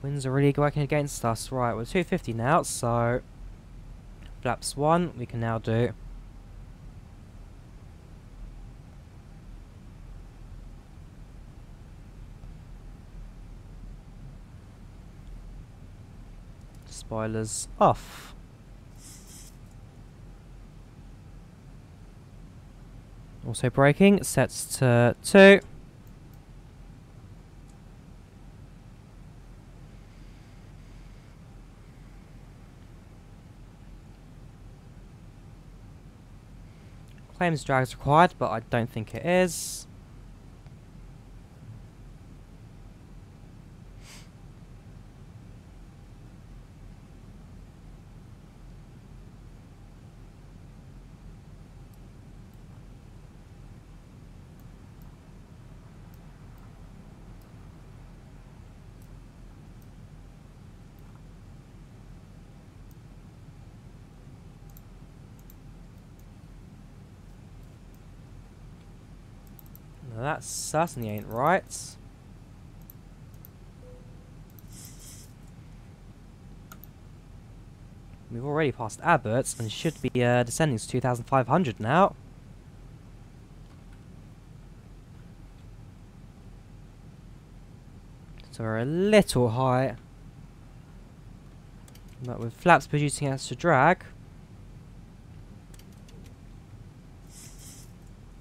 Winds are really working against us. Right, we're 250 now, so flaps 1 we can now do. Spoilers off. Also braking, sets to 2. Claims drag is required, but I don't think it is. Now that certainly ain't right. We've already passed Abbott's and should be descending to 2,500 now. So we're a little high. But with flaps producing extra drag,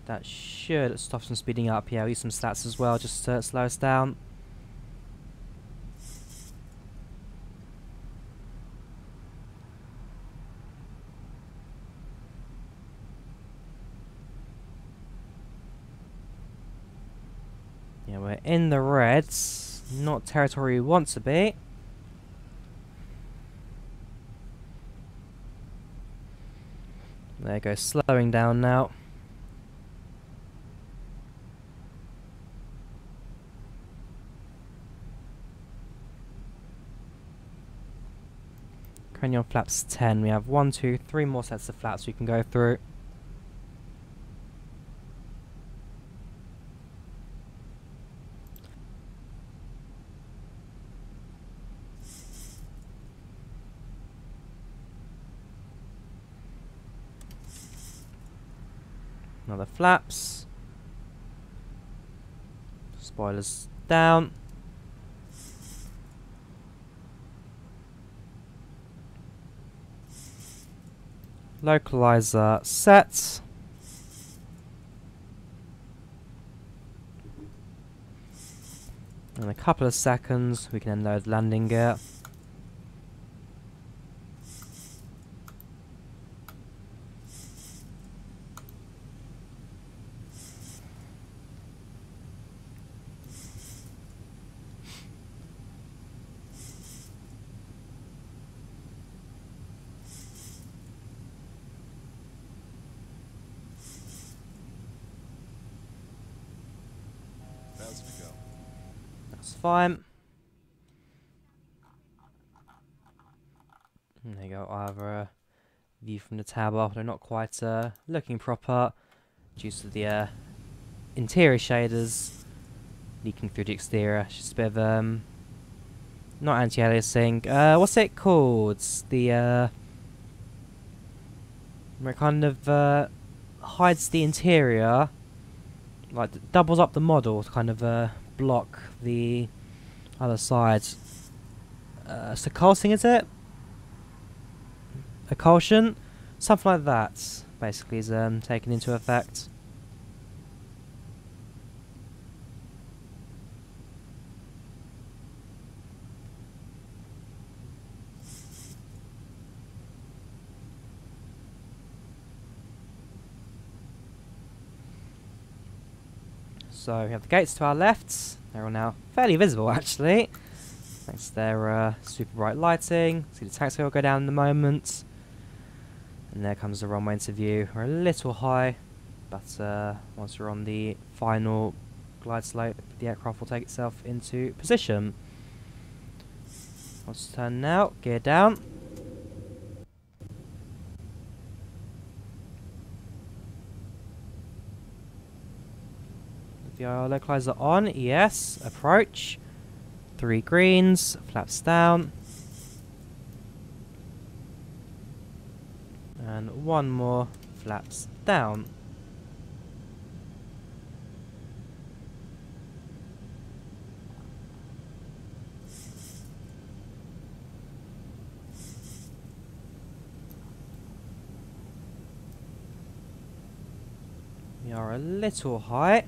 that should stop some speeding up. Yeah, we'll use some stats as well just to slow us down. Yeah, we're in the reds. Not territory we want to be. There you go, slowing down now. Currently on flaps 10. We have 1, 2, 3 more sets of flaps we can go through. Another flaps. Spoilers down. Localizer set. In a couple of seconds we can then load landing gear. That's fine. And there you go, I have a view from the tower. They're not quite looking proper due to the interior shaders leaking through the exterior. It's just a bit of not anti-aliasing. What's it called? The where it kind of hides the interior, like doubles up the model to kind of block the other side. Succalcing, is it? Occlusion? Something like that, basically, is taken into effect. So we have the gates to our left. They're all now fairly visible, actually, thanks to their super bright lighting. See the taxi will go down in a moment. And there comes the runway into view. We're a little high, but once we're on the final glide slope, the aircraft will take itself into position. Let's turn now, gear down. VIR localizer on, yes. Approach. 3 greens, flaps down. And 1 more, flaps down. We are a little high.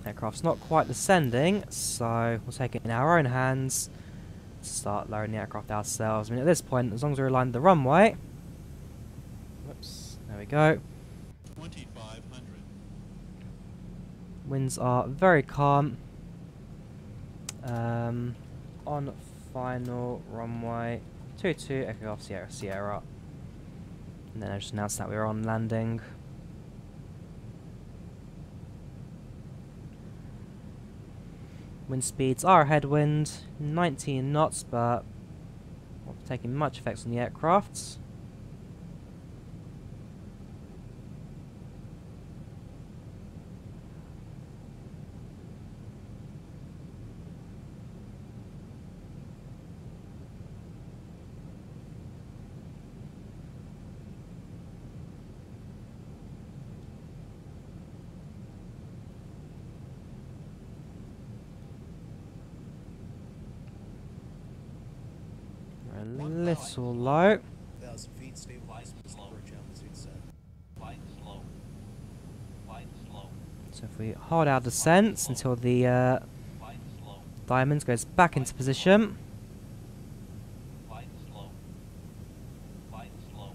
Aircraft's not quite descending, so we'll take it in our own hands to start lowering the aircraft ourselves. I mean, at this point, as long as we're aligned the runway. Whoops, there we go. 2500. Winds are very calm. On final runway 22, Echo Golf Sierra Sierra. And then I just announced that we were on landing. Wind speeds are a headwind, 19 knots, but not taking much effects on the aircraft. A little low. 1,000 feet, stabilize slow. Flight slow. Flight slow. So if we hold our descent until the Flight slow. diamond goes back into position. Flight slow. Flight slow.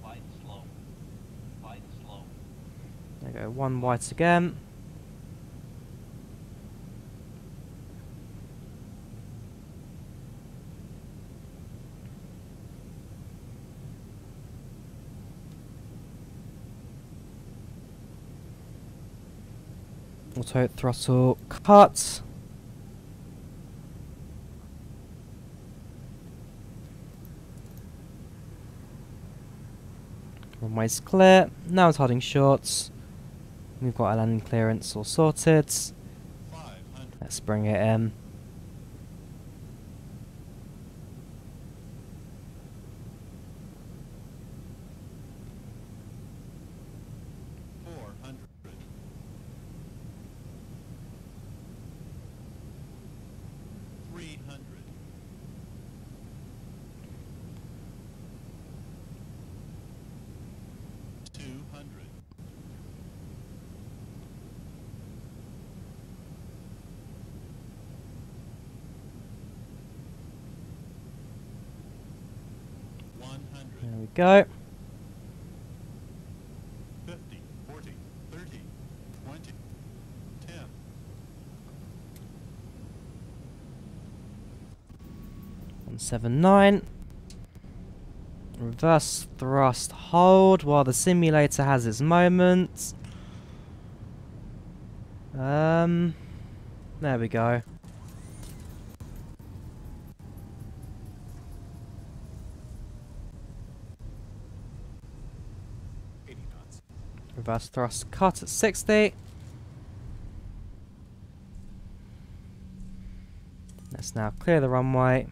Flight slow. Flight slow. There we go, 1 white again. Auto throttle cut. Runway's clear. Now it's holding short. We've got our landing clearance all sorted. 500. Let's bring it in. There we go. 50, 40, 30, 20, 10. 179. Reverse thrust hold while the simulator has its moment. There we go. Reverse thrust cut at 60. Let's now clear the runway,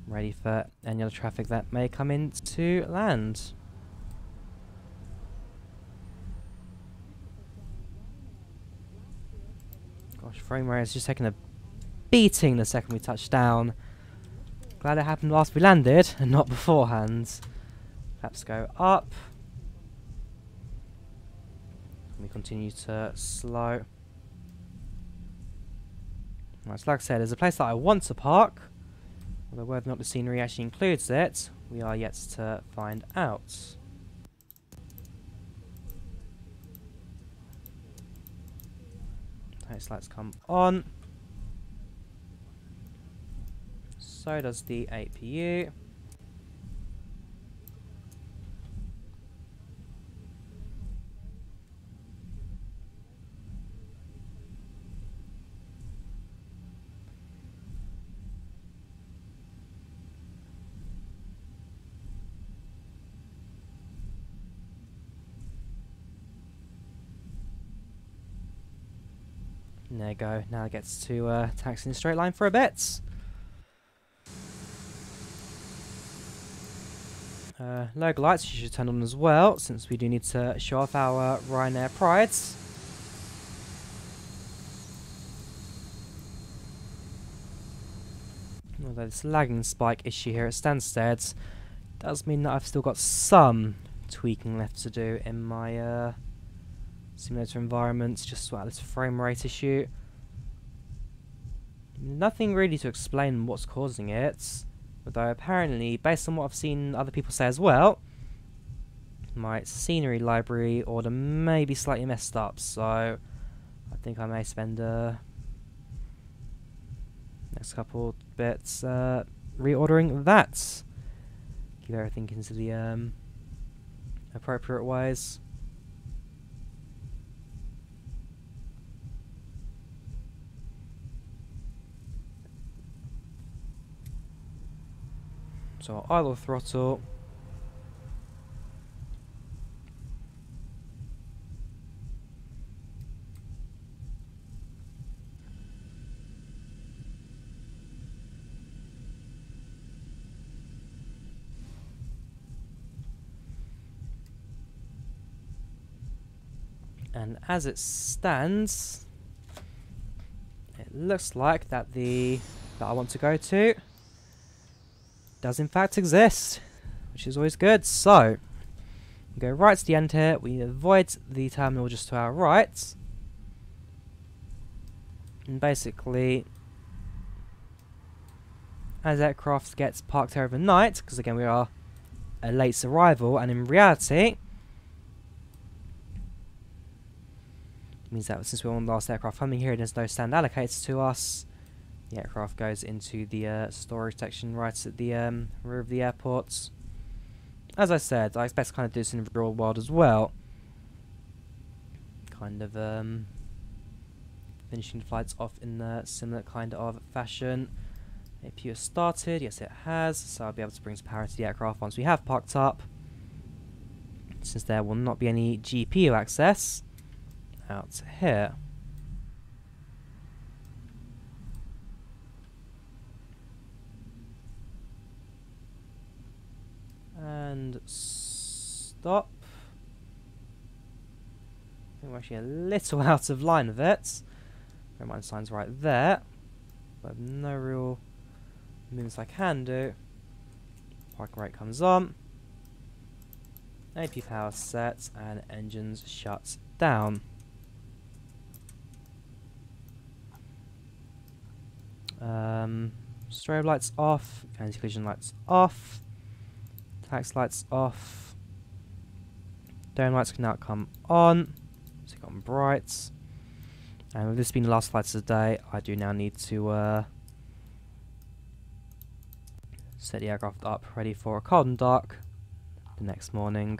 ready for any other traffic that may come in to land. Gosh, frame rate has just taken a beating the second we touched down. Glad it happened after we landed and not beforehand. Flaps go up. We continue to slow. Right, so like I said, there's a place that I want to park. Although whether or not the scenery actually includes it, we are yet to find out. Taste lights come on. So does the APU. And there you go. Now it gets to taxi in a straight line for a bit. Logo lights you should turn on as well, since we do need to show off our Ryanair prides. Although this lagging spike issue here at Stansted does mean that I've still got some tweaking left to do in my simulator environments, just about this frame rate issue. Nothing really to explain what's causing it, although apparently, based on what I've seen other people say as well, my scenery library order may be slightly messed up, so I think I may spend next couple bits reordering that. Keep everything into the appropriate ways. So idle throttle. And as it stands, it looks like that that I want to go to does in fact exist, which is always good. So we go right to the end here. We avoid the terminal just to our right, and basically, as aircraft gets parked here overnight, because again we are a late arrival, and in reality means that since we're on the last aircraft coming here and there's no stand allocated to us, the aircraft goes into the storage section right at the rear of the airport. As I said, I expect to kind of do this in the real world as well. Kind of finishing the flights off in a similar kind of fashion. APU has started, yes it has, so I'll be able to bring some power into the aircraft once we have parked up. Since there will not be any GPU access out here. And stop. I think we're actually a little out of line of it. Bear in mind the sign's right there. But no real movements I can do. Parking brake comes on. AP power set and engines shut down. Strobe lights off, anti-collision lights off, tax lights off, dome lights can now come on, so it's gotten bright, and with this being the last flights of the day, I do now need to set the aircraft up ready for a cold and dark the next morning.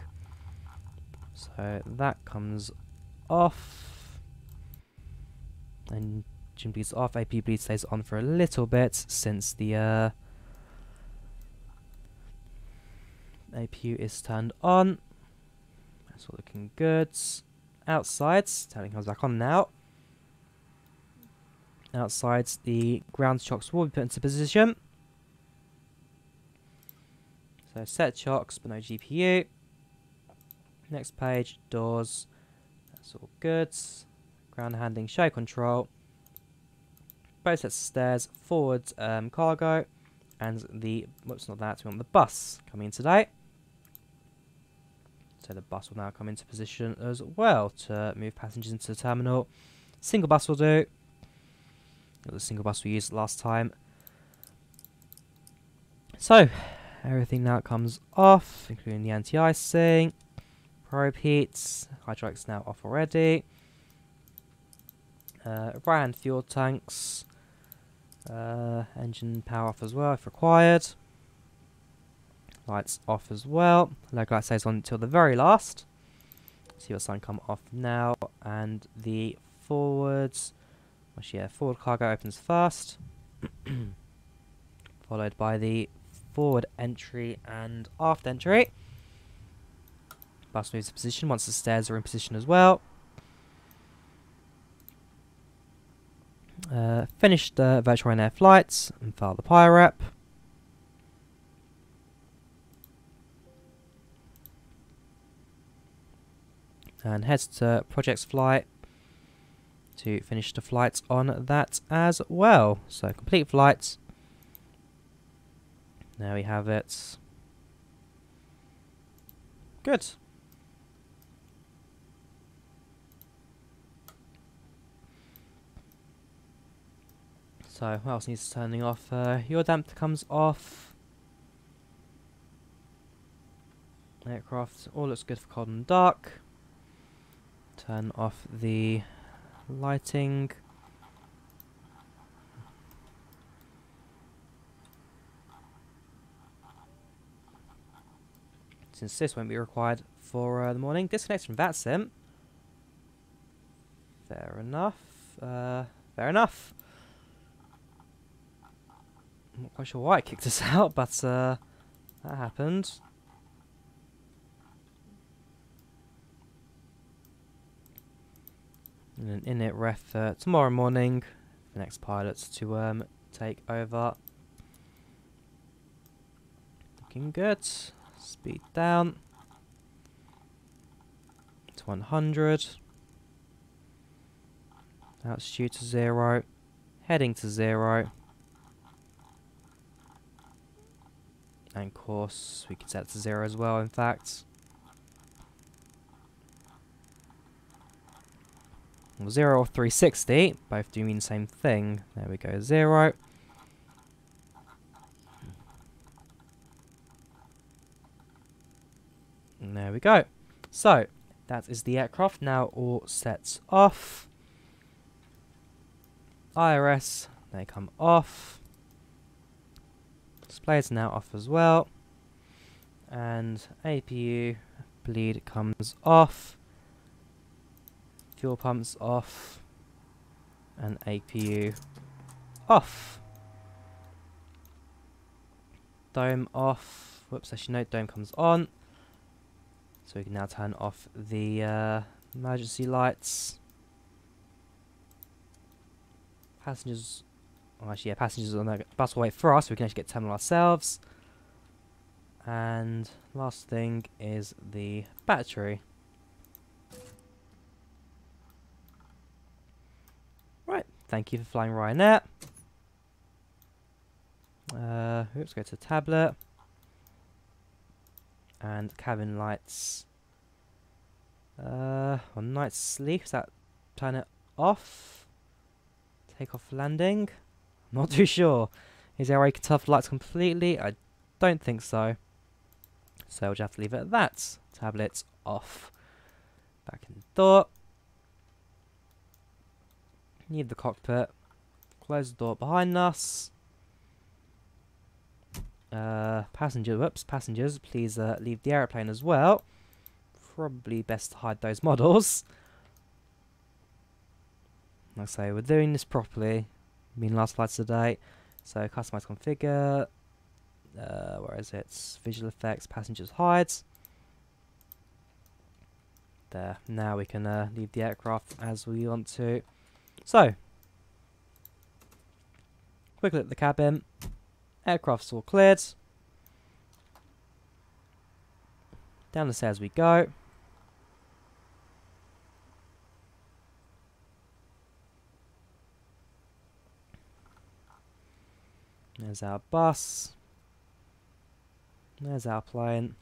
So that comes off, and engine bleeds off, AP bleed stays on for a little bit since the APU is turned on. That's all looking good. Outside, turning comes back on now. Outside, the ground shocks will be put into position. So set shocks, but no GPU. Next page, doors. That's all good. Ground handling, show control. Both sets of stairs, forward cargo, and the, whoops, not that, we want the bus coming in today. So the bus will now come into position as well to move passengers into the terminal. Single bus will do. The single bus we used last time. So, everything now comes off, including the anti-icing, probe heats, hydraulics now off already. Right hand fuel tanks, engine power off as well if required. Lights off as well. Logo light stays on until the very last. See your sign come off now, and the forwards. Actually, yeah, forward cargo opens first, followed by the forward entry and aft entry. Bus moves to position once the stairs are in position as well. Finish the virtual air flights and file the PIREP. And heads to projects flight to finish the flights on that as well. So complete flights. There we have it. Good. So what else needs turning off? Your damper comes off. Aircraft all looks good for cold and dark. Turn off the lighting. Since this won't be required for the morning. Disconnect from VATSIM. Fair enough. Fair enough. I'm not quite sure why it kicked us out, but that happened. And an init ref tomorrow morning. The next pilots to take over. Looking good. Speed down to 100. Altitude to 0. Heading to 0. And course we can set it to 0 as well, in fact. 0 or 360, both do mean the same thing. There we go, 0. And there we go. So, that is the aircraft now all sets off. IRS, they come off. Display is now off as well. And APU bleed comes off. Fuel pumps off. And APU off. Dome off. Whoops, actually no, dome comes on. So we can now turn off the emergency lights. Passengers, oh actually yeah, passengers on the bus will wait for us, so we can actually get terminal ourselves. And last thing is the battery. Right, thank you for flying Ryanair. Oops, go to tablet. And cabin lights. On night sleep, does that turn it off? Take off landing? Not too sure. Is there a way you can turn off the lights completely? I don't think so. So we'll just have to leave it at that. Tablets off. Back in the door. Leave the cockpit. Close the door behind us. Passengers, please leave the aeroplane as well. Probably best to hide those models. Like I say, we're doing this properly. Last flights today. So customize configure. Where is it? Visual effects, passengers hides. There. Now we can leave the aircraft as we want to. So, quick look at the cabin. Aircraft's all cleared. Down the stairs we go. There's our bus. There's our plane.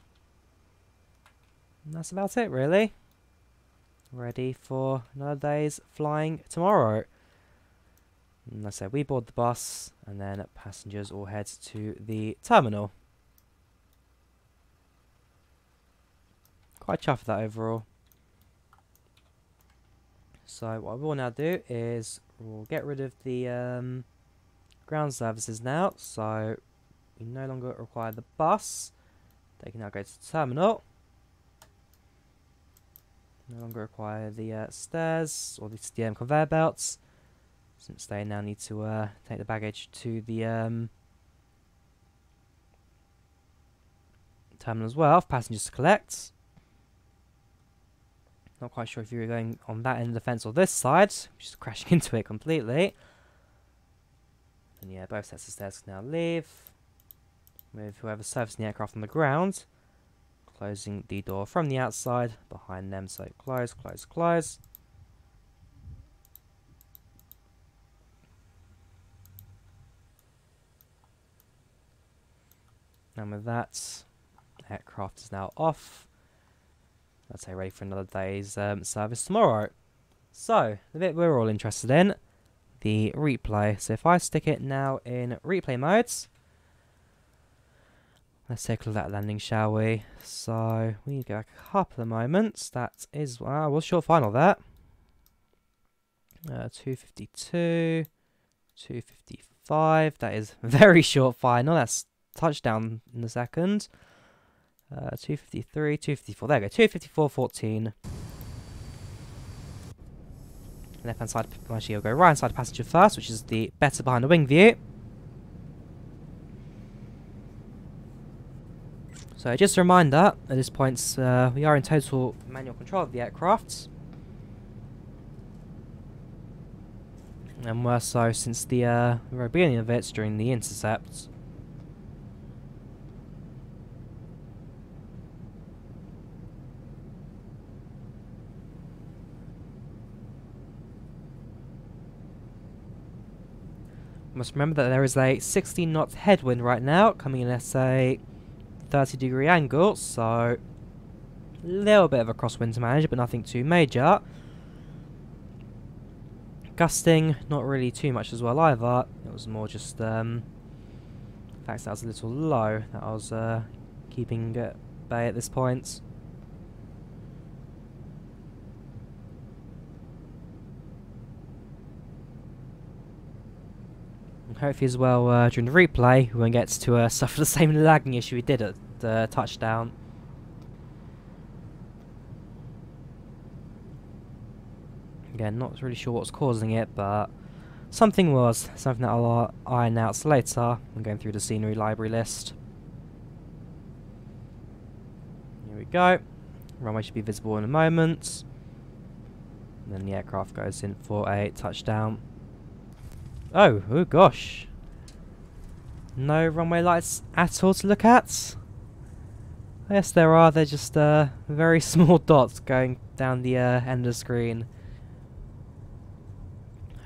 And that's about it, really. Ready for another day's flying tomorrow. And like I said, we board the bus, and then passengers all head to the terminal. Quite chuffed with that overall. So what we'll now do is we'll get rid of the ground services now. So we no longer require the bus. They can now go to the terminal. No longer require the stairs or the conveyor belts, since they now need to take the baggage to the terminal as well for passengers to collect. Not quite sure if you were going on that end of the fence or this side, just crashing into it completely. And yeah, both sets of stairs can now leave. With whoever's servicing the aircraft on the ground, closing the door from the outside behind them. So close, close, close. And with that, aircraft is now off. Let's say ready for another day's service tomorrow. So, the bit we're all interested in, the replay. So if I stick it now in replay modes, let's take a look at that landing, shall we? So, we go back a couple of moments. That is, wow, was short final there. 252, 255. That is very short final. That's touchdown in a second. 253, 254. There we go. 254.14. Left hand side, actually, you'll go right hand side passenger first, which is the better behind the wing view. So just a reminder, at this point, we are in total manual control of the aircraft. And more so since the very beginning of it during the intercept. Must remember that there is a 16 knot headwind right now, coming in at a 30-degree angle, so a little bit of a crosswind to manage, but nothing too major. Gusting, not really too much as well either. It was more just the fact that I was a little low that I was keeping at bay at this point. Hopefully as well during the replay we won't get to suffer the same lagging issue we did at the touchdown. Again, not really sure what's causing it, but something was. Something that I'll iron out later. I'm going through the scenery library list. Here we go. Runway should be visible in a moment. And then the aircraft goes in for a touchdown. Oh gosh. No runway lights at all to look at? Yes, there are. They're just very small dots going down the end of the screen.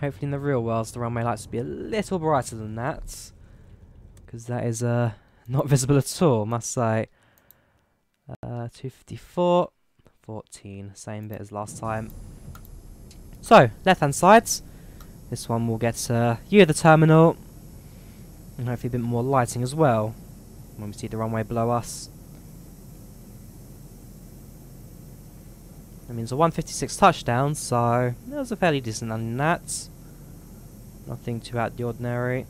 Hopefully in the real world the runway lights will be a little brighter than that. Because that is not visible at all, must say. 254, 14, same bit as last time. So, left hand sides. This one will get view of the terminal, and hopefully a bit more lighting as well when we see the runway below us. That means a 156 touchdown, so that was a fairly decent landing in that. Nothing too out of the ordinary.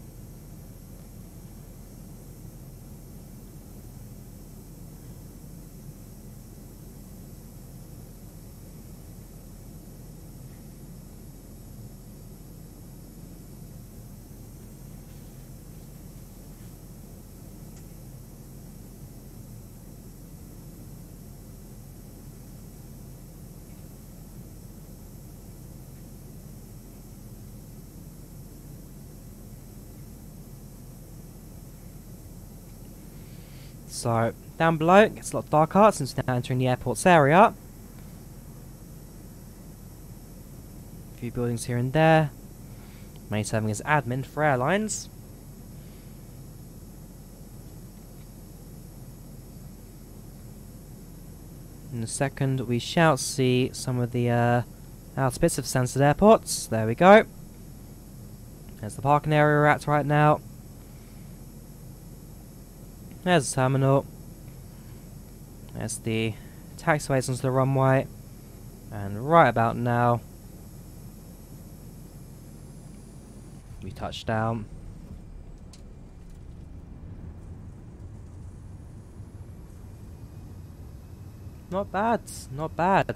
So, down below, it gets a lot darker since we're now entering the airport's area. A few buildings here and there. Mainly serving as admin for airlines. In a second, we shall see some of the outer bits of Stansted airports. There we go. There's the parking area we're at right now. There's the terminal. There's the taxiways onto the runway. And right about now, we touch down. Not bad, not bad.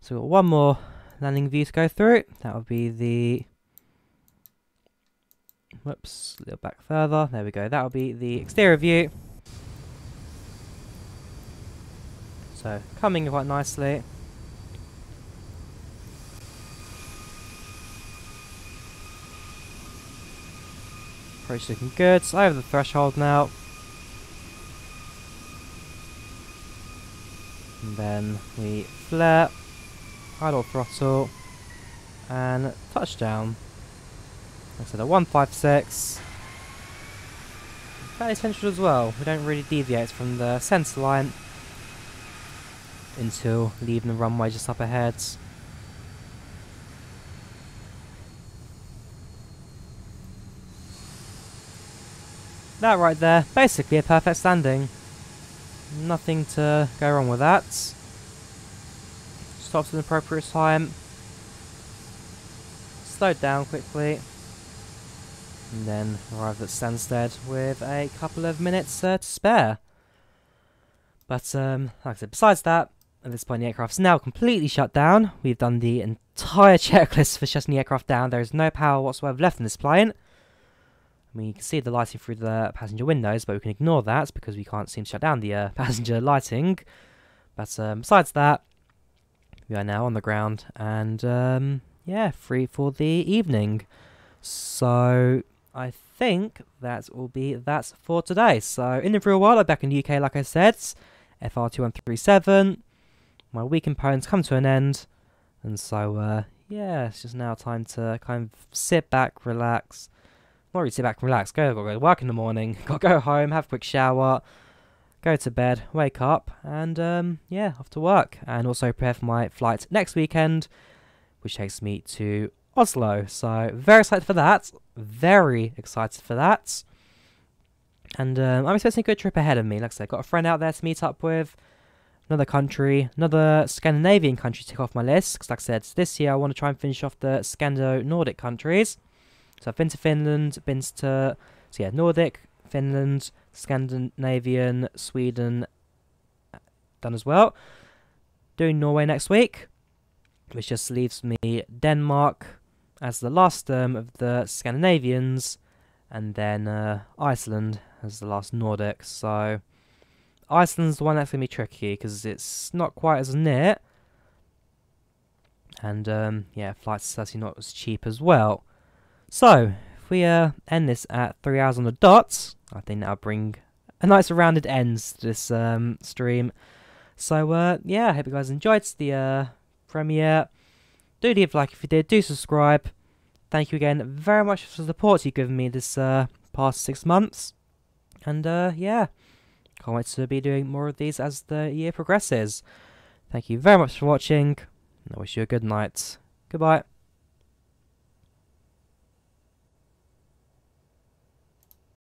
So we've got one more landing view to go through. That would be the... Whoops, a little back further. There we go. That'll be the exterior view. So, coming quite nicely. Approach looking good. So over the threshold now. And then we flare, idle throttle, and touchdown. Like I said, a 156. Fairly central as well. We don't really deviate from the centre line until leaving the runway just up ahead. That right there, basically a perfect standing. Nothing to go wrong with that. Stops at an appropriate time. Slowed down quickly. And then arrived at Stansted with a couple of minutes to spare. But like I said, besides that, at this point the aircraft's now completely shut down. We've done the entire checklist for shutting the aircraft down. There is no power whatsoever left in this plane. I mean, you can see the lighting through the passenger windows, but we can ignore that because we can't seem to shut down the passenger lighting. But besides that, we are now on the ground and yeah, free for the evening. So I think that will be that for today. So in the real world, I'm back in the UK, like I said, FR2137. My week in Poland's come to an end, and so yeah, it's just now time to kind of sit back, relax. Not really sit back and relax. Gotta go to work in the morning. Gotta go home, have a quick shower, go to bed, wake up, and yeah, off to work. And also prepare for my flight next weekend, which takes me to Oslo. So very excited for that. Very excited for that. And I'm expecting a good trip ahead of me. Like I said, got a friend out there to meet up with. Another country, another Scandinavian country to tick off my list. Because like I said, this year I want to try and finish off the Scando-Nordic countries. So I've been to Finland, been to, so yeah, Nordic, Finland, Scandinavian, Sweden, done as well. Doing Norway next week, which just leaves me Denmark as the last of the Scandinavians, and then Iceland as the last Nordic. So Iceland's the one that's going to be tricky, because it's not quite as near, and yeah, flights are actually not as cheap as well. So, if we end this at 3 hours on the dot, I think that'll bring a nice rounded end to this stream. So, yeah, I hope you guys enjoyed the premiere. Do leave a like if you did, do subscribe. Thank you again very much for the support you've given me this past 6 months. And, yeah, can't wait to be doing more of these as the year progresses. Thank you very much for watching, and I wish you a good night. Goodbye.